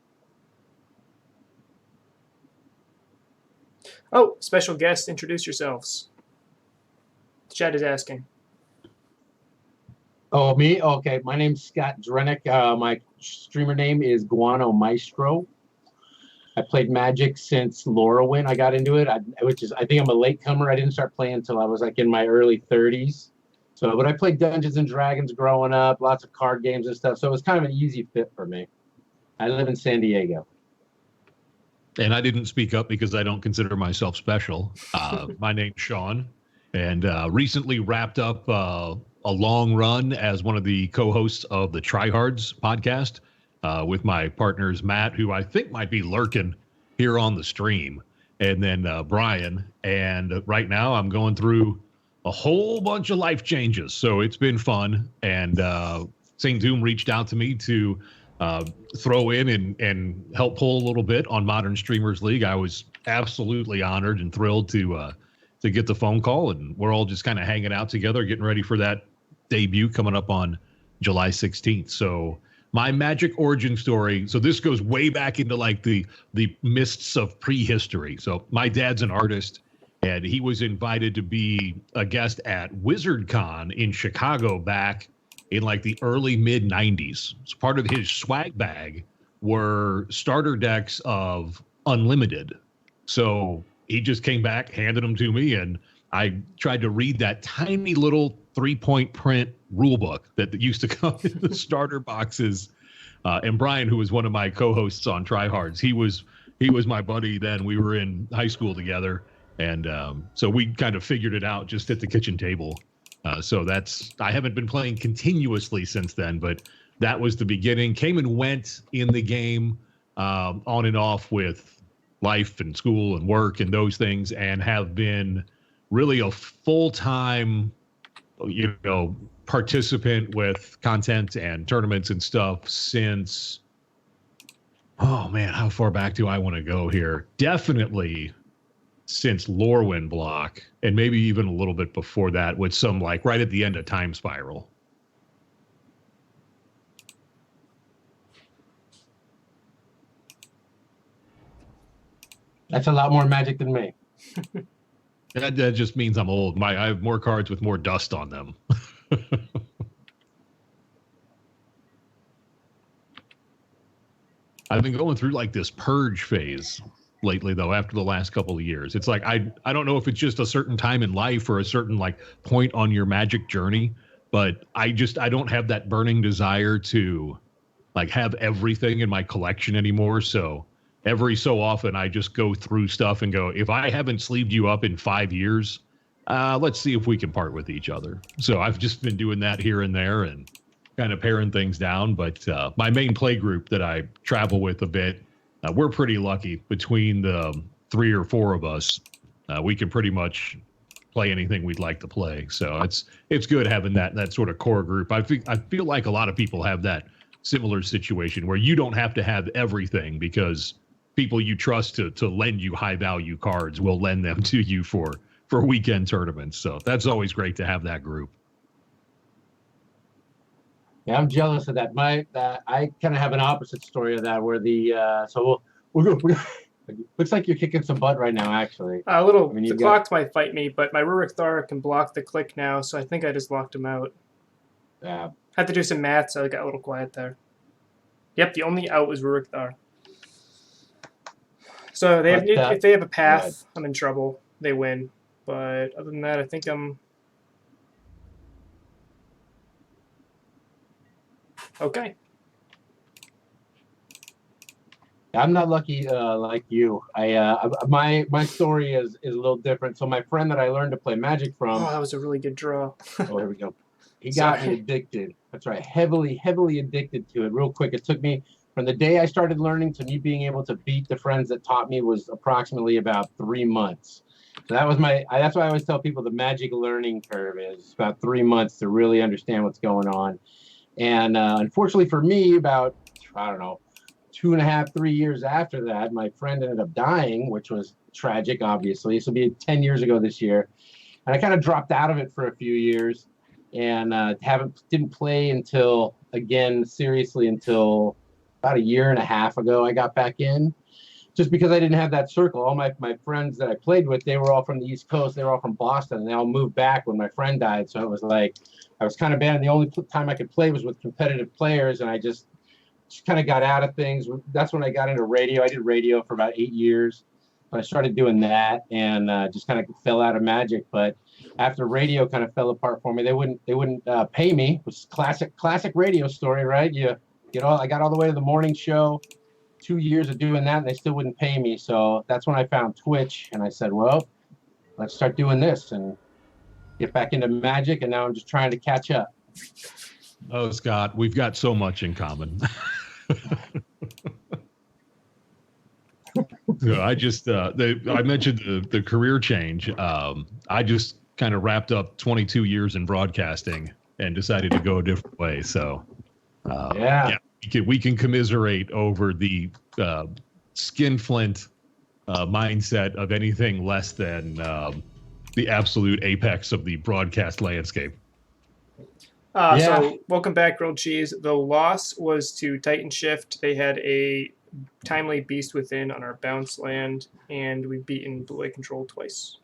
Oh, special guest, introduce yourselves. The chat is asking. Oh, me? Okay, my name's Scott Drenick. My streamer name is Guano Maestro. I played Magic since Lorwyn. I got into it, I think I'm a latecomer. I didn't start playing until I was like in my early 30s. So, but I played Dungeons and Dragons growing up, lots of card games and stuff. So it was kind of an easy fit for me. I live in San Diego. And I didn't speak up because I don't consider myself special. My name's Sean, and recently wrapped up a long run as one of the co-hosts of the Tryhards podcast with my partners, Matt, who I think might be lurking here on the stream, and then Brian. And right now I'm going through a whole bunch of life changes. So it's been fun. And St. Doom reached out to me to throw in and help pull a little bit on Modern Streamers League. I was absolutely honored and thrilled to get the phone call, and we're all just kind of hanging out together, getting ready for that debut coming up on July 16th. So my Magic origin story. So this goes way back into like the mists of prehistory. So my dad's an artist, and he was invited to be a guest at WizardCon in Chicago back in like the early mid 90s. So part of his swag bag were starter decks of Unlimited. So he just came back, handed them to me, and I tried to read that tiny little 3-point print rule book that used to come in the starter boxes. And Brian, who was one of my co-hosts on Tryhards, he was my buddy then. We were in high school together, and so we kind of figured it out just at the kitchen table. So I haven't been playing continuously since then, but that was the beginning. Came and went in the game, on and off with life and school and work and those things, and have been really a full-time, participant with content and tournaments and stuff since, oh man, how far back do I want to go here? Definitely since Lorwyn block, and maybe even a little bit before that with some like right at the end of Time Spiral. That's a lot more Magic than me. That just means I'm old. I have more cards with more dust on them. I've been going through like this purge phase lately, though, after the last couple of years. It's like I don't know if it's just a certain time in life or a certain like point on your Magic journey, but I don't have that burning desire to like have everything in my collection anymore. So every so often I just go through stuff and go, if I haven't sleeved you up in 5 years, let's see if we can part with each other. So I've just been doing that here and there and kind of paring things down. But my main play group that I travel with a bit, we're pretty lucky. Between the 3 or 4 of us, we can pretty much play anything we'd like to play. So it's good having that sort of core group. I feel like a lot of people have that similar situation where you don't have to have everything, because people you trust to lend you high value cards will lend them to you for weekend tournaments. So that's always great to have that group. Yeah, I'm jealous of that. I kind of have an opposite story of that, where we're looks like you're kicking some butt right now, actually. The clock might fight me, but my Rurik Thar can block the click now, so I think I just locked him out. Yeah. Had to do some math, so I got a little quiet there. Yep, the only out was Rurik Thar. So if they have a path, I'm in trouble. They win. But other than that, I think I'm okay. I'm not lucky like you. My story is a little different. So my friend that I learned to play Magic from. Oh, that was a really good draw. Oh, here we go. He got me addicted. That's right, heavily addicted to it. Real quick, it took me from the day I started learning to me being able to beat the friends that taught me was approximately about 3 months. So that was that's why I always tell people the Magic learning curve is about 3 months to really understand what's going on. And unfortunately for me, about, I don't know, 2.5, 3 years after that, my friend ended up dying, which was tragic, obviously. This will be 10 years ago this year. And I kind of dropped out of it for a few years and didn't play seriously until about 1.5 years ago I got back in. Just because I didn't have that circle. All my friends that I played with, they were all from the East Coast. They were all from Boston, and they all moved back when my friend died. So it was like I was kind of bad, and the only time I could play was with competitive players, and I just kind of got out of things. That's when I got into radio. I did radio for about 8 years. But I started doing that and just kind of fell out of Magic. But after radio kind of fell apart for me, they wouldn't pay me. It was classic radio story, right? I got all the way to the morning show. 2 years of doing that, and they still wouldn't pay me. So that's when I found Twitch, and I said, well, let's start doing this and get back into Magic, and now I'm just trying to catch up. Oh, Scott, we've got so much in common. I mentioned the career change. I just kind of wrapped up 22 years in broadcasting and decided to go a different way. So, we can commiserate over the skinflint mindset of anything less than the absolute apex of the broadcast landscape. So welcome back, Grilled Cheese. The loss was to Titanshift. They had a timely Beast Within on our bounce land, and we've beaten Blue Control twice.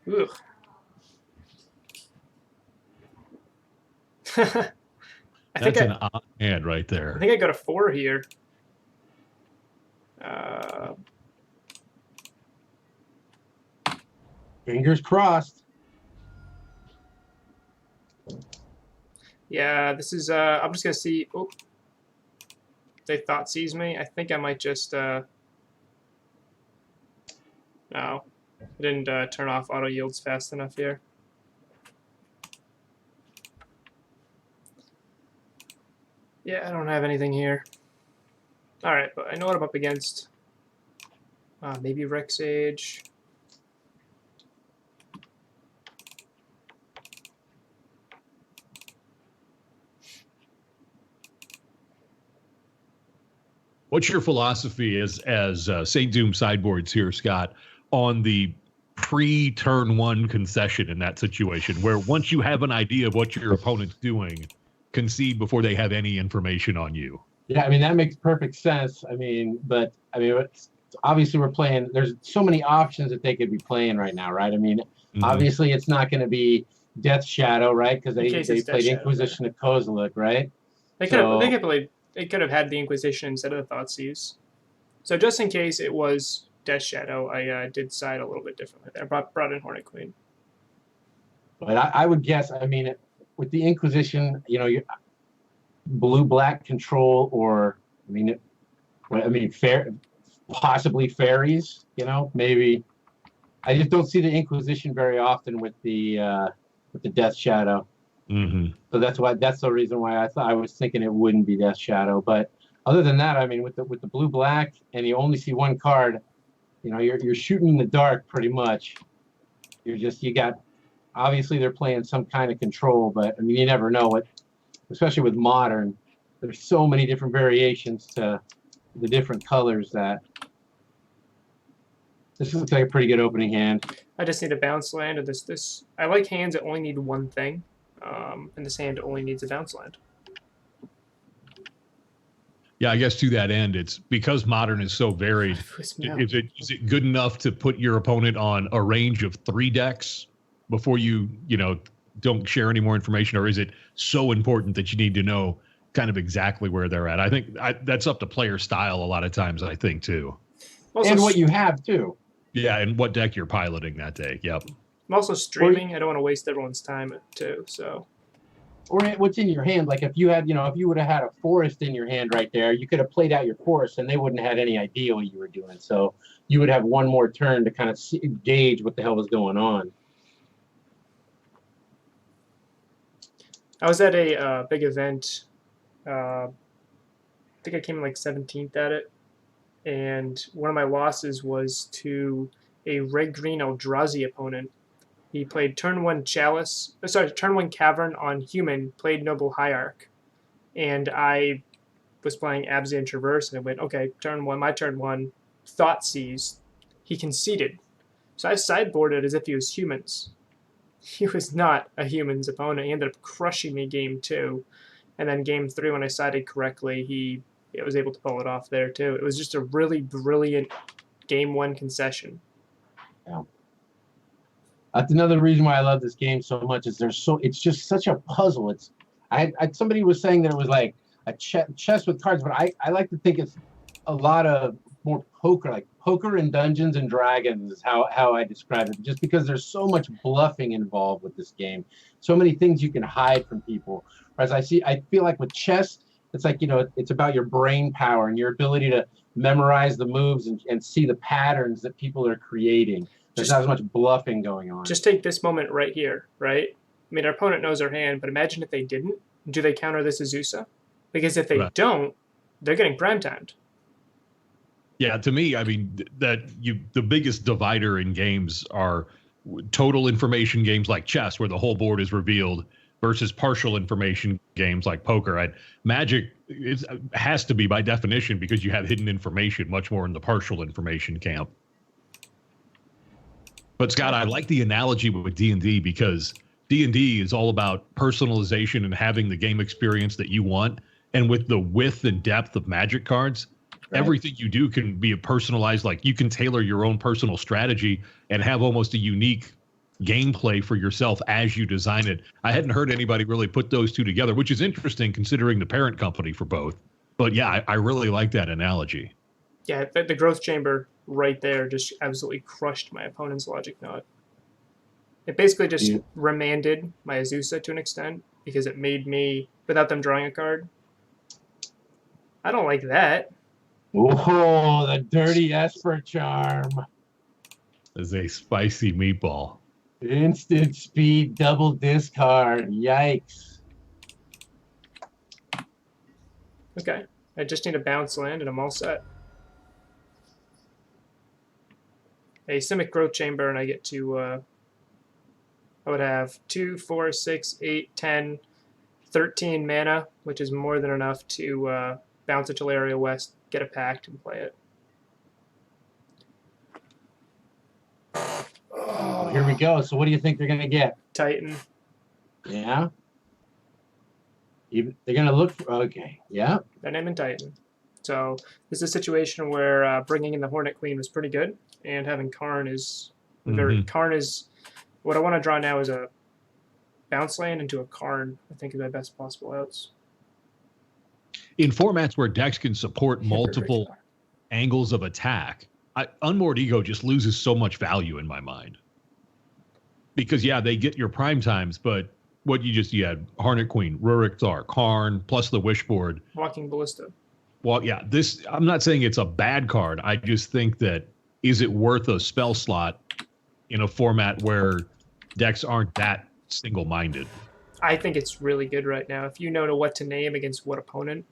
Ugh. That's an odd hand right there. I think I got a 4 here. Fingers crossed. Yeah, this is. I'm just gonna see. Oh, they thought sees me. I think I might just. No, I didn't turn off auto yields fast enough here. Yeah, I don't have anything here. All right, but I know what I'm up against. Maybe Rex Age. What's your philosophy as St. Doom sideboards here, Scott, on the pre-turn 1 concession in that situation, where once you have an idea of what your opponent's doing, concede before they have any information on you? Yeah, I mean, that makes perfect sense. Obviously we're playing, there's so many options that they could be playing right now, right? I mean, obviously it's not going to be Death Shadow, right? Because they played Inquisition of Kozilek, right? They could have had the Inquisition instead of the Thoughtseize. So just in case it was Death Shadow, I did side a little bit differently there. Brought in Hornet Queen. But I would guess, I mean, with the Inquisition, you know, blue-black control, or possibly fairies, you know, maybe. I just don't see the Inquisition very often with the Death Shadow. Mm-hmm. So that's the reason why I was thinking it wouldn't be Death Shadow. But other than that, I mean, with the blue-black and you only see one card, you know, you're shooting in the dark pretty much. You got, obviously they're playing some kind of control, but I mean, you never know it, especially with Modern. There's so many different variations to the different colors that this looks like a pretty good opening hand. I just need a bounce land, and this. I like hands that only need one thing, and this hand only needs a bounce land. Yeah, I guess to that end, it's because Modern is so varied. Is it good enough to put your opponent on a range of 3 decks before you don't share any more information, or is it so important that you need to know kind of exactly where they're at? I think that's up to player style a lot of times, I think, too. And what you have, too. Yeah, and what deck you're piloting that day. Yep. I'm also streaming. I don't want to waste everyone's time, too, so. Or what's in your hand. Like if you would have had a forest in your hand right there, you could have played out your forest and they wouldn't have had any idea what you were doing. So you would have one more turn to kind of gauge what the hell was going on. I was at a big event. I think I came in like 17th at it. And one of my losses was to a red-green Eldrazi opponent. He played turn 1 Cavern on human, played Noble Hierarch. And I was playing Abzan Traverse, and I went, okay, my turn 1, Thoughtseize. He conceded. So I sideboarded as if he was humans. He was not a human's opponent. He ended up crushing me game 2. And then game 3, when I sided correctly, he was able to pull it off there, too. It was just a really brilliant game 1 concession. Yeah. That's another reason why I love this game so much. It's just such a puzzle. Somebody was saying that it was like a chess with cards, but I like to think it's a lot of more poker, like poker and Dungeons and Dragons is how I describe it. Just because there's so much bluffing involved with this game, so many things you can hide from people. Whereas I feel like with chess, it's like, it's about your brain power and your ability to memorize the moves and see the patterns that people are creating. There's not as much bluffing going on. Just take this moment right here, right? I mean, our opponent knows our hand, but imagine if they didn't. Do they counter this Azusa? Because if they don't, they're getting prime-timed. Yeah, to me, I mean, the biggest divider in games are total information games like chess, where the whole board is revealed, versus partial information games like poker. Magic has to be by definition because you have hidden information much more in the partial information camp. But Scott, I like the analogy with D&D because D&D is all about personalization and having the game experience that you want. And with the width and depth of Magic cards, everything you do can be a personalized, like you can tailor your own personal strategy and have almost a unique gameplay for yourself as you design it. I hadn't heard anybody really put those two together, which is interesting considering the parent company for both. But yeah, I really like that analogy. Yeah, the growth chamber right there just absolutely crushed my opponent's logic knot. It basically just remanded my Azusa to an extent because it made me, without them drawing a card. I don't like that. Oh, the dirty Esper charm. As a spicy meatball. Instant speed, double discard. Yikes. Okay. I just need a bounce land and I'm all set. A Simic Growth Chamber and I get to, I would have 2, 4, 6, 8, 10, 13 mana, which is more than enough to bounce it to Area West, get a pact, and play it. Oh, here we go. So what do you think they're going to get? Titan. Yeah? They're going to look for... Okay, yeah. Dynamic and Titan. So this is a situation where bringing in the Hornet Queen was pretty good, and having Karn is... Karn is... What I want to draw now is a bounce land into a Karn, I think, is my best possible outs. In formats where decks can support multiple angles of attack, Unmoored Ego just loses so much value in my mind. Because, yeah, they get your prime times, but what you had Hornet Queen, Rurik Thar, Karn, plus the Wishboard. Walking Ballista. Well, yeah, I'm not saying it's a bad card. I just think that, is it worth a spell slot in a format where decks aren't that single-minded? I think it's really good right now. If you know what to name against what opponent,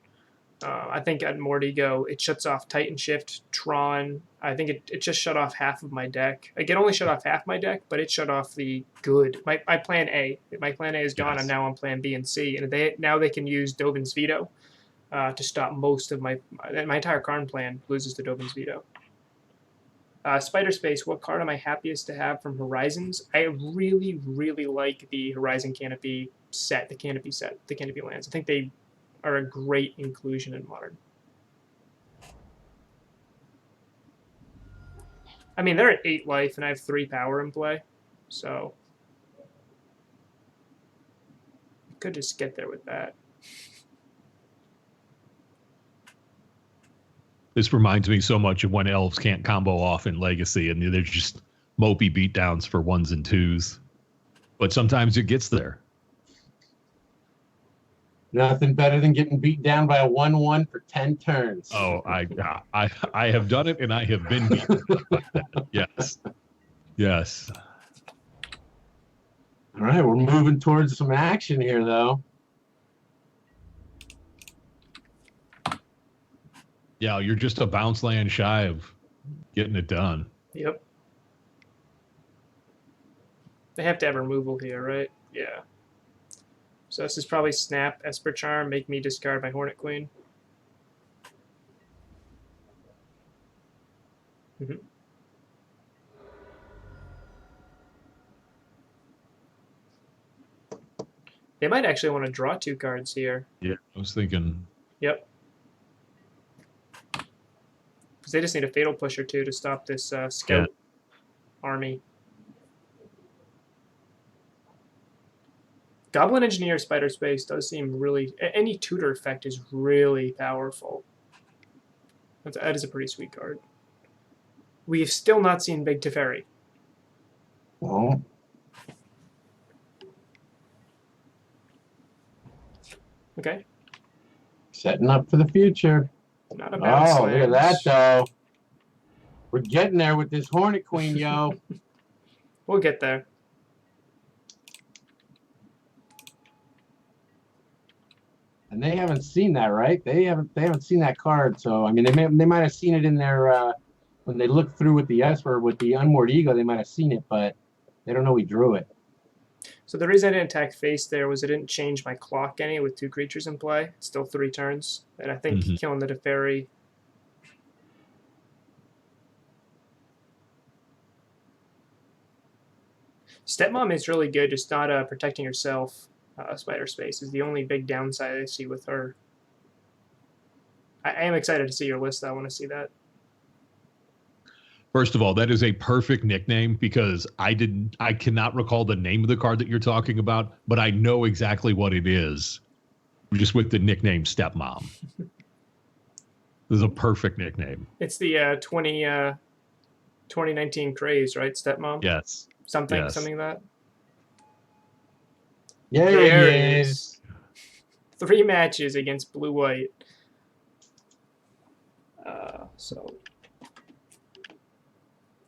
I think at Unmoored Ego, it shuts off Titanshift, Tron. I think it just shut off half of my deck. Like, it only shut off half my deck, but it shut off the good. My plan A. My plan A is gone. Yes. I'm now on plan B and C. And now they can use Dovin's Veto to stop most of my entire Karn plan loses to Dovin's Veto. Spider Space, what card am I happiest to have from Horizons? I really, really like the Horizon Canopy set, the Canopy lands. I think they are a great inclusion in Modern. I mean, they're at 8 life, and I have 3 power in play, so I could just get there with that. This reminds me so much of when elves can't combo off in Legacy, and they're just mopey beatdowns for 1s and 2s. But sometimes it gets there. Nothing better than getting beat down by a 1/1 for 10 turns. Oh, I have done it, and I have been beaten like that. Yes. Yes. All right, we're moving towards some action here, though. Yeah, you're just a bounce land shy of getting it done. Yep. They have to have removal here, right? Yeah. So this is probably Snap, Esper Charm, make me discard my Hornet Queen. Mm-hmm. They might actually want to draw 2 cards here. Yeah, I was thinking. Yep. Because they just need a Fatal Push or 2 to stop this Scout army. Goblin Engineer Spider Space does seem really... Any tutor effect is really powerful. That is a pretty sweet card. We've still not seen Big Teferi. Well. Okay. Setting up for the future. Not a bounce look at that, though. We're getting there with this Hornet Queen, yo. We'll get there. And they haven't seen that, right? They haven't seen that card. So I mean, they might have seen it in their when they looked through with the Esper with the Unmoored Ego. They might have seen it, but they don't know we drew it. So the reason I didn't attack face there was I didn't change my clock any with 2 creatures in play. It's still 3 turns. And I think killing the Teferi... Stepmom is really good, just not protecting herself. Spider Space is the only big downside I see with her. I am excited to see your list, though. I want to see that. First of all, that is a perfect nickname because I cannot recall the name of the card that you're talking about, but I know exactly what it is, just with the nickname Stepmom. This is a perfect nickname. It's the 2019 craze, right? Stepmom? Yes. Something Yes. like that. Yeah, there it is. 3 matches against blue-white. So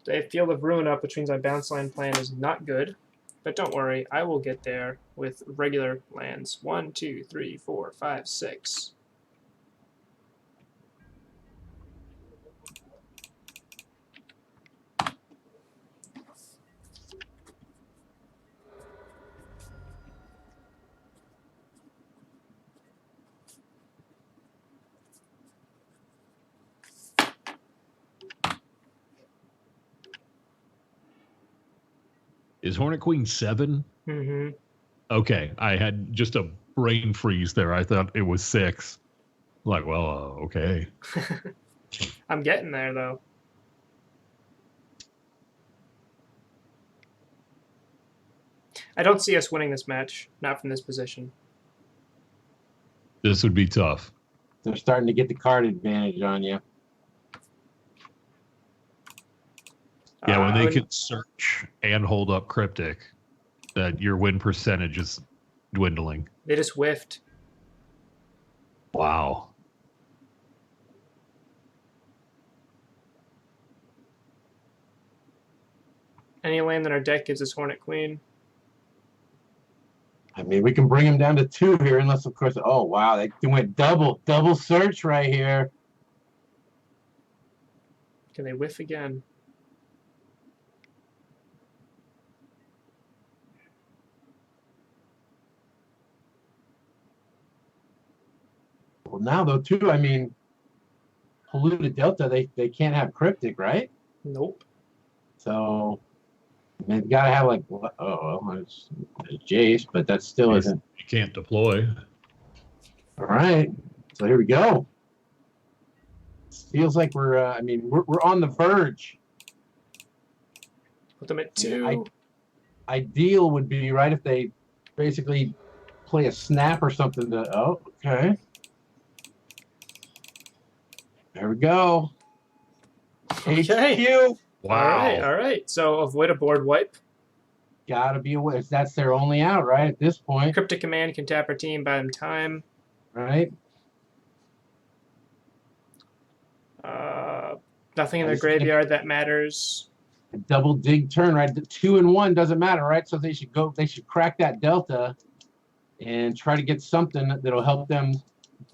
they have Field of Ruin up, which means my bounce line plan is not good. But don't worry, I will get there with regular lands. 1, 2, 3, 4, 5, 6. Is Hornet Queen 7? Mm-hmm. Okay, I had just a brain freeze there. I thought it was 6. Like, well, okay. I'm getting there, though. I don't see us winning this match, not from this position. This would be tough. They're starting to get the card advantage on you. Yeah, when they can search and hold up Cryptic, that your win percentage is dwindling. They just whiffed. Wow. Any land in our deck gives us Hornet Queen. I mean, we can bring them down to 2 here, unless, of course, oh, wow, they went double search right here. Can they whiff again? Well, now, though, too, I mean, Polluted Delta, they can't have Cryptic, right? Nope. So, I mean, they've got to have, like, it's Jace, but that still isn't. You can't deploy. All right. So here we go. Feels like we're on the verge. Put them at 2. Ideal would be, right, if they basically play a snap or something to, oh, okay. There we go. Okay. HQ. Wow. All right. So avoid a board wipe. Gotta be aware. That's their only out, right, at this point. Cryptic Command can tap our team, buy them time. Right. Nothing in their graveyard that matters. A double dig turn, right? The 2 and 1 doesn't matter, right? So they should crack that delta and try to get something that'll help them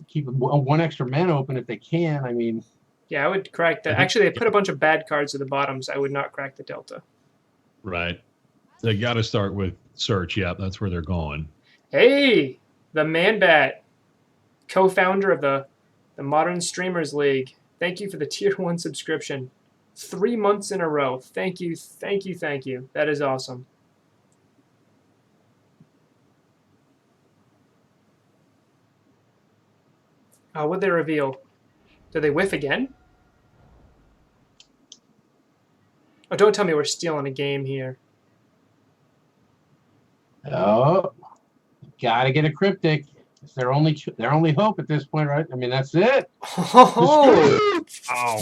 keep one extra mana open if they can. I mean, yeah, I would crack that. Actually, they put a bunch of bad cards at the bottom, so I would not crack the delta. Right. They got to start with search. Yeah, that's where they're going. Hey, the Man-Bat, co-founder of the Modern Streamers League. Thank you for the Tier 1 subscription. 3 months in a row. Thank you, thank you, thank you. That is awesome. What'd they reveal? Did they whiff again? Oh, don't tell me we're stealing a game here. oh, gotta get a Cryptic. It's their only hope at this point, right? I mean, that's it. Oh, Wow.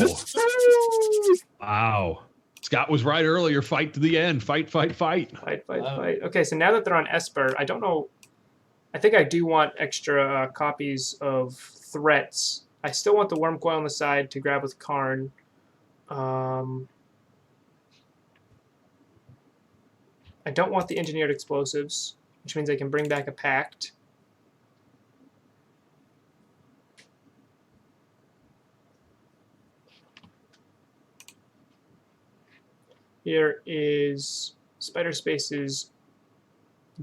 Wow. Scott was right earlier. Fight to the end. Fight, fight, fight. fight. Okay, so now that they're on Esper, I don't know. I think I do want extra copies of threats. I still want the Worm Coil on the side to grab with Karn. I don't want the Engineered Explosives, which means I can bring back a Pact. Here is Spider Space's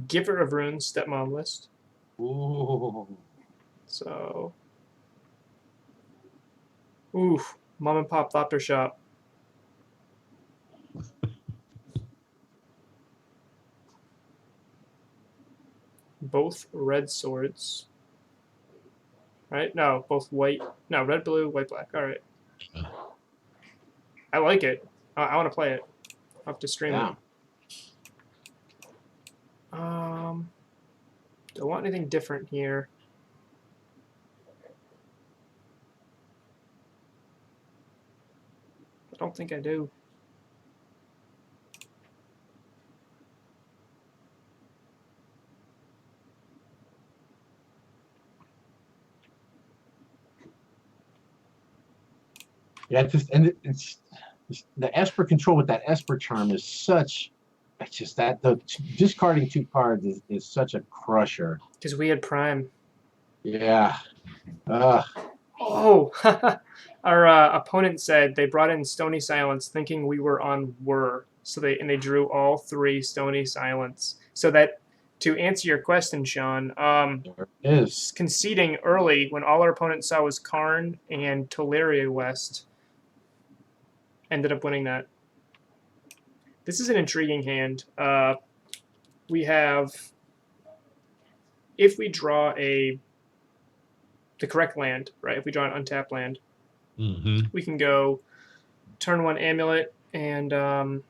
Giver of Runes, stepmom list. Ooh. So, oof, mom and pop Thopter shop. Both red swords. Right? No, both white. No, red, blue, white, black. All right. I like it. I want to play it. I'll have to stream it. Don't want anything different here. I don't think I do. Yeah, it's the Esper Control with that Esper charm is such. It's just that the discarding 2 cards is such a crusher. Because we had Prime. Yeah. Oh, our opponent said they brought in Stony Silence thinking we were on Whir. So they drew all 3 Stony Silence. So that, to answer your question, Sean, There it is. conceding early when all our opponents saw was Karn and Teleria West, ended up winning that. This is an intriguing hand. We have, if we draw the correct land, right? If we draw an untapped land, we can go turn 1 Amulet and go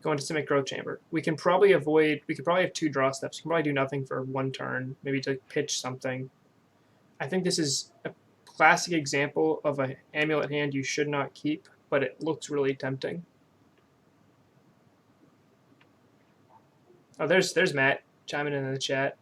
into Simic Growth Chamber. We can probably avoid. We could probably have 2 draw steps. We can probably do nothing for 1 turn, maybe to pitch something. I think this is a classic example of an Amulet hand you should not keep, but it looks really tempting. Oh, there's Matt chiming in the chat.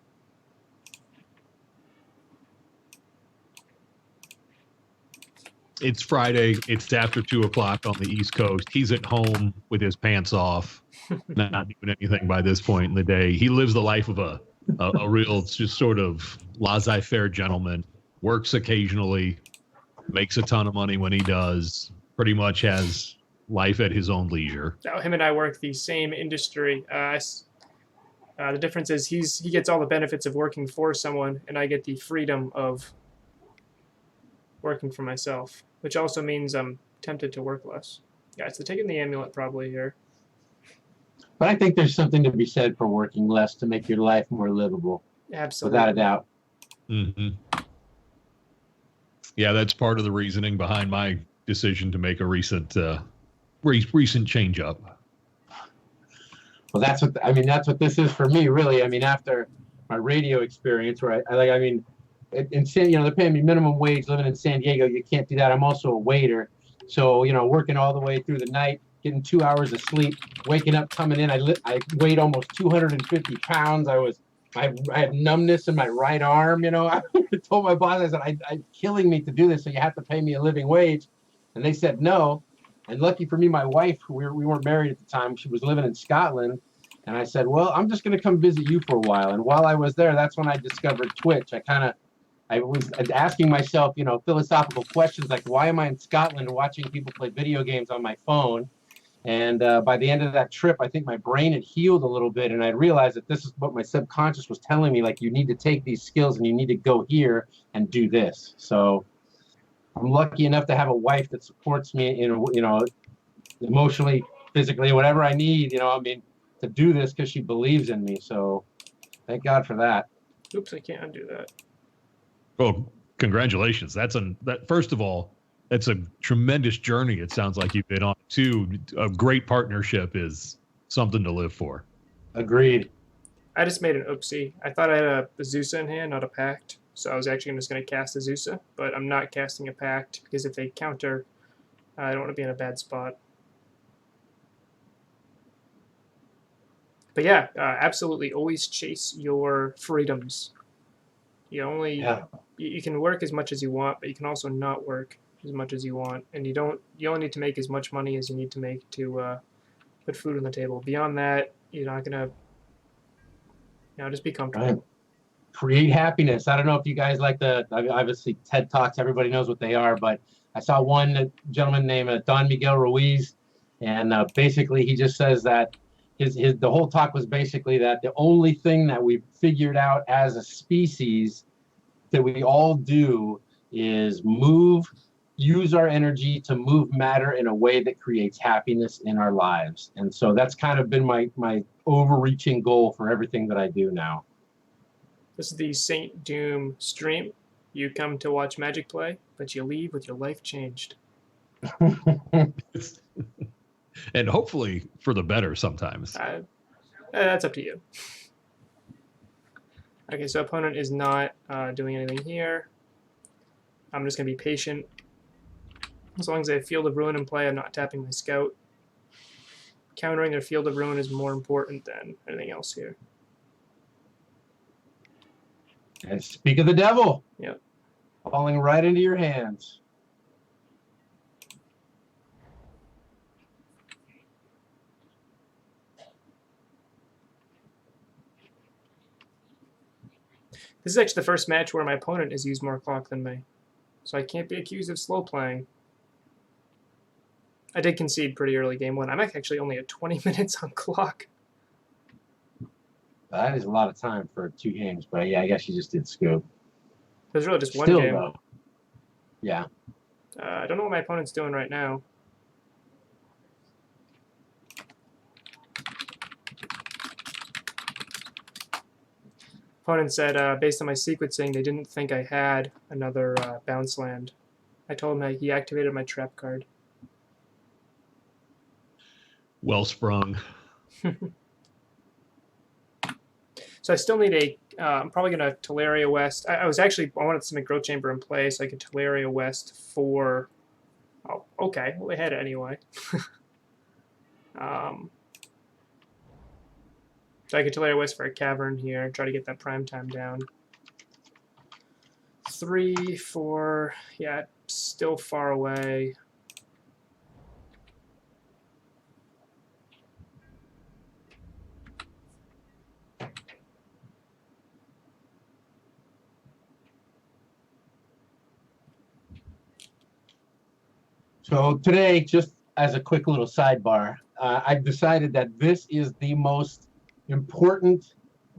It's Friday. It's after 2 o'clock on the East Coast. He's at home with his pants off, not doing anything by this point in the day. He lives the life of a real, just sort of laissez-faire gentleman. Works occasionally, makes a ton of money when he does. Pretty much has life at his own leisure. Now, him and I work the same industry. The difference is he gets all the benefits of working for someone, and I get the freedom of working for myself, which also means I'm tempted to work less. Yeah, so taking the Amulet probably here. But I think there's something to be said for working less to make your life more livable. Absolutely. Without a doubt. Yeah, that's part of the reasoning behind my decision to make a recent change up. Well, that's what this is for me, really. I mean, after my radio experience, where in San, they're paying me minimum wage living in San Diego. You can't do that. I'm also a waiter, so working all the way through the night, getting 2 hours of sleep, waking up, coming in. I weighed almost 250 pounds. I had numbness in my right arm. I told my boss, I said, "I'm killing me to do this, so you have to pay me a living wage," and they said no. And lucky for me, my wife, we weren't married at the time. She was living in Scotland. And I said, well, I'm just going to come visit you for a while. And while I was there, that's when I discovered Twitch. I was asking myself, philosophical questions like, why am I in Scotland watching people play video games on my phone? And by the end of that trip, I think my brain had healed a little bit. And I realized that this is what my subconscious was telling me, like, you need to take these skills and you need to go here and do this. So I'm lucky enough to have a wife that supports me, emotionally, physically, whatever I need, to do this because she believes in me. So thank God for that. Oops, I can't undo that. Well, congratulations. First of all, that's a tremendous journey. It sounds like you've been on. 2, a great partnership is something to live for. Agreed. I just made an oopsie. I thought I had a Azusa in hand, not a Pact. So I was actually just going to cast Azusa, but I'm not casting a Pact because if they counter, I don't want to be in a bad spot. But yeah, absolutely, always chase your freedoms. You can work as much as you want, but you can also not work as much as you want, and you only need to make as much money as you need to make to put food on the table. Beyond that, you're not going to, just be comfortable. Right. Create happiness. I don't know if you guys like obviously TED Talks, everybody knows what they are, but I saw one gentleman named Don Miguel Ruiz, and basically he just says that, the whole talk was basically that the only thing that we've figured out as a species that we all do is use our energy to move matter in a way that creates happiness in our lives. And so that's kind of been my overreaching goal for everything that I do now. This is the Saint Doom stream. You come to watch Magic play, but you leave with your life changed. And hopefully for the better sometimes. That's up to you. Okay, so opponent is not doing anything here. I'm just going to be patient. As long as they have Field of Ruin in play, I'm not tapping my Scout. Countering their Field of Ruin is more important than anything else here. And speak of the devil. Yep. Falling right into your hands. This is actually the first match where my opponent has used more clock than me, so I can't be accused of slow playing. I did concede pretty early game one. I'm actually only at 20 minutes on clock. That is a lot of time for 2 games, but yeah, I guess you just did scoop. There's really just one Still, game. though. Yeah. I don't know what my opponent's doing right now. Opponent said, based on my sequencing, they didn't think I had another bounce land. I told him that he activated my trap card. Well sprung. So I still need a. I'm probably going to Teleria West. I wanted some Growth Chamber in play so I could Teleria West for. Oh, okay. Well, they had it anyway. So I could Teleria West for a Cavern here and try to get that prime time down. 3, 4. Yeah, still far away. So today, just as a quick little sidebar, I've decided that this is the most important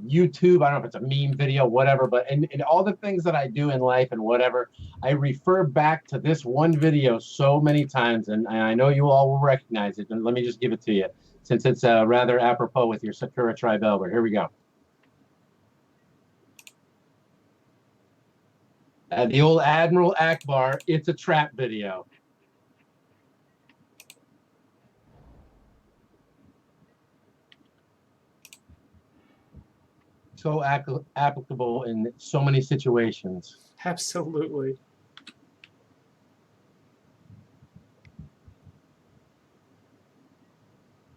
YouTube, I don't know if it's a meme video, whatever, but in all the things that I do in life and whatever, I refer back to this one video so many times, and I know you all will recognize it, and let me just give it to you, since it's rather apropos with your Sakura Tribelber. Here we go. The old Admiral Akbar, it's a trap video. So applicable in so many situations. Absolutely.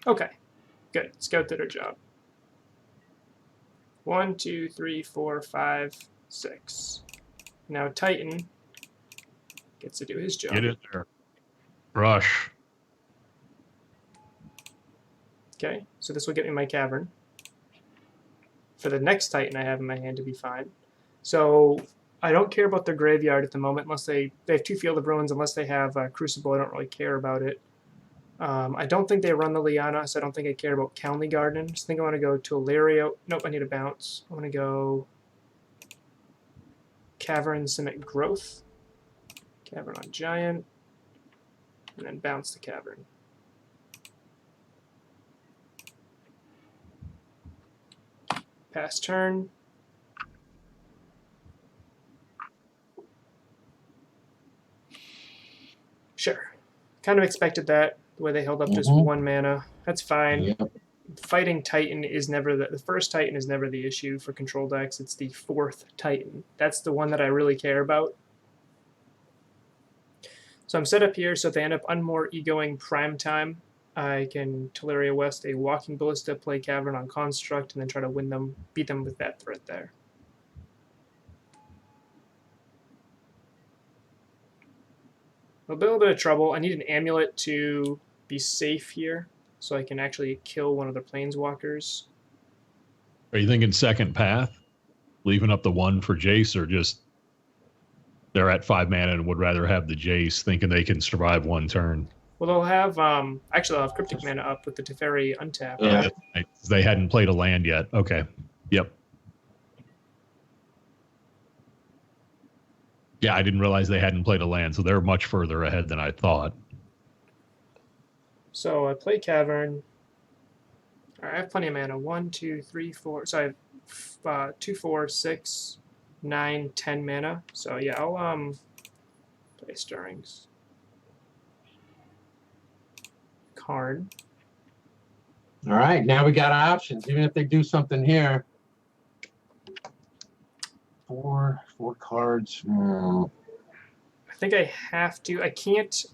Okay, good. Scout did her job. 1, 2, 3, 4, 5, 6. Now Titan gets to do his job. Get it there. Rush. Okay, so this will get me my Cavern. For the next Titan I have in my hand to be fine. So I don't care about their graveyard at the moment unless they have 2 Field of Ruins. Unless they have Crucible, I don't really care about it. I don't think they run the Liana, so I don't think I care about County Garden. I just think I want to go to Ilario. Nope, I need a bounce. I want to go Cavern, Simic Growth. Cavern on Giant. And then bounce the Cavern. Pass turn. Sure. Kind of expected that, the way they held up just 1 mana. That's fine. Yep. Fighting Titan is never the first Titan is never the issue for control decks. It's the 4th Titan. That's the one that I really care about. So I'm set up here, so if they end up Unmore egoing Prime Time, I can Teleria West a Walking Ballista, play Cavern on Construct, and then try to win them, beat them with that threat there. A little bit of trouble. I need an Amulet to be safe here, so I can actually kill one of their Planeswalkers. Are you thinking second path? Leaving up the 1 for Jace, or just they're at 5 mana and would rather have the Jace, thinking they can survive 1 turn? Well, they'll have actually they'll have Cryptic Mana up with the Teferi untap. Yeah. Right. They hadn't played a land yet. Okay. Yep. Yeah, I didn't realize they hadn't played a land, so they're much further ahead than I thought. So I play Cavern. All right, I have plenty of mana. 1, 2, 3, 4. So I have 2, 4, 6, 9, 10 mana. So yeah, I'll play Stirrings. Karn. All right, now we got options. Even if they do something here. Four cards. I think I have to. I can't.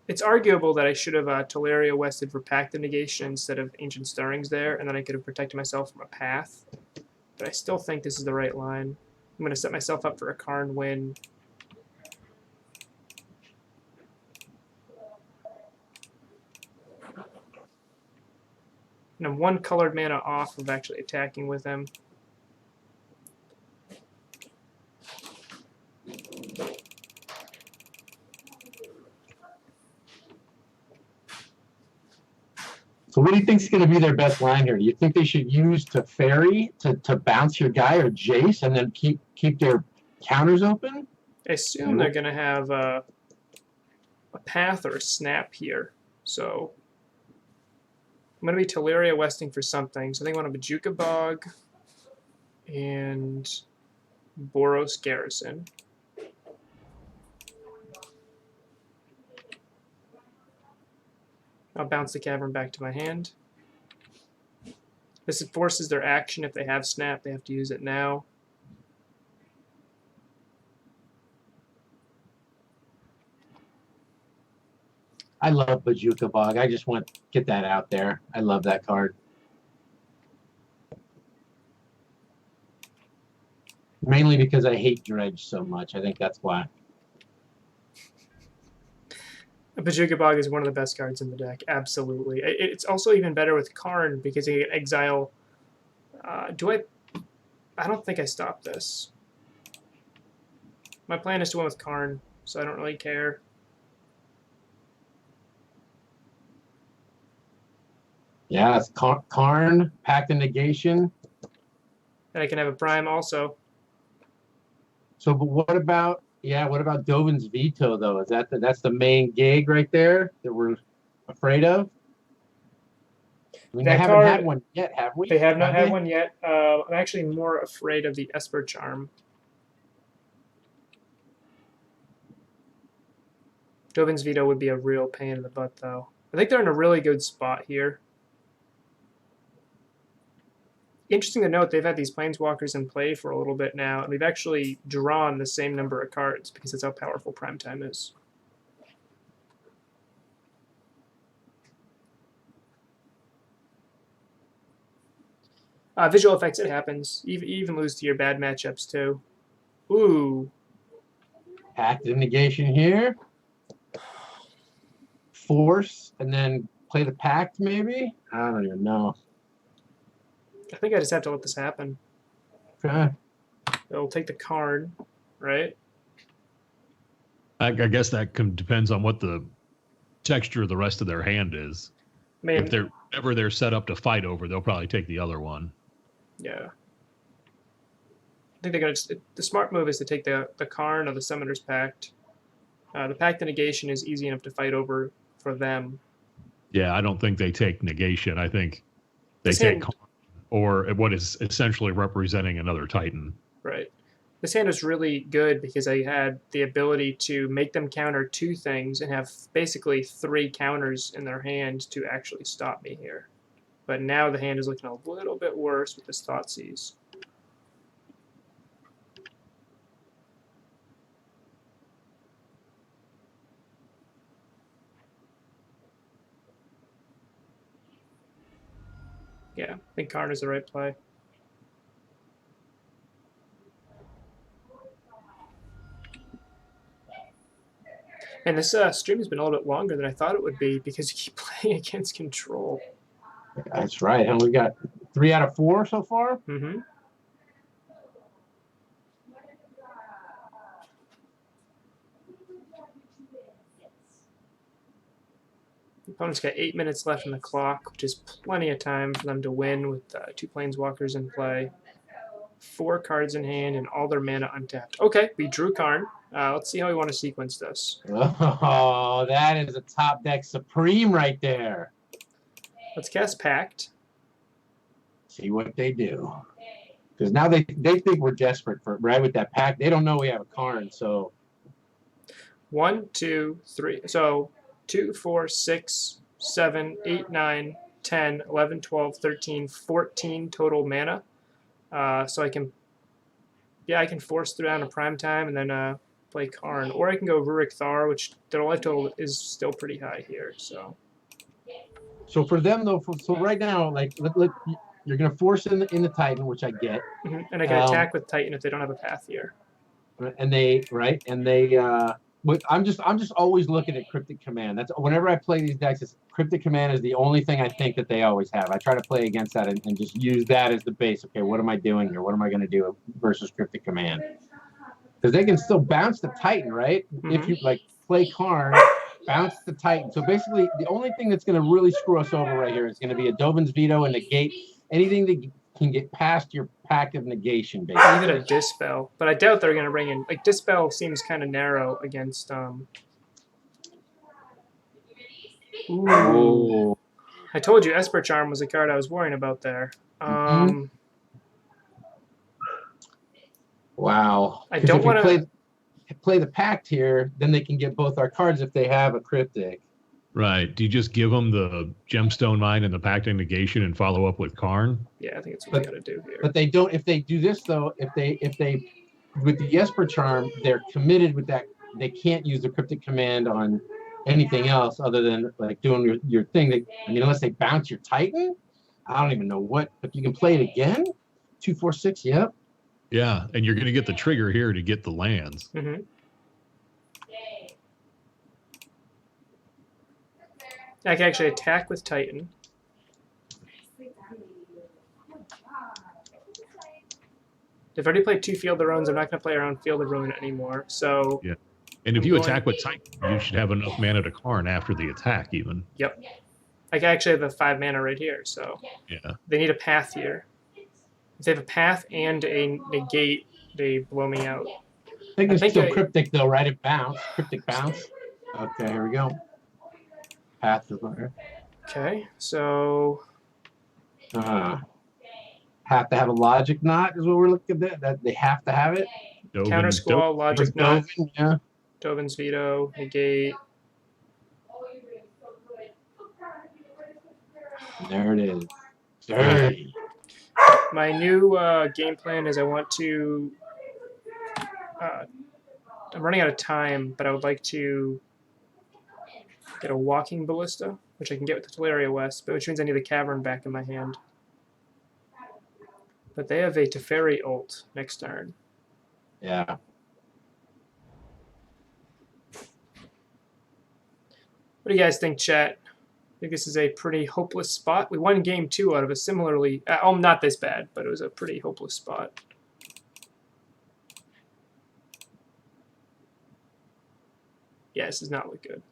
It's arguable that I should have Teleria Wested for Pact of Negation instead of Ancient Stirrings there, and then I could have protected myself from a path. But I still think this is the right line. I'm going to set myself up for a Karn win. And I'm 1 colored mana off of actually attacking with him. So what do you think is going to be their best line here? Do you think they should use Teferi to bounce your guy or Jace and then keep their counters open? I assume they're going to have a path or a snap here. So I'm going to be Teleria Westing for something. So I think I want a Bajuka Bog and Boros Garrison. I'll bounce the Cavern back to my hand. This forces their action. If they have snap, they have to use it now. I love Bajuka Bog. I just want to get that out there. I love that card. Mainly because I hate Dredge so much. I think that's why. Bajuka Bog is one of the best cards in the deck, absolutely. It's also even better with Karn because you can exile. I don't think I stopped this. My plan is to win with Karn, so I don't really care. Yeah, it's Karn, Pact of Negation. And I can have a Prime also. So, but what about Dovin's Veto though? Is that's the main gig right there that we're afraid of? I mean, they haven't had one yet, have we? They have not had one yet. I'm actually more afraid of the Esper Charm. Dovin's Veto would be a real pain in the butt, though. I think they're in a really good spot here. Interesting to note, they've had these Planeswalkers in play for a little bit now, and we've actually drawn the same number of cards because that's how powerful Primetime is. Visual effects, it happens. You even lose to your bad matchups, too. Ooh. Pact of Negation here. Force, and then play the Pact, maybe? I don't even know. I think I just have to let this happen. Okay. It'll take the Karn, right? I guess that depends on what the texture of the rest of their hand is. I mean, If they're set up to fight over, they'll probably take the other one. Yeah. I think they're going to... The smart move is to take the Karn or the Summoner's Pact. The Pact of Negation is easy enough to fight over for them. Yeah, I don't think they take negation. I think they take Karn, or what is essentially representing another Titan. Right. This hand was really good because I had the ability to make them counter 2 things and have basically 3 counters in their hand to actually stop me here. But now the hand is looking a little bit worse with this Thoughtseize. Yeah, I think Karn is the right play. And this stream has been a little bit longer than I thought it would be because you keep playing against Control. That's right. And we got 3 out of 4 so far. Mm-hmm. The opponent's got 8 minutes left in the clock, which is plenty of time for them to win with 2 planeswalkers in play. 4 cards in hand and all their mana untapped. Okay, we drew Karn. Let's see how we want to sequence this. Oh, that is a top deck supreme right there. Let's cast Pact. See what they do. Because now they think we're desperate for right with that pack. They don't know we have a Karn, so 1, 2, 3. So 2, 4, 6, 7, 8, 9, 10, 11, 12, 13, 14 total mana. So I can force through down to prime time and then play Karn, or I can go Rurik Thar, which their life total is still pretty high here. So for them though, so right now, like you're gonna force in the Titan, which I get, and I can attack with Titan if they don't have a path here. And I'm just always looking at Cryptic Command. That's whenever I play these decks, Cryptic Command is the only thing I think that they always have. I try to play against that and just use that as the base. Okay, what am I doing here? What am I going to do versus Cryptic Command? Because they can still bounce the Titan, right? If you like play Karn, bounce the Titan. So basically, the only thing that's going to really screw us over right here is going to be a Dovin's Veto and negate anything that can get past your pack of negation, basically. Even a Dispel, but I doubt they're going to bring in like Dispel. Seems kind of narrow against. Ooh. I told you Esper Charm was a card I was worrying about there. Wow. I don't want to play the Pact here. Then they can get both our cards if they have a Cryptic. Right. Do you just give them the Gemstone Mine and the Pact of Negation and follow up with Karn? Yeah, I think it's what we got to do here. But they don't. If they do this though, if they with the Esper Charm, they're committed with that. They can't use the Cryptic Command on anything else other than like doing your thing. Unless they bounce your Titan, I don't even know what. But you can play it again. 2, 4, 6. Yep. Yeah, and you're going to get the trigger here to get the lands. I can actually attack with Titan. They've already played 2 Field of Ruins. I'm not going to play around Field of Ruin anymore. So yeah, and if you attack with Titan, you should have enough mana to Karn after the attack, even. Yep. I actually have a 5 mana right here. So yeah, they need a path here. If they have a path and a negate, they blow me out. I think it's still Cryptic though, right? It bounce. Cryptic bounce. Okay, here we go. Path is there. Okay, so have to have a Logic Knot is what we're looking at. That they have to have it. Counter Squall, Logic Knot, yeah. Dovin's Veto, negate. There it is. Dirty. My new game plan is I want to. I'm running out of time, but I would like to get a Walking Ballista, which I can get with the Teleria West, but which means I need the Cavern back in my hand. But they have a Teferi ult next turn. Yeah. What do you guys think, chat? I think this is a pretty hopeless spot. We won game 2 out of a similarly... not this bad, but it was a pretty hopeless spot. Yeah, this does not look good.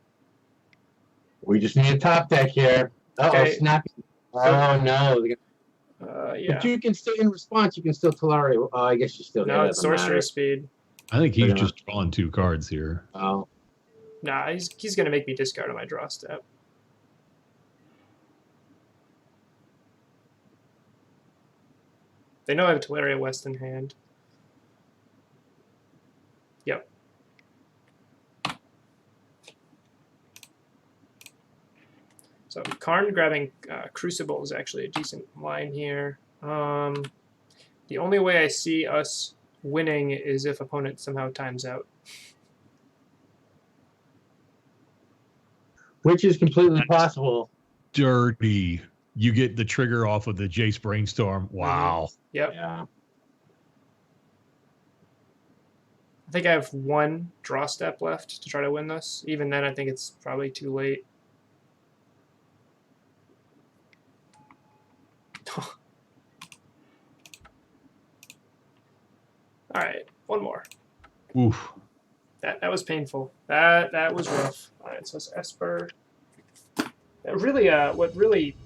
We just need a top deck here. Okay. Snappy. Oh, no. Yeah. But you can still, in response, you can still Talaria. I guess you still No, it's sorcery speed. I think he's just drawing 2 cards here. Oh. Nah, he's going to make me discard on my draw step. They know I have Teleria West in hand. Yep. So Karn grabbing Crucible is actually a decent line here. The only way I see us winning is if opponent somehow times out. Which is completely possible. Dirty. You get the trigger off of the Jace Brainstorm. Wow. Yep. Yeah. I think I have 1 draw step left to try to win this. Even then, I think it's probably too late. All right, 1 more. Oof. That was painful. That was rough. All right, so it's Esper. Really,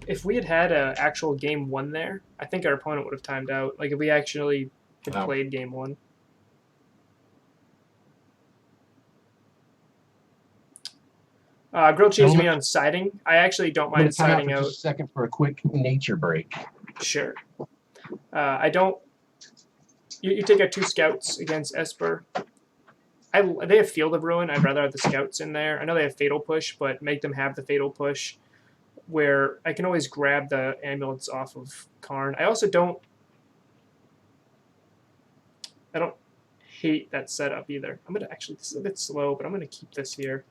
if we had had an actual game one there, I think our opponent would have timed out. Like if we actually had played game one. Grilled cheese, you mean on siding? I actually don't mind siding out. Just a second for a quick nature break. Sure. I don't. You take out 2 scouts against Esper. They have Field of Ruin. I'd rather have the scouts in there. I know they have Fatal Push, but make them have the Fatal Push, where I can always grab the amulets off of Karn. I also don't. I don't hate that setup either. I'm gonna actually. This is a bit slow, but I'm gonna keep this here.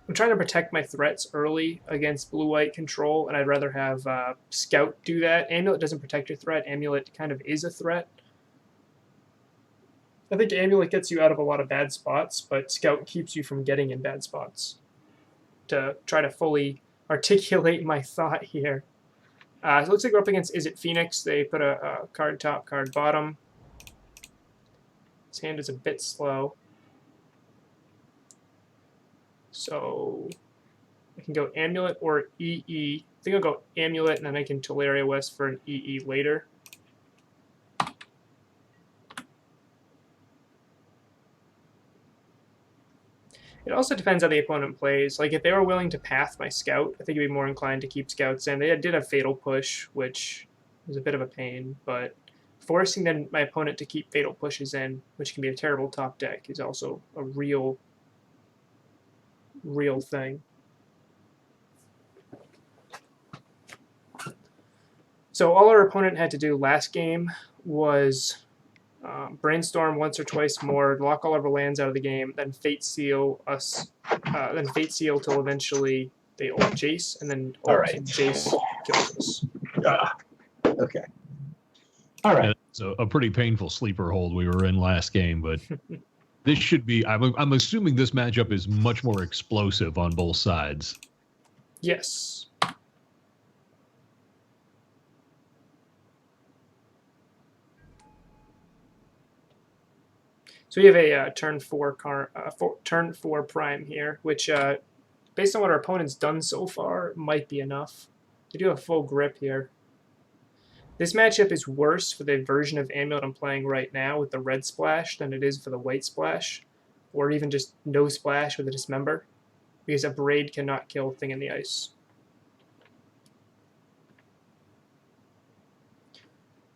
I'm trying to protect my threats early against blue-white control, and I'd rather have Scout do that. Amulet doesn't protect your threat. Amulet kind of is a threat. I think Amulet gets you out of a lot of bad spots, but Scout keeps you from getting in bad spots. To try to fully articulate my thought here. So it looks like we're up against Izzet Phoenix. They put a card top, card bottom. His hand is a bit slow. So I can go Amulet or EE. I think I'll go Amulet, and then I can Teleria West for an EE later. It also depends how the opponent plays. Like, if they were willing to path my Scout, I think I'd be more inclined to keep Scouts in. They did have Fatal Push, which was a bit of a pain, but forcing my opponent to keep Fatal Pushes in, which can be a terrible top deck, is also a real thing. So all our opponent had to do last game was brainstorm once or twice more, lock all of our lands out of the game, then Fate Seal us, then Fate Seal till eventually they ult Jace, and then Jace kills us. Okay. All right. So a pretty painful sleeper hold we were in last game, but this should be. I'm assuming this matchup is much more explosive on both sides. Yes. So we have a turn 4 turn 4 prime here, which based on what our opponent's done so far might be enough. They do have full grip here. This matchup is worse for the version of Amulet I'm playing right now with the red splash than it is for the white splash, or even just no splash with a Dismember, because a Braid cannot kill Thing in the Ice.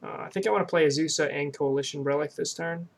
I think I want to play Azusa and Coalition Relic this turn.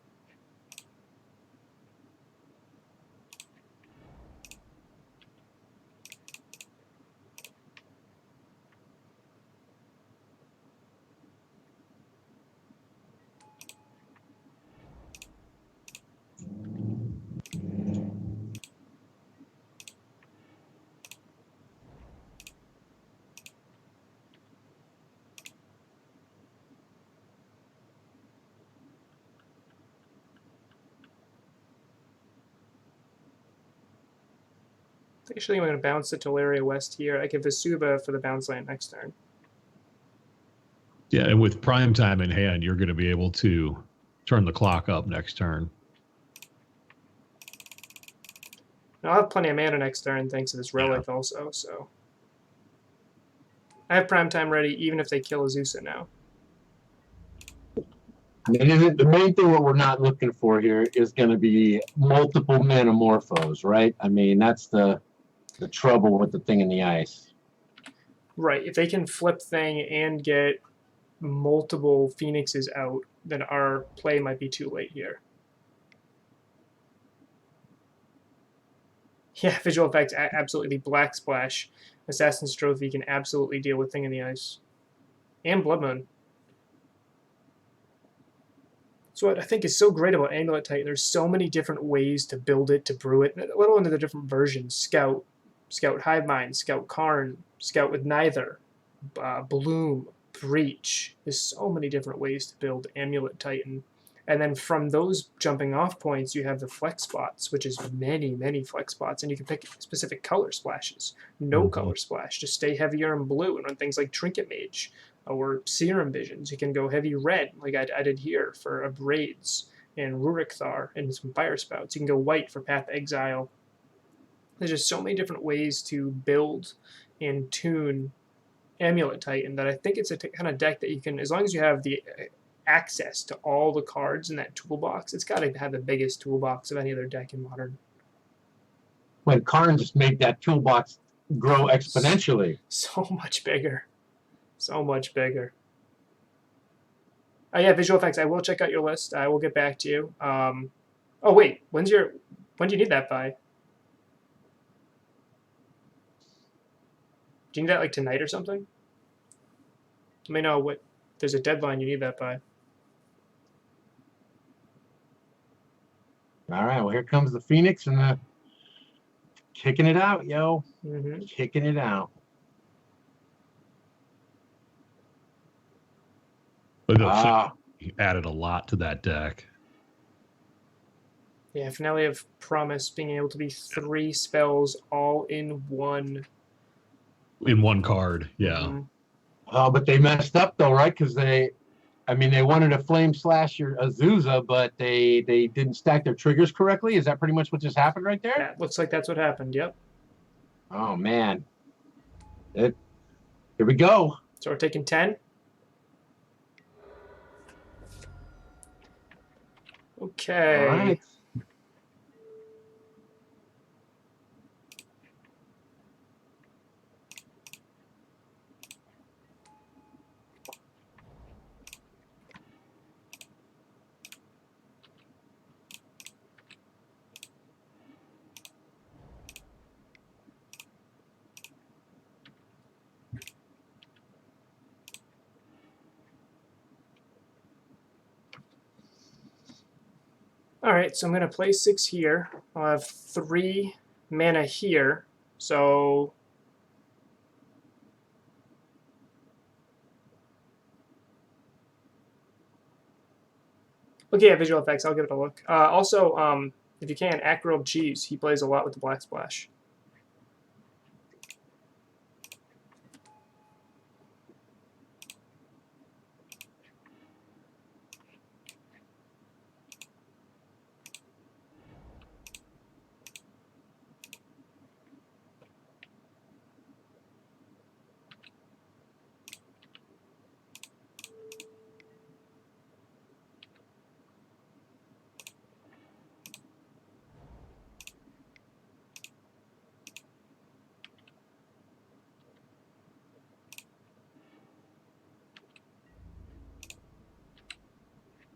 Actually, I'm going to bounce the Teleria West here. I can Vesuva for the bounce land next turn. Yeah, and with prime time in hand, you're going to be able to turn the clock up next turn. Now, I'll have plenty of mana next turn thanks to this relic also, so I have prime time ready even if they kill Azusa now. The main thing what we're not looking for here is going to be multiple Manamorphos, right? I mean, that's the trouble with the Thing in the Ice. Right. If they can flip Thing and get multiple Phoenixes out, then our play might be too late here. Yeah, visual effects, absolutely. Black Splash. Assassin's Trophy can absolutely deal with Thing in the Ice. And Blood Moon. So what I think is so great about Amulet Titan, there's so many different ways to build it, to brew it, let alone the different versions. Scout, Scout Hive Mind, Scout Karn, Scout with neither, Bloom, Breach. There's so many different ways to build Amulet Titan. And then from those jumping off points, you have the flex spots, which is many, many flex spots. And you can pick specific color splashes. No color splash. Just stay heavier in blue. And on things like Trinket Mage or Serum Visions, you can go heavy red, like I did here for Braids. and Rurik Thar and some Fire Spouts. You can go white for Path Exile. There's just so many different ways to build and tune Amulet Titan that I think it's a kind of deck that you can, as long as you have the access to all the cards in that toolbox, it's got to have the biggest toolbox of any other deck in Modern. When Karn just made that toolbox grow exponentially. So much bigger. So much bigger. Oh yeah, visual effects. I will check out your list. I will get back to you. Oh wait, when do you need that by? Do you need that like tonight or something? Let me know what. There's a deadline you need that by. All right, well here comes the Phoenix and the kicking it out, yo. Kicking it out. He added a lot to that deck. Yeah, Finale of Promise being able to be 3 spells all in one. In one card, yeah. Oh, but they messed up though, right? Because they wanted to flame slash your Azusa, but they didn't stack their triggers correctly. Is that pretty much what just happened right there? That looks like that's what happened. Yep. Oh man. Here we go. So we're taking 10. Okay. All right. All right, so I'm going to play 6 here. I'll have 3 mana here. So okay, yeah, visual effects. I'll give it a look. Also, if you can, Ackrolled Cheese. He plays a lot with the Black Splash.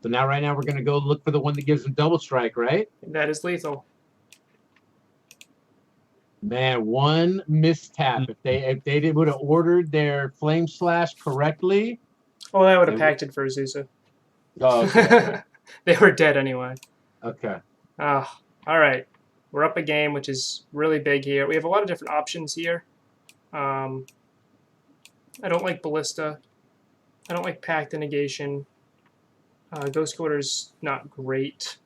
So now, right now, we're going to go look for the one that gives them double strike, right? That is lethal. Man, one misstap. If they would have ordered their flame slash correctly. Oh, that would have packed for Azusa. Oh, okay. They were dead anyway. Okay. All right. We're up a game, which is really big here. We have a lot of different options here. I don't like Ballista. I don't like Pact and Negation. Ghost Quarter's not great.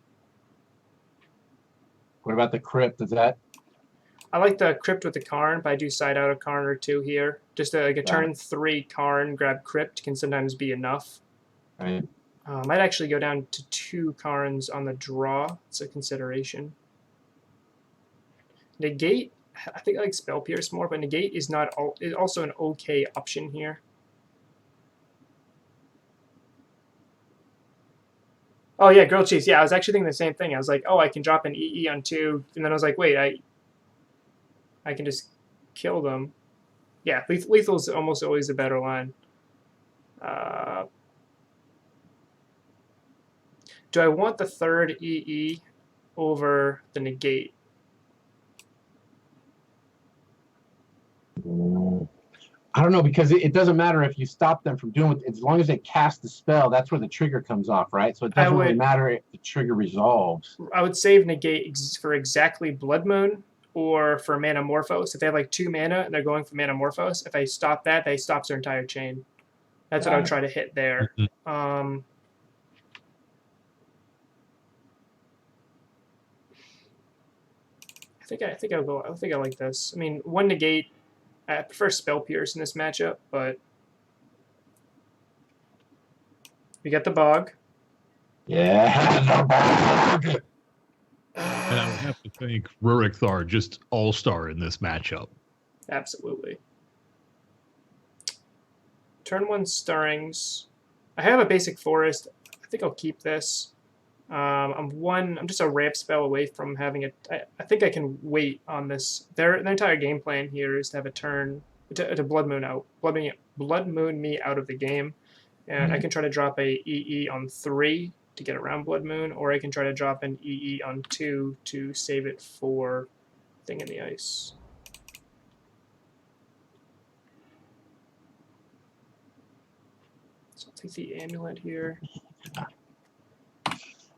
What about the Crypt? Is that? I like the Crypt with the Karn, but I do side out a Karn or 2 here. Just like a turn 3 Karn, grab Crypt can sometimes be enough. Right. Might actually go down to 2 Karns on the draw. It's a consideration. Negate, I think I like Spell Pierce more, but Negate is also an okay option here. Oh yeah, grilled cheese. Yeah, I was actually thinking the same thing. I was like, oh, I can drop an EE on 2, and then I was like, wait, I can just kill them. Yeah, lethal is almost always a better line. Do I want the 3rd EE over the negate? I don't know, because it doesn't matter if you stop them from doing it. As long as they cast the spell, that's where the trigger comes off, right? So it doesn't really matter if the trigger resolves. I would save negate for exactly Blood Moon or for Manamorphose. If they have like 2 mana and they're going for Manamorphose, if I stop that, they stop their entire chain. That's what I would try to hit there. I think I'll go. I think I like this. I mean, 1 negate. I prefer Spell Pierce in this matchup, but we got the Bog. Yeah, the bug. And I would have to think Rurik Thar just all-star in this matchup. Absolutely. Turn 1 Stirrings. I have a basic forest. I think I'll keep this. I'm just a ramp spell away from having it. I think I can wait on this. Their entire game plan here is to have a turn to Blood Moon out, Blood Moon me out of the game, and I can try to drop a EE on 3 to get around Blood Moon, or I can try to drop an EE on 2 to save it for Thing in the Ice. So I'll take the Amulet here.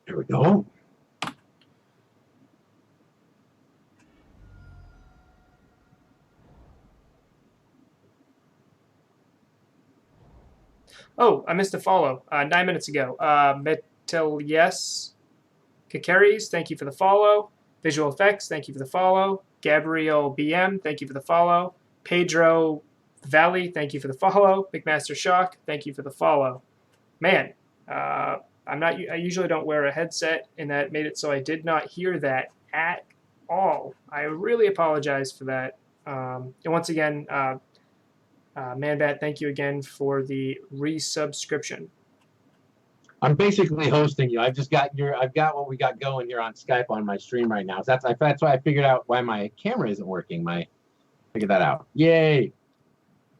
Here we go. Oh, I missed a follow 9 minutes ago. Metal Yes. Kakaris, thank you for the follow. Visual Effects, thank you for the follow. Gabriel BM, thank you for the follow. Pedro Valley, thank you for the follow. McMaster Shock, thank you for the follow. Man, I usually don't wear a headset, and that made it so I did not hear that at all. I really apologize for that. And once again, Manbat, thank you again for the resubscription. I'm basically hosting you. I've got what we got going here on Skype on my stream right now. So that's why I figured out why my camera isn't working. Figured that out. Yay!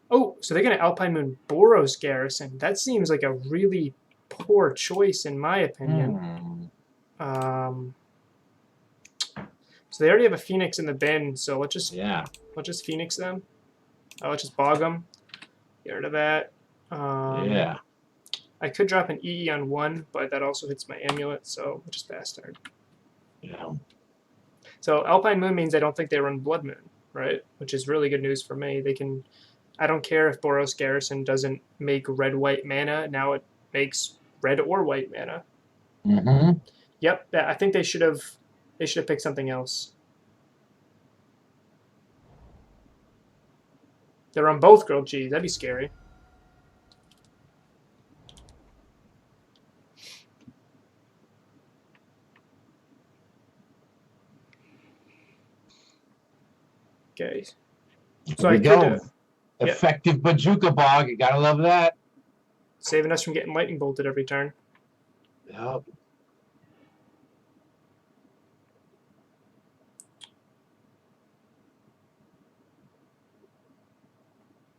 Oh, so they're gonna Alpine Moon Boros Garrison. That seems like a really poor choice in my opinion. So they already have a Phoenix in the bin, so let's just Phoenix them. Let's just bog them. Get rid of that. Yeah. I could drop an EE on 1, but that also hits my Amulet, so we'll just bastard. Yeah. So Alpine Moon means I don't think they run Blood Moon, right? Which is really good news for me. They can. I don't care if Boros Garrison doesn't make red-white mana. Now it makes red or white mana. Mm-hmm. Yep. I think they should have picked something else. They're on both grilled cheese. That'd be scary. Okay. So There we go. Effective Bajuka Bog. You gotta love that. Saving us from getting lightning bolted every turn. Yep.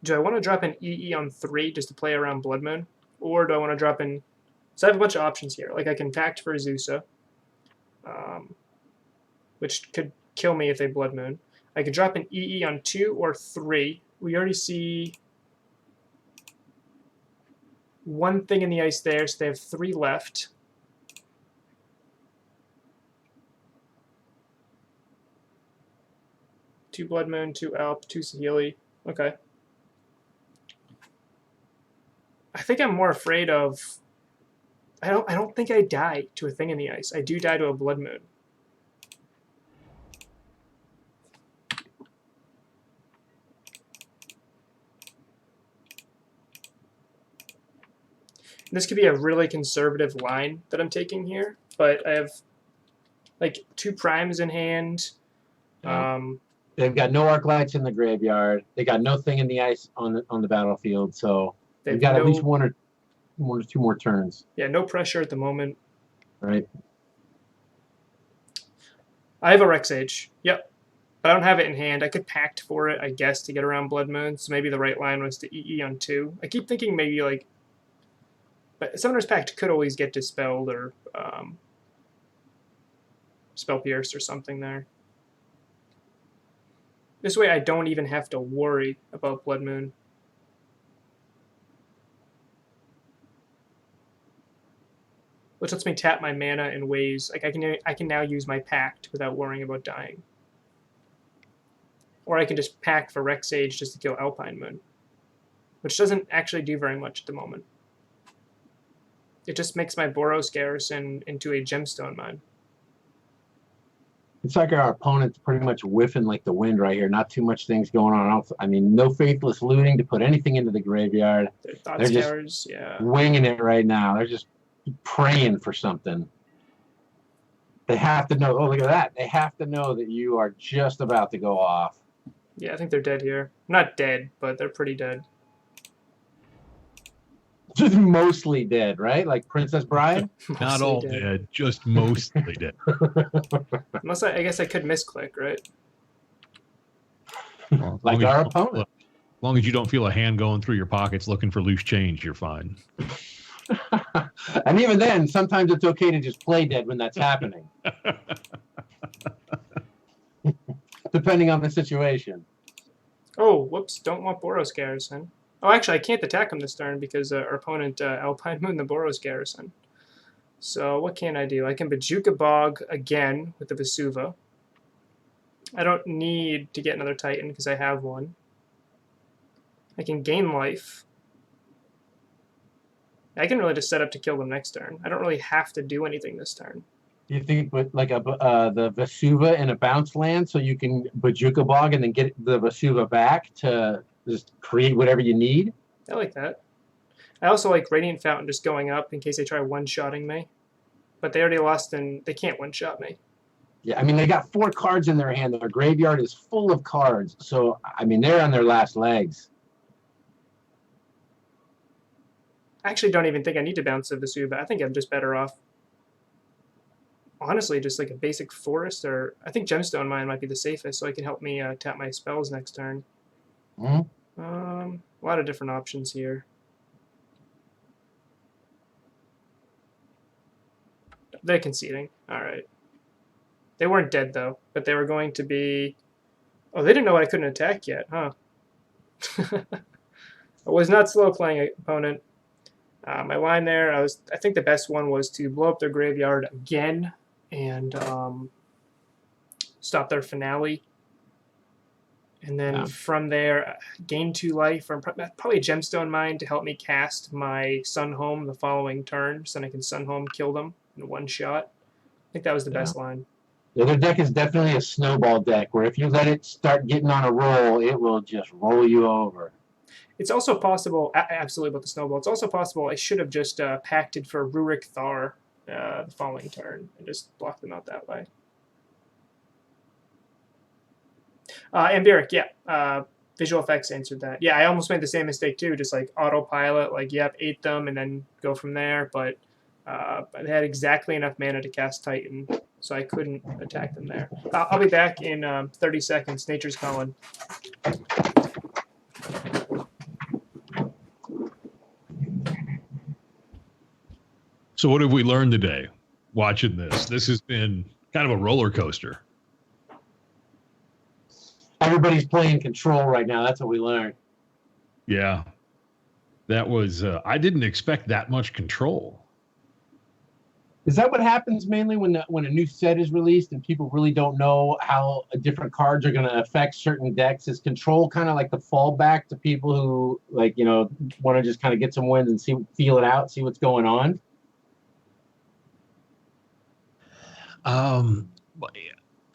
Do I want to drop an EE on 3 just to play around Blood Moon? Or do I want to drop in... So I have a bunch of options here. Like I can Pact for Azusa, which could kill me if they Blood Moon. I could drop an EE on 2 or 3. We already see one Thing in the Ice there, so they have 3 left. Two Blood Moon, 2 Alp, 2 Sahili. Okay. I think I'm more afraid of... I don't think I die to a Thing in the Ice. I do die to a Blood Moon. This could be a really conservative line that I'm taking here, but I have like 2 primes in hand. They've got no arc lights in the graveyard. They got no Thing in the Ice on the battlefield, so they've got at least one or two more turns. Yeah, no pressure at the moment. Right. I have a Rexage. Yep. But I don't have it in hand. I could Pact for it, I guess, to get around Blood Moon. So maybe the right line was to EE on 2. I keep thinking maybe like... But Summoner's Pact could always get dispelled or Spell Pierce or something there. This way I don't even have to worry about Blood Moon. Which lets me tap my mana in ways like I can now use my Pact without worrying about dying. Or I can just Pact for Rexage just to kill Alpine Moon, which doesn't actually do very much at the moment. It just makes my Boros Garrison into a gemstone mine. It's like our opponent's pretty much whiffing like the wind right here. Not too much things going on. I mean, no faithless looting to put anything into the graveyard. Their Thoughts They're just Towers, yeah. winging it right now. They're just praying for something. They have to know. Oh, look at that! They have to know that you are just about to go off. Yeah, I think they're dead here. Not dead, but they're pretty dead. Just mostly dead, right? Like Princess Bride. Not all dead, just mostly dead. Unless I guess I could misclick, right? Well, like our opponent. As long as you don't feel a hand going through your pockets looking for loose change, you're fine. And even then, sometimes it's okay to just play dead when that's happening. Depending on the situation. Oh, whoops. Don't want Boros Garrison. Oh, actually, I can't attack him this turn because our opponent Alpine Moon the Boros Garrison. So what can I do? I can Bajuka Bog again with the Vesuva. I don't need to get another Titan because I have one. I can gain life. I can really just set up to kill them next turn. I don't really have to do anything this turn. You think with like the Vesuva in a bounce land, so you can Bajuka Bog and then get the Vesuva back to just create whatever you need? I like that. I also like Radiant Fountain just going up in case they try one-shotting me. But they already lost and they can't one-shot me. Yeah, I mean, they got 4 cards in their hand. Their graveyard is full of cards. So, I mean, they're on their last legs. I actually don't even think I need to bounce the Vesuva. I think I'm just better off. Honestly, just like a basic forest, or I think Gemstone Mine might be the safest, so it can help me tap my spells next turn. Mm-hmm. A lot of different options here. They're conceding. All right. They weren't dead though, but they were going to be. Oh, they didn't know I couldn't attack yet, huh? I was not slow playing opponent. My line there, I think the best one was to blow up their graveyard again and stop their finale. And then from there, gain 2 life, or probably a Gemstone Mine to help me cast my Sunhome the following turn, so then I can Sunhome kill them in one shot. I think that was the best line. Yeah, their deck is definitely a snowball deck, where if you let it start getting on a roll, it will just roll you over. It's also possible, absolutely about the snowball, it's also possible I should have just pacted for Rurik Thar the following turn and just blocked them out that way. Amberic, yeah. Visual Effects answered that. Yeah, I almost made the same mistake too, just like autopilot, like, yep, ate them and then go from there, but I had exactly enough mana to cast Titan, so I couldn't attack them there. I'll be back in 30 seconds. Nature's calling. So what have we learned today watching this? This has been kind of a roller coaster. Everybody's playing Control right now. That's what we learned. Yeah. That was, I didn't expect that much Control. Is that what happens mainly when a new set is released and people really don't know how different cards are going to affect certain decks? Is Control kind of like the fallback to people who, like, you know, want to just kind of get some wins and feel it out, see what's going on?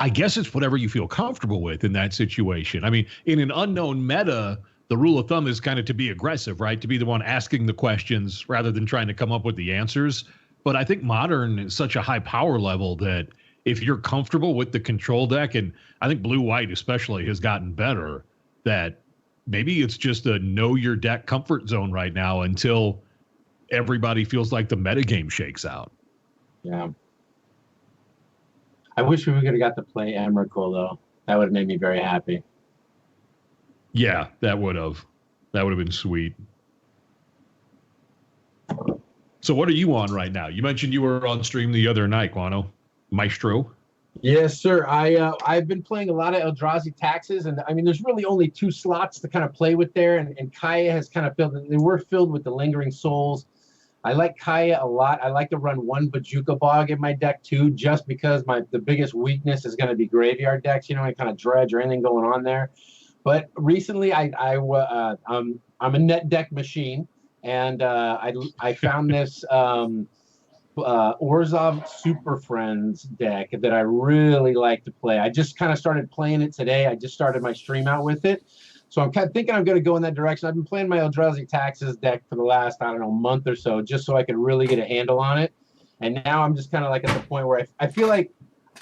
I guess it's whatever you feel comfortable with in that situation. I mean, in an unknown meta, the rule of thumb is kind of to be aggressive, right? To be the one asking the questions rather than trying to come up with the answers. But I think Modern is such a high power level that if you're comfortable with the Control deck, and I think Blue-White especially has gotten better, that maybe it's just a know your deck comfort zone right now until everybody feels like the metagame shakes out. Yeah. I wish we could have got to play Emrakul, though. That would have made me very happy. Yeah, that would have been sweet. So what are you on right now? You mentioned you were on stream the other night, Guano. Maestro? Yes, sir. I've been playing a lot of Eldrazi taxes, and I mean, there's really only 2 slots to kind of play with there, and Kaya has kind of filled. They were filled with the Lingering Souls. I like Kaya a lot. I like to run 1 Bajuka Bog in my deck too, just because the biggest weakness is going to be graveyard decks. You know, any kind of dredge or anything going on there. But recently, I'm a net deck machine, and I found this Orzhov Super Friends deck that I really like to play. I just kind of started playing it today. I just started my stream out with it. So I'm kind of thinking I'm going to go in that direction. I've been playing my Eldrazi Taxes deck for the last, I don't know, month or so, just so I could really get a handle on it. And now I'm just kind of like at the point where I feel like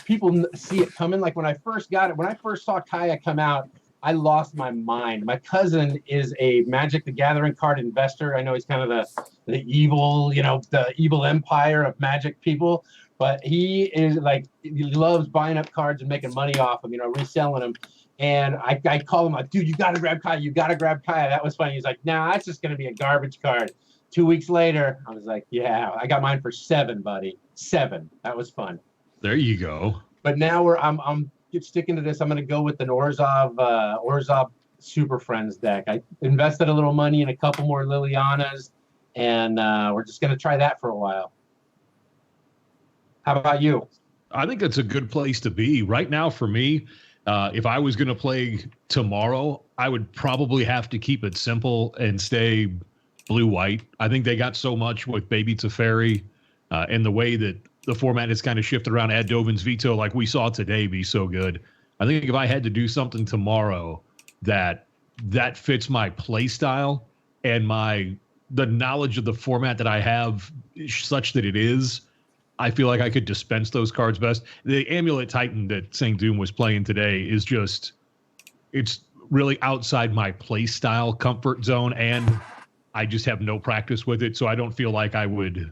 people see it coming. Like when I first got it, when I first saw Kaya come out, I lost my mind. My cousin is a Magic the Gathering card investor. I know he's kind of the evil, the evil empire of Magic people, but he is like, he loves buying up cards and making money off them, reselling them. And I call him like, dude, you got to grab Kaya. You got to grab Kaya. That was funny. He's like, nah, that's just going to be a garbage card. 2 weeks later, I was like, yeah, I got mine for 7, buddy. 7. That was fun. There you go. But now I'm sticking to this. I'm going to go with an Orzhov Super Friends deck. I invested a little money in a couple more Lilianas, and we're just going to try that for a while. How about you? I think that's a good place to be. Right now, for me, if I was going to play tomorrow, I would probably have to keep it simple and stay blue-white. I think they got so much with Baby Teferi and the way that the format has kind of shifted around. Ad Dovin's veto, like we saw today, be so good. I think if I had to do something tomorrow that fits my play style and the knowledge of the format that I have such that it is, I feel like I could dispense those cards best. The Amulet Titan that St. Doom was playing today is just, it's really outside my play style comfort zone, and I just have no practice with it, so I don't feel like I would,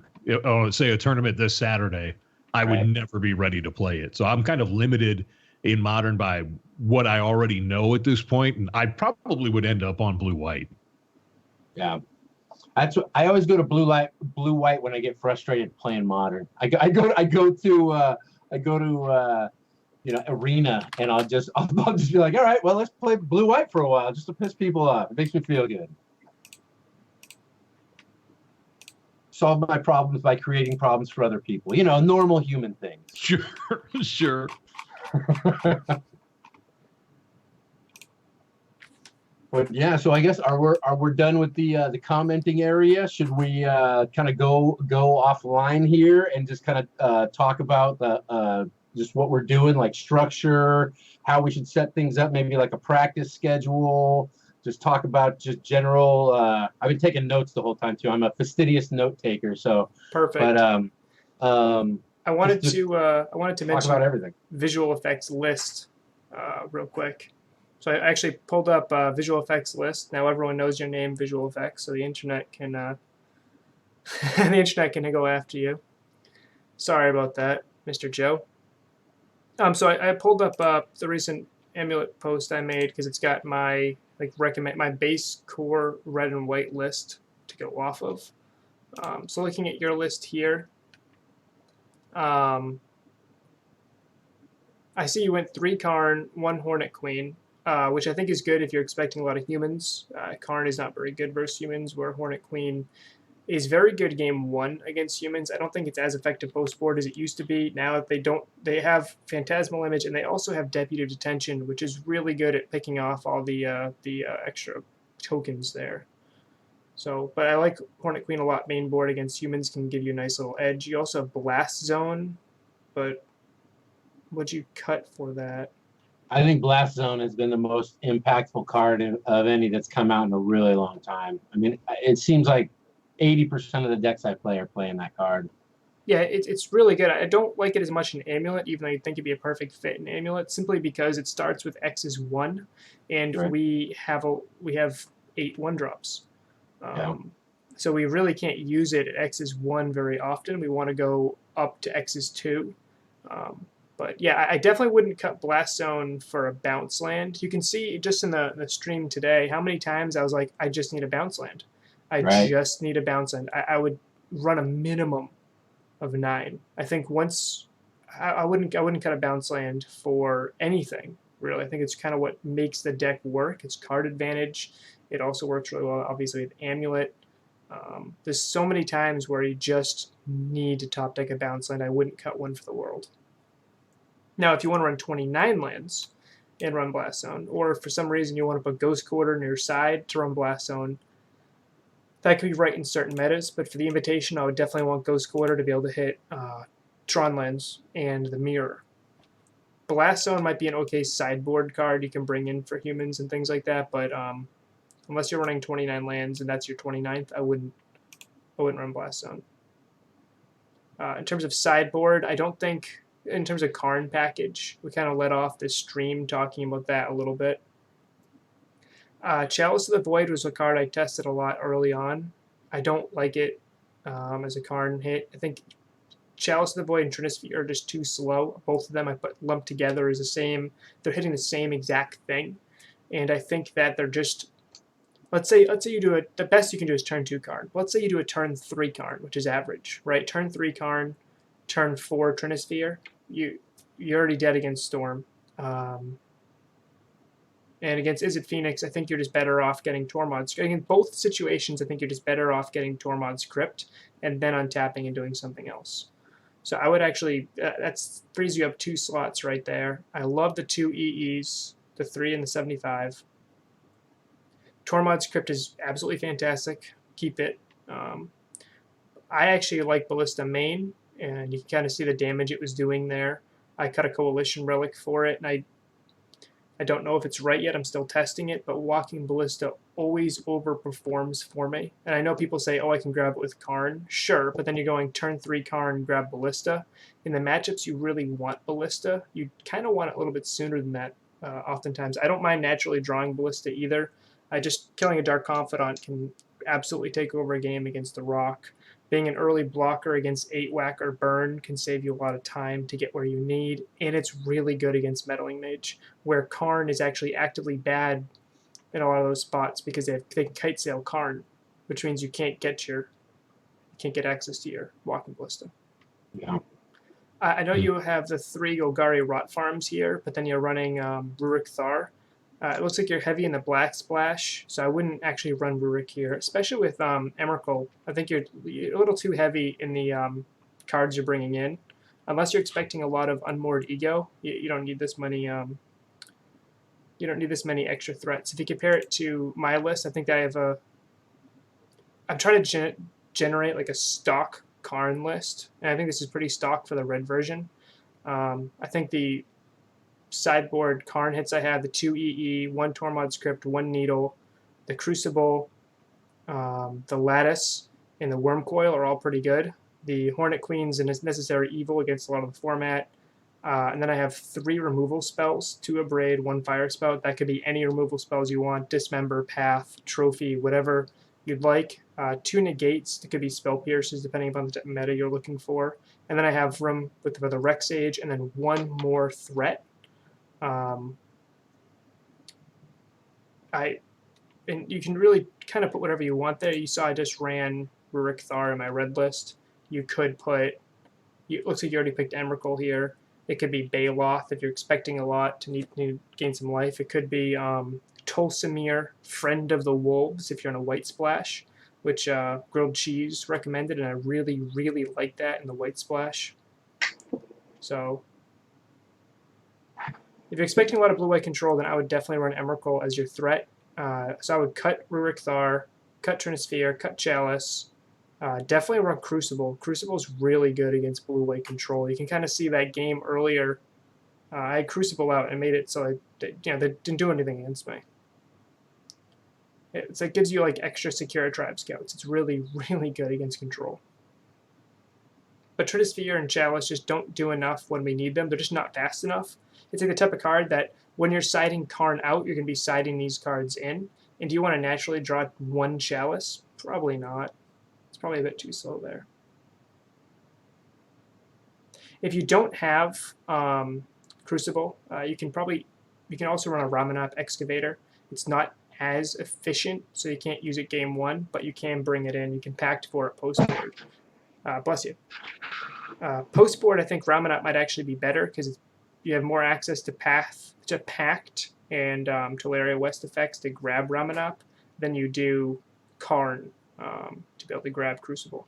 say a tournament this Saturday, I would never be ready to play it. So I'm kind of limited in Modern by what I already know at this point, and I probably would end up on blue-white. Yeah. I always go to blue-white when I get frustrated playing Modern. I go to Arena, and I'll just be like, all right, well, let's play blue-white for a while just to piss people off. It makes me feel good. Solve my problems by creating problems for other people. Normal human things. Sure. But yeah, so I guess are we done with the commenting area? Should we kind of go offline here and just kind of talk about the just what we're doing, like structure, how we should set things up, maybe like a practice schedule. Just talk about just general. I've been taking notes the whole time too. I'm a fastidious note taker, so perfect. But I wanted to mention about everything. Visual effects list real quick. So I actually pulled up visual effects list. Now everyone knows your name, visual effects, so the internet can go after you. Sorry about that, Mr. Joe. So I pulled up the recent Amulet post I made because it's got my recommend my base core red and white list to go off of. So looking at your list here, I see you went 3 Karn, 1 Hornet Queen, which I think is good if you're expecting a lot of humans. Karn is not very good versus humans, where Hornet Queen is very good game 1 against humans. I don't think it's as effective post-board as it used to be. Now they have Phantasmal Image, and they also have Deputy Detention, which is really good at picking off all the extra tokens there. So, but I like Hornet Queen a lot. Main board against humans can give you a nice little edge. You also have Blast Zone, but what'd you cut for that? I think Blast Zone has been the most impactful card of any that's come out in a really long time. I mean, it seems like 80% of the decks I play are playing that card. Yeah, it's really good. I don't like it as much in Amulet, even though you'd think it'd be a perfect fit in Amulet, simply because it starts with X is 1, and right. we have 8 1-drops. So we really can't use it at X is 1 very often. We want to go up to X is 2. But yeah, I definitely wouldn't cut Blast Zone for a bounce land. You can see just in the stream today how many times I was like, I just need a bounce land. I just need a bounce land. I would run a minimum of 9. I think once I wouldn't cut a bounce land for anything really. I think it's kind of what makes the deck work. It's card advantage. It also works really well, obviously, with Amulet. There's so many times where you just need to top deck a bounce land. I wouldn't cut one for the world. Now, if you want to run 29 lands and run Blast Zone, or if for some reason you want to put Ghost Quarter near your side to run Blast Zone, that could be right in certain metas, but for the Invitation, I would definitely want Ghost Quarter to be able to hit Tron Lens and the Mirror. Blast Zone might be an okay sideboard card you can bring in for humans and things like that, but unless you're running 29 lands and that's your 29th, I wouldn't run Blast Zone. In terms of sideboard, I don't think, in terms of Karn package, we kind of let off this stream talking about that a little bit. Chalice of the Void was a card I tested a lot early on. I don't like it as a Karn hit. I think Chalice of the Void and Titanshift are just too slow. Both of them I put lumped together as the same. They're hitting the same exact thing, and I think that they're just. Let's say you do it. The best you can do is turn 2 Karn. Let's say you do a turn 3 Karn, which is average, right? Turn 3 Karn, turn 4 Titanshift. You're already dead against Storm. And against Izzet Phoenix, I think you're just better off getting Tormod's. In both situations, I think you're just better off getting Tormod's Crypt and then untapping and doing something else. So I would actually, that frees you up 2 slots right there. I love the 2 EEs, the 3 and the 75. Tormod's Crypt is absolutely fantastic. Keep it. I actually like Ballista main, and you can kind of see the damage it was doing there. I cut a Coalition Relic for it, and I don't know if it's right yet. I'm still testing it, but Walking Ballista always overperforms for me. And I know people say, oh, I can grab it with Karn. Sure, but then you're going turn 3 Karn, grab Ballista. In the matchups you really want Ballista, you kind of want it a little bit sooner than that oftentimes. I don't mind naturally drawing Ballista either. Just killing a Dark Confidant can absolutely take over a game against the Rock. Being an early blocker against 8-whack or burn can save you a lot of time to get where you need, and it's really good against Meddling Mage, where Karn is actually actively bad in a lot of those spots because they can kite sail Karn, which means you can't get access to your Walking Ballista. Yeah. I know you have the 3 Golgari Rot Farms here, but then you're running Rurik Thar. It looks like you're heavy in the Black Splash, so I wouldn't actually run Rurik here, especially with Emrakul. I think you're a little too heavy in the cards you're bringing in. Unless you're expecting a lot of Unmoored Ego, you don't need this many. You don't need this many extra threats. If you compare it to my list, I think that I have I'm trying to generate like a stock Karn list, and I think this is pretty stock for the red version. I think the sideboard Karn hits I have, the 2 EE, 1 Tormod's Crypt, 1 Needle, the Crucible, the Lattice, and the Worm Coil are all pretty good. The Hornet Queen's a necessary evil against a lot of the format. And then I have 3 removal spells, 2 Abrade, 1 Fire Spout. That could be any removal spells you want, Dismember, Path, Trophy, whatever you'd like. 2 Negates, that could be Spell Pierces depending upon the meta you're looking for. And then I have room with the Rex Age, and then 1 more threat. And you can really kind of put whatever you want there. You saw I just ran Rurik Thar in my red list. You could put, it looks like you already picked Emrakul here. It could be Baloth if you're expecting a lot to need to gain some life. It could be Tolsimir, Friend of the Wolves if you're in a White Splash, which Grilled Cheese recommended, and I really, really like that in the White Splash. So if you're expecting a lot of blue-white control, then I would definitely run Emrakul as your threat. So I would cut Rurik Thar, cut Trinisphere, cut Chalice. Definitely run Crucible. Crucible is really good against blue-white control. You can kind of see that game earlier. I had Crucible out and made it so they didn't do anything against me. It gives you like extra secure Tribe Scouts. It's really, really good against control. But Trinisphere and Chalice just don't do enough when we need them. They're just not fast enough. It's like the type of card that when you're siding Karn out, you're going to be siding these cards in. And do you want to naturally draw 1 Chalice? Probably not. It's probably a bit too slow there. If you don't have Crucible, you can also run a Ramanop Excavator. It's not as efficient, so you can't use it game 1, but you can bring it in. You can pact for it post-board. Bless you. Post-board, I think Ramanop might actually be better because you have more access to Pact and Tolaria West effects to grab Ramanop than you do Karn to be able to grab Crucible.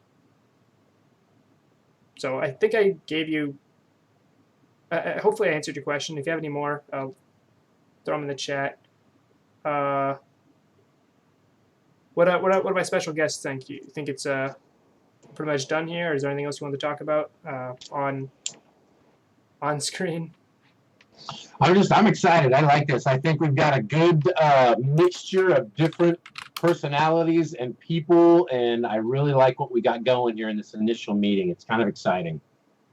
So I think I gave you... hopefully I answered your question. If you have any more, throw them in the chat. What do my special guests think? You think it's pretty much done here, or is there anything else you want to talk about on screen? I'm excited. I like this. I think we've got a good mixture of different personalities and people, and I really like what we got going here in this initial meeting. It's kind of exciting.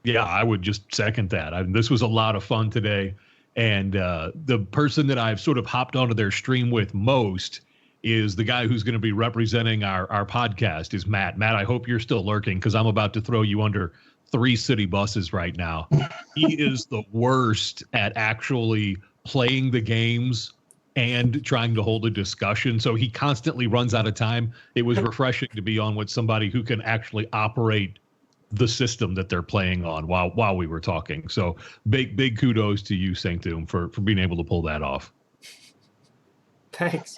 Yeah, I would just second that. This was a lot of fun today. And the person that I've sort of hopped onto their stream with most is the guy who's going to be representing our podcast is Matt. Matt, I hope you're still lurking because I'm about to throw you under 3 city buses right now. He is the worst at actually playing the games and trying to hold a discussion. So he constantly runs out of time. It was refreshing to be on with somebody who can actually operate the system that they're playing on while we were talking. So big kudos to you, Sanctum, for being able to pull that off. Thanks.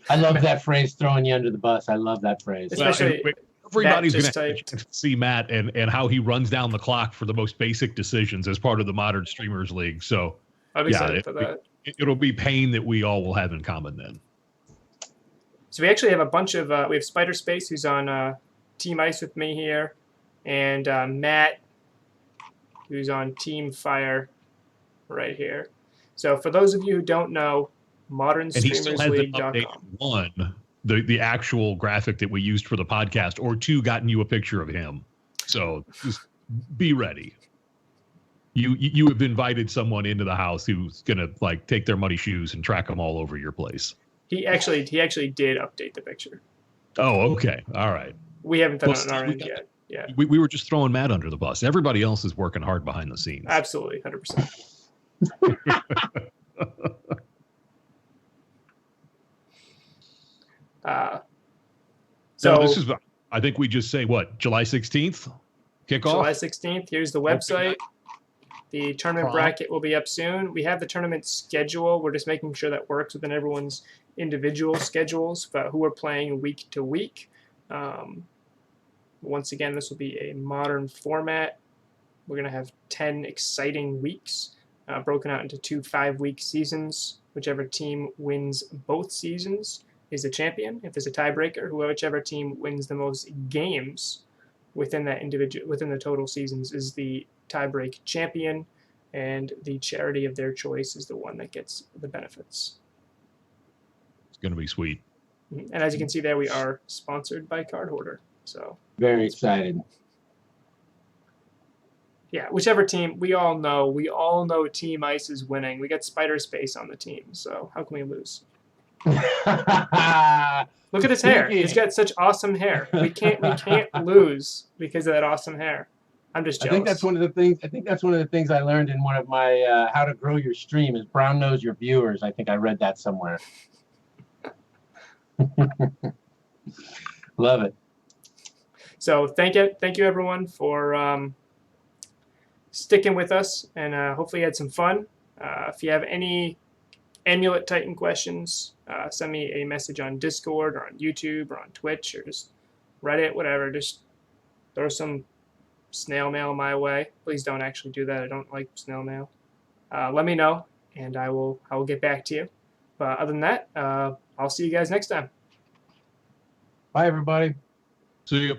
I love that phrase, throwing you under the bus. I love that phrase. Especially everybody's going to see Matt and how he runs down the clock for the most basic decisions as part of the Modern Streamers League. So I'm excited for that. It'll be pain that we all will have in common then. So we actually have a bunch of we have Spider Space, who's on Team Ice with me here, and Matt, who's on Team Fire right here. So for those of you who don't know, ModernStreamersLeague.com. The actual graphic that we used for the podcast, or 2 gotten you a picture of him. So just be ready. You have invited someone into the house who's gonna like take their muddy shoes and track them all over your place. He actually did update the picture. Oh, okay, all right. We haven't done it on our end yet. Yeah, we were just throwing Matt under the bus. Everybody else is working hard behind the scenes. Absolutely, 100%. So this is, I think we just say what, July 16th kickoff? July 16th. Here's the website. The tournament bracket will be up soon. We have the tournament schedule. We're just making sure that works within everyone's individual schedules, but who are playing week to week. Once again, this will be a modern format. We're going to have 10 exciting weeks broken out into 2 5-week seasons. Whichever team wins both seasons is the champion. If there's a tiebreaker, whichever team wins the most games within the total seasons is the tiebreak champion, and the charity of their choice is the one that gets the benefits. It's going to be sweet. And as you can see there, we are sponsored by Card Hoarder. So very excited. Yeah, whichever team, we all know Team Ice is winning. We got Spider Space on the team, so how can we lose? Look at his hair. He's got such awesome hair. We can't lose because of that awesome hair. I'm just jealous. I think that's one of the things I learned in one of my how to grow your stream is brown nose your viewers. I think I read that somewhere. Love it. So thank you everyone for sticking with us, and hopefully you had some fun. If you have any Amulet Titan questions, send me a message on Discord or on YouTube or on Twitch or just Reddit, whatever. Just throw some snail mail my way. Please don't actually do that. I don't like snail mail. Let me know, and I will get back to you. But other than that, I'll see you guys next time. Bye, everybody. See you.